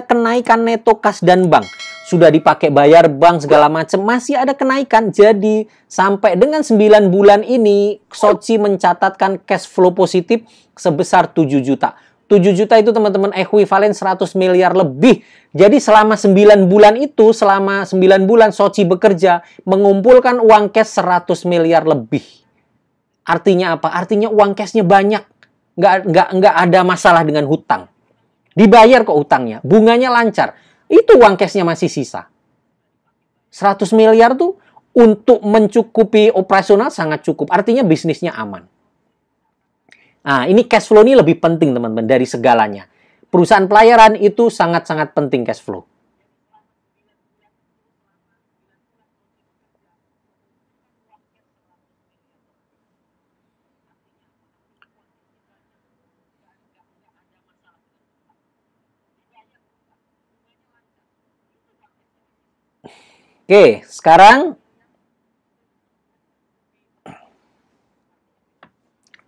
kenaikan neto kas dan bank. Sudah dipakai bayar bank segala macam, masih ada kenaikan. Jadi sampai dengan 9 bulan ini Soci mencatatkan cash flow positif sebesar 7 juta. 7 juta itu teman-teman ekuivalen 100 miliar lebih. Jadi selama 9 bulan itu, selama 9 bulan Soci bekerja, mengumpulkan uang cash 100 miliar lebih. Artinya apa? Artinya uang cashnya banyak. Nggak ada masalah dengan hutang. Dibayar kok hutangnya. Bunganya lancar. Itu uang cashnya masih sisa. 100 miliar tuh untuk mencukupi operasional sangat cukup. Artinya bisnisnya aman. Nah, ini cash flow ini lebih penting teman-teman dari segalanya. Perusahaan pelayaran itu sangat-sangat penting cash flow. Oke, sekarang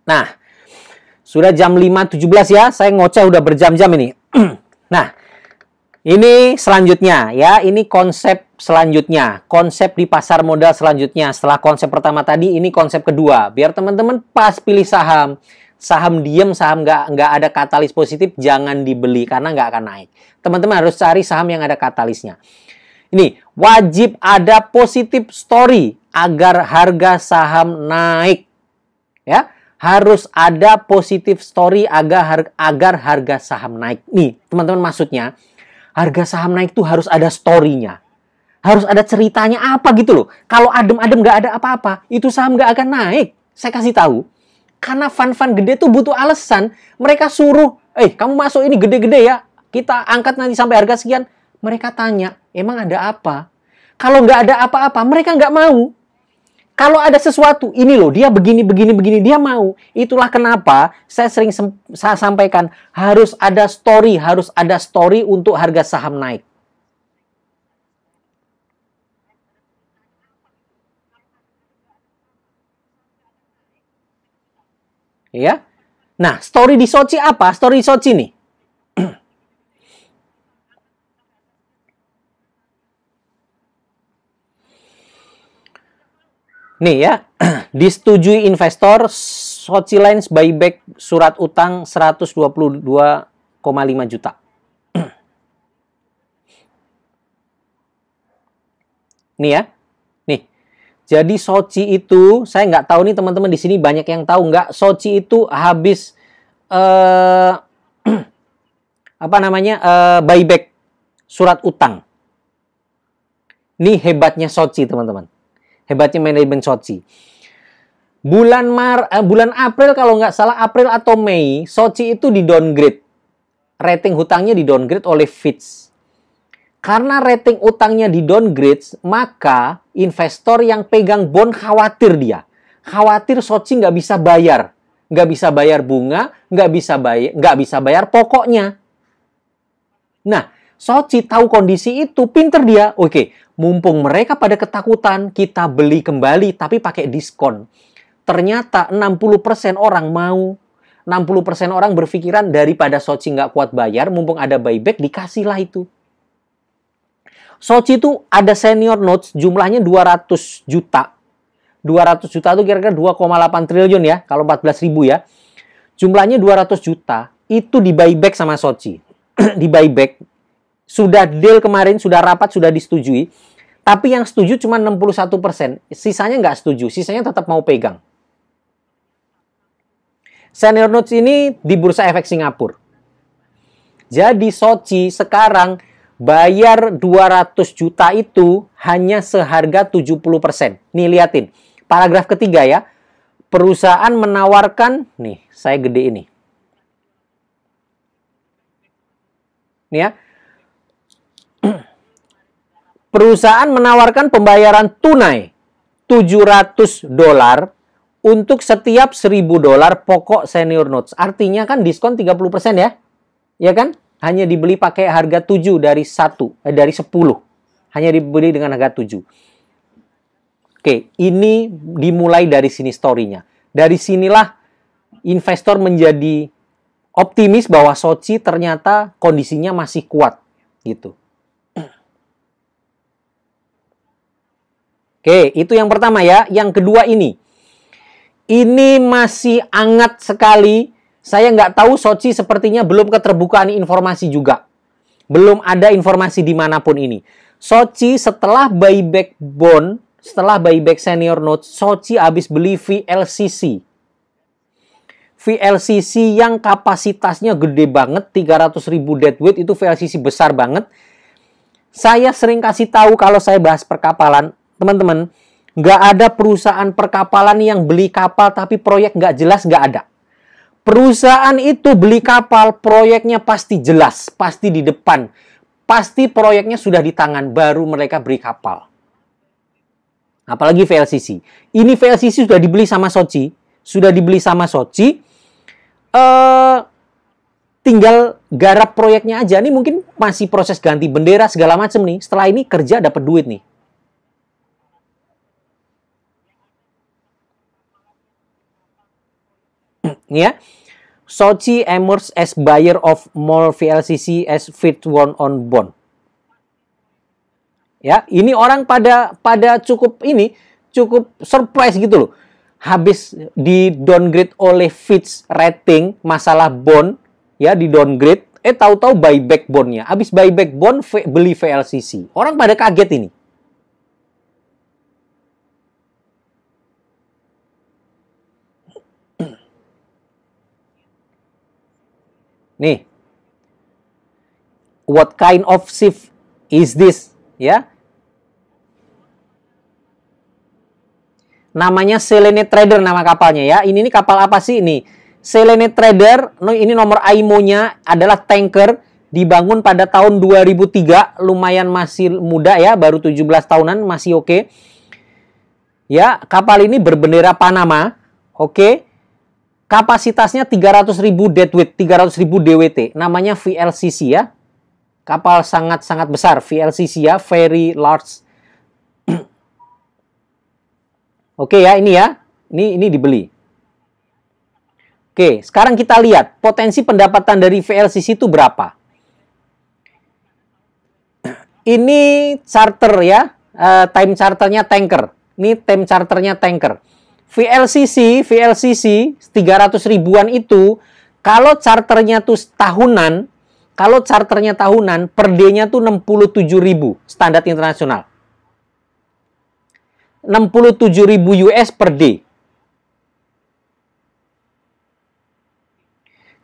nah, sudah jam 5.17 ya. Saya ngoceh udah berjam-jam ini. Nah, ini selanjutnya ya. Ini konsep selanjutnya. Konsep di pasar modal selanjutnya. Setelah konsep pertama tadi, ini konsep kedua. Biar teman-teman pas pilih saham. Saham diem, saham nggak ada katalis positif, jangan dibeli karena nggak akan naik. Teman-teman harus cari saham yang ada katalisnya. Ini, wajib ada positif story agar harga saham naik. Ya. Harus ada positif story agar harga saham naik. Nih, teman-teman, maksudnya harga saham naik itu harus ada story-nya. Harus ada ceritanya apa gitu loh. Kalau adem-adem nggak ada apa-apa, itu saham nggak akan naik. Saya kasih tahu. Karena fund-fund gede tuh butuh alasan. Mereka suruh, kamu masuk ini gede-gede ya. Kita angkat nanti sampai harga sekian. Mereka tanya, emang ada apa? Kalau nggak ada apa-apa, mereka nggak mau. Kalau ada sesuatu, ini loh, dia begini, dia mau. Itulah kenapa saya sering sampaikan, harus ada story untuk harga saham naik. Ya. Nah, story di Soci apa? Story di Soci nih. Nih ya, disetujui investor, Soci Lines buyback surat utang 122,5 juta. Nih ya, nih. Jadi Soci itu, saya nggak tahu nih teman-teman di sini banyak yang tahu nggak? Soci itu habis buyback surat utang. Nih hebatnya Soci teman-teman. Hebatnya manajemen Soci. Bulan April kalau nggak salah, April atau Mei, Soci itu di downgrade. Rating hutangnya di downgrade oleh Fitch. Karena rating utangnya di downgrade, maka investor yang pegang bond khawatir dia. Khawatir Soci nggak bisa bayar. Nggak bisa bayar bunga, nggak bisa bayar pokoknya. Nah, Soci tahu kondisi itu, pinter dia. Oke, mumpung mereka pada ketakutan, kita beli kembali tapi pakai diskon. Ternyata 60% orang mau. 60% orang berpikiran daripada Soci nggak kuat bayar, mumpung ada buyback, dikasihlah itu. Soci itu ada senior notes, jumlahnya 200 juta. 200 juta itu kira-kira 2,8 triliun ya, kalau 14.000 ya. Jumlahnya 200 juta, itu di buyback sama Soci. Di buyback. Sudah deal kemarin, sudah rapat, sudah disetujui. Tapi yang setuju cuma 61%. Sisanya nggak setuju. Sisanya tetap mau pegang. Senior notes ini di Bursa Efek Singapura. Jadi Soci sekarang bayar 200 juta itu hanya seharga 70%. Nih liatin. Paragraf ketiga ya. Perusahaan menawarkan, nih saya gede ini. Nih ya. Perusahaan menawarkan pembayaran tunai $700 untuk setiap $1.000 pokok senior notes. Artinya kan diskon 30% ya. Ya kan? Hanya dibeli pakai harga 7 dari 10. Hanya dibeli dengan harga 7. Oke, ini dimulai dari sini story-nya. Dari sinilah investor menjadi optimis bahwa Soci ternyata kondisinya masih kuat gitu. Oke, itu yang pertama ya. Yang kedua ini. Ini masih hangat sekali. Saya nggak tahu Soci sepertinya belum keterbukaan informasi juga. Belum ada informasi dimanapun ini. Soci setelah buyback bond, setelah buyback senior note, Soci habis beli VLCC. VLCC yang kapasitasnya gede banget, 300.000 deadweight, itu VLCC besar banget. Saya sering kasih tahu kalau saya bahas perkapalan, teman-teman, nggak ada perusahaan perkapalan yang beli kapal tapi proyek nggak jelas, nggak ada. Perusahaan itu beli kapal, proyeknya pasti jelas, pasti di depan. Pasti proyeknya sudah di tangan, baru mereka beli kapal. Apalagi VLCC. Ini VLCC sudah dibeli sama Soci. Sudah dibeli sama Soci. Tinggal garap proyeknya aja. Ini mungkin masih proses ganti bendera segala macam nih. Setelah ini kerja dapat duit nih. Ini ya. Sochi emerged as buyer of more VLCC as Fitch won on bond. Ya, ini orang pada cukup surprise gitu loh. Habis di downgrade oleh Fitch rating masalah bond, ya di downgrade, tahu-tahu buyback bondnya. Habis buyback bond beli VLCC. Orang pada kaget ini. Nih, what kind of ship is this? Ya, namanya Selene Trader nama kapalnya ya. Ini kapal apa sih ini? Selene Trader, ini nomor IMO-nya adalah tanker, dibangun pada tahun 2003, lumayan masih muda ya, baru 17 tahunan, masih oke. Ya, kapal ini berbendera Panama, oke. Kapasitasnya 300.000 deadweight, 300.000 DWT. Namanya VLCC ya. Kapal sangat-sangat besar, VLCC ya, very large. Oke ya, ini ya. Ini dibeli. Oke, sekarang kita lihat potensi pendapatan dari VLCC itu berapa. Ini charter ya, time charternya tanker. Ini time charternya tanker. VLCC 300 ribuan itu kalau charternya tuh tahunan, per day-nya tuh 67.000 standar internasional. 67.000 US per day.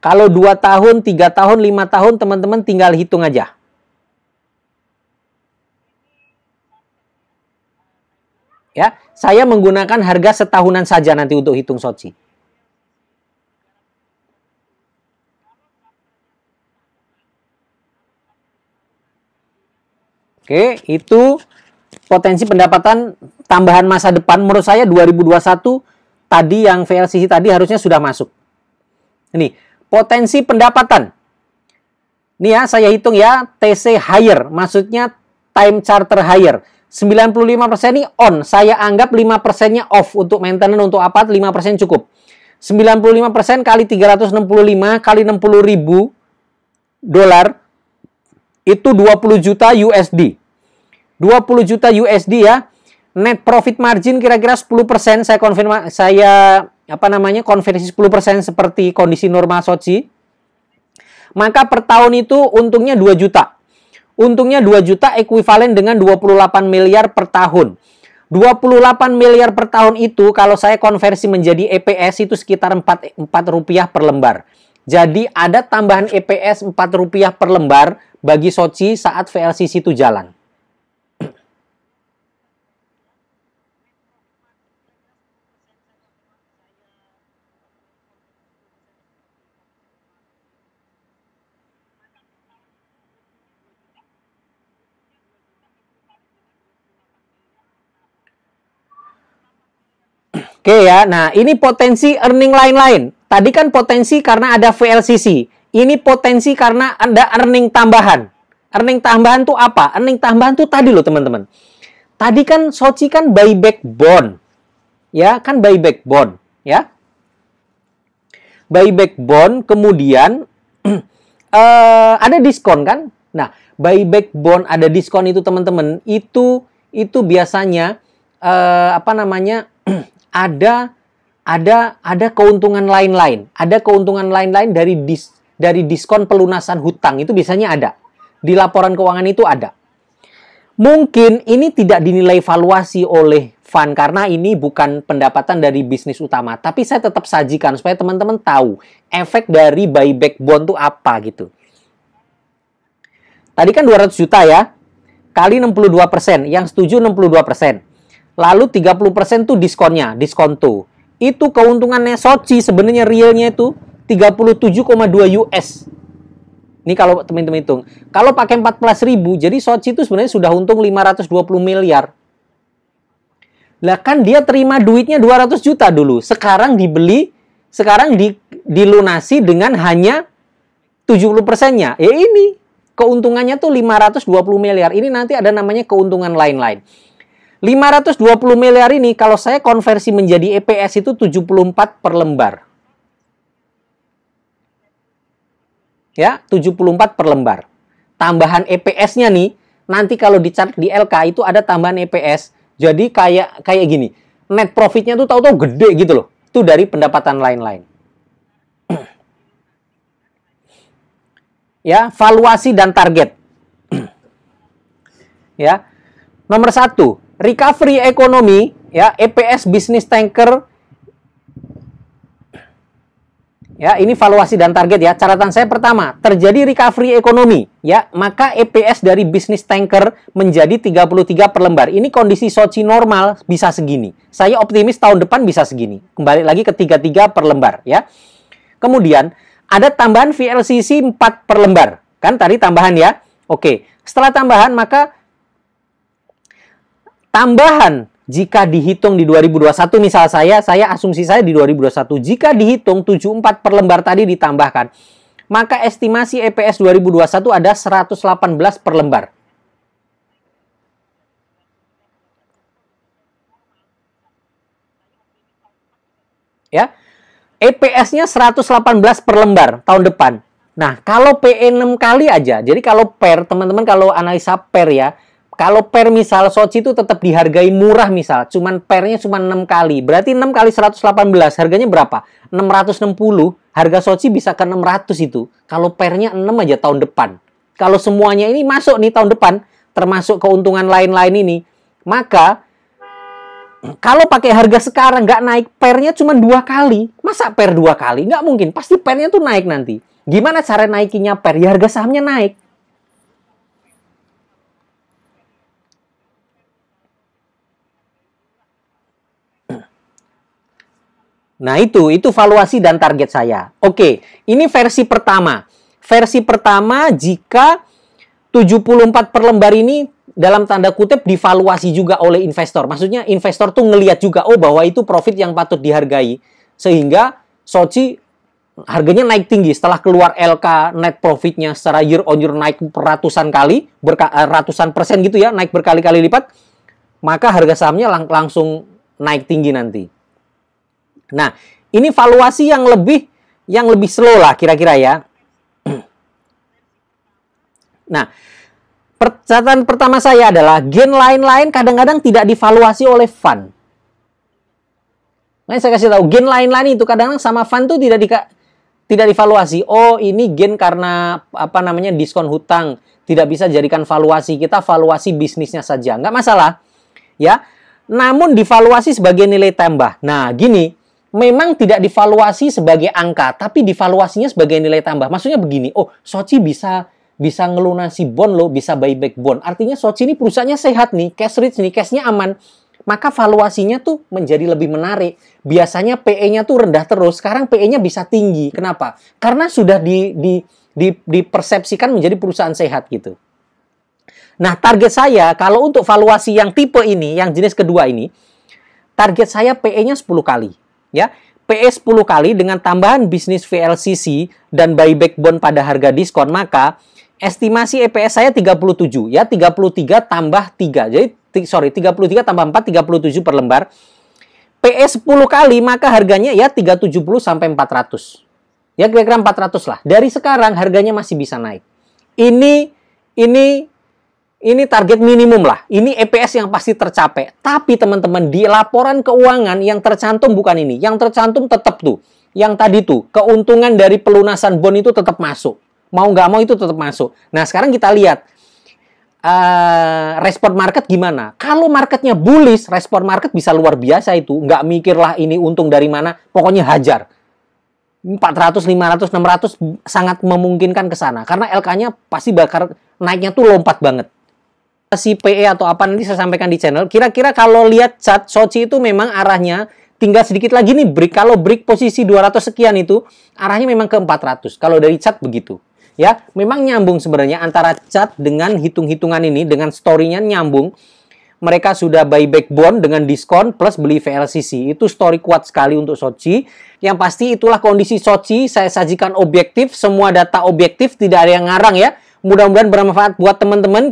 Kalau 2 tahun, 3 tahun, 5 tahun, teman-teman tinggal hitung aja. Ya, saya menggunakan harga setahunan saja nanti untuk hitung Sochi. Oke, itu potensi pendapatan tambahan masa depan. Menurut saya 2021 tadi yang VLCC tadi harusnya sudah masuk. Ini, potensi pendapatan. Ini ya, saya hitung ya, TC higher, maksudnya time charter higher. 95% ini on, saya anggap 5%-nya off untuk maintenance, untuk apa, 5% cukup. 95% kali 365 kali 60.000 dolar itu 20 juta USD. 20 juta USD ya. Net profit margin kira-kira 10%, konversi 10% seperti kondisi normal Sochi. Maka per tahun itu untungnya 2 juta. Untungnya 2 juta ekuivalen dengan 28 miliar per tahun. 28 miliar per tahun itu kalau saya konversi menjadi EPS itu sekitar 4 rupiah per lembar. Jadi ada tambahan EPS 4 rupiah per lembar bagi Sochi saat VLCC itu jalan. Oke ya, nah ini potensi earning lain-lain. Tadi kan potensi karena ada VLCC. Ini potensi karena ada earning tambahan. Earning tambahan tuh apa? Earning tambahan tuh tadi loh teman-teman. Tadi kan Sochi kan buyback bond. Ya, kan buyback bond. Ya. Buyback bond, kemudian ada diskon kan? Nah, buyback bond ada diskon itu teman-teman. Itu biasanya ada keuntungan lain-lain. Ada keuntungan lain-lain dari diskon pelunasan hutang. Itu biasanya ada. Di laporan keuangan itu ada. Mungkin ini tidak dinilai valuasi oleh fund karena ini bukan pendapatan dari bisnis utama. Tapi saya tetap sajikan supaya teman-teman tahu efek dari buyback bond itu apa gitu. Tadi kan 200 juta ya. Kali 62%. Yang setuju 62%. Lalu 30% tuh diskonnya, diskon tuh. Itu keuntungannya Sochi sebenarnya realnya itu 37,2 US. Ini kalau teman-teman hitung. Kalau pakai 14.000, jadi Sochi itu sebenarnya sudah untung 520 miliar. Lah kan dia terima duitnya 200 juta dulu. Sekarang dilunasi dengan hanya 70%-nya. Ya ini, keuntungannya tuh 520 miliar. Ini nanti ada namanya keuntungan lain-lain. 520 miliar ini kalau saya konversi menjadi EPS itu 74 per lembar. Ya, 74 per lembar. Tambahan EPS-nya nih, nanti kalau di-chart di LK itu ada tambahan EPS. Jadi kayak gini. Net profit-nya tuh tahu-tahu gede gitu loh. Itu dari pendapatan lain-lain. Ya, valuasi dan target. Ya. Nomor 1, recovery ekonomi, ya, EPS bisnis tanker. Ya, ini valuasi dan target ya. Catatan saya pertama, terjadi recovery ekonomi, ya, maka EPS dari bisnis tanker menjadi 33 per lembar. Ini kondisi Soci normal bisa segini. Saya optimis tahun depan bisa segini. Kembali lagi ke 33 per lembar, ya. Kemudian ada tambahan VLCC 4 per lembar. Kan tadi tambahan ya. Oke, setelah tambahan maka tambahan jika dihitung di 2021, misal saya asumsi saya di 2021, jika dihitung 74 per lembar tadi ditambahkan, maka estimasi EPS 2021 ada 118 per lembar. Ya, EPS-nya 118 per lembar tahun depan. Nah, kalau PE 6 kali aja, jadi kalau per, teman-teman kalau analisa per ya, kalau per misal Soci itu tetap dihargai murah misal, cuman pernya cuma 6 kali. Berarti 6 kali 118, harganya berapa? 660, harga Soci bisa ke 600 itu. Kalau pernya 6 aja tahun depan. Kalau semuanya ini masuk nih tahun depan, termasuk keuntungan lain-lain ini, maka kalau pakai harga sekarang nggak naik, pernya cuma 2 kali. Masa per 2 kali? Nggak mungkin, pasti pernya tuh naik nanti. Gimana cara naikinnya per? Ya harga sahamnya naik. Nah, itu valuasi dan target saya. Oke, ini versi pertama. Versi pertama jika 74 per lembar ini dalam tanda kutip divaluasi juga oleh investor. Maksudnya investor tuh ngelihat juga, oh bahwa itu profit yang patut dihargai. Sehingga Soci harganya naik tinggi setelah keluar LK net profitnya secara year on year naik ratusan kali, ratusan persen gitu ya, naik berkali-kali lipat. Maka harga sahamnya langsung naik tinggi nanti. Nah, ini valuasi yang lebih slow lah kira-kira ya. Nah, catatan pertama saya adalah gain lain-lain kadang-kadang tidak divaluasi oleh fund. Nah, saya kasih tahu gain lain-lain itu kadang-kadang sama fund tuh tidak divaluasi. Oh, ini gain karena diskon hutang, tidak bisa jadikan valuasi. Kita valuasi bisnisnya saja, nggak masalah. Ya. Namun divaluasi sebagai nilai tambah. Nah, gini, memang tidak divaluasi sebagai angka, tapi divaluasinya sebagai nilai tambah. Maksudnya begini, oh, Soci bisa ngelunasi bond loh, bisa buyback bond. Artinya Soci ini perusahaannya sehat nih, cash rich nih, cashnya aman. Maka valuasinya tuh menjadi lebih menarik. Biasanya PE-nya tuh rendah terus, sekarang PE-nya bisa tinggi. Kenapa? Karena sudah dipersepsikan menjadi perusahaan sehat gitu. Nah, target saya kalau untuk valuasi yang tipe ini, yang jenis kedua ini, target saya PE-nya 10 kali. Ya, PE 10 kali dengan tambahan bisnis VLCC dan buyback bond pada harga diskon, maka estimasi EPS saya 37. Ya, 33 tambah 3. Jadi, 33 tambah 4, 37 per lembar. PE 10 kali, maka harganya ya 370 sampai 400. Ya, kira-kira 400 lah. Dari sekarang harganya masih bisa naik. Ini target minimum lah. Ini EPS yang pasti tercapai. Tapi teman-teman, di laporan keuangan yang tercantum bukan ini. Yang tercantum tetap tuh. Yang tadi tuh, keuntungan dari pelunasan bond itu tetap masuk. Mau nggak mau itu tetap masuk. Nah, sekarang kita lihat. Respon market gimana? Kalau marketnya bullish, respon market bisa luar biasa itu. Nggak mikirlah ini untung dari mana. Pokoknya hajar. 400, 500, 600 sangat memungkinkan ke sana. Karena LK-nya pasti bakal naiknya tuh lompat banget. Si PE atau apa nanti saya sampaikan di channel. Kira-kira kalau lihat chart Soci itu memang arahnya tinggal sedikit lagi nih break. Kalau break posisi 200 sekian itu arahnya memang ke 400. Kalau dari chart begitu. Ya, memang nyambung sebenarnya antara chart dengan hitung-hitungan ini, dengan story-nya nyambung. Mereka sudah buyback bond dengan diskon plus beli VLCC. Itu story kuat sekali untuk Soci. Yang pasti itulah kondisi Soci. Saya sajikan objektif, semua data objektif, tidak ada yang ngarang ya. Mudah-mudahan bermanfaat buat teman-teman.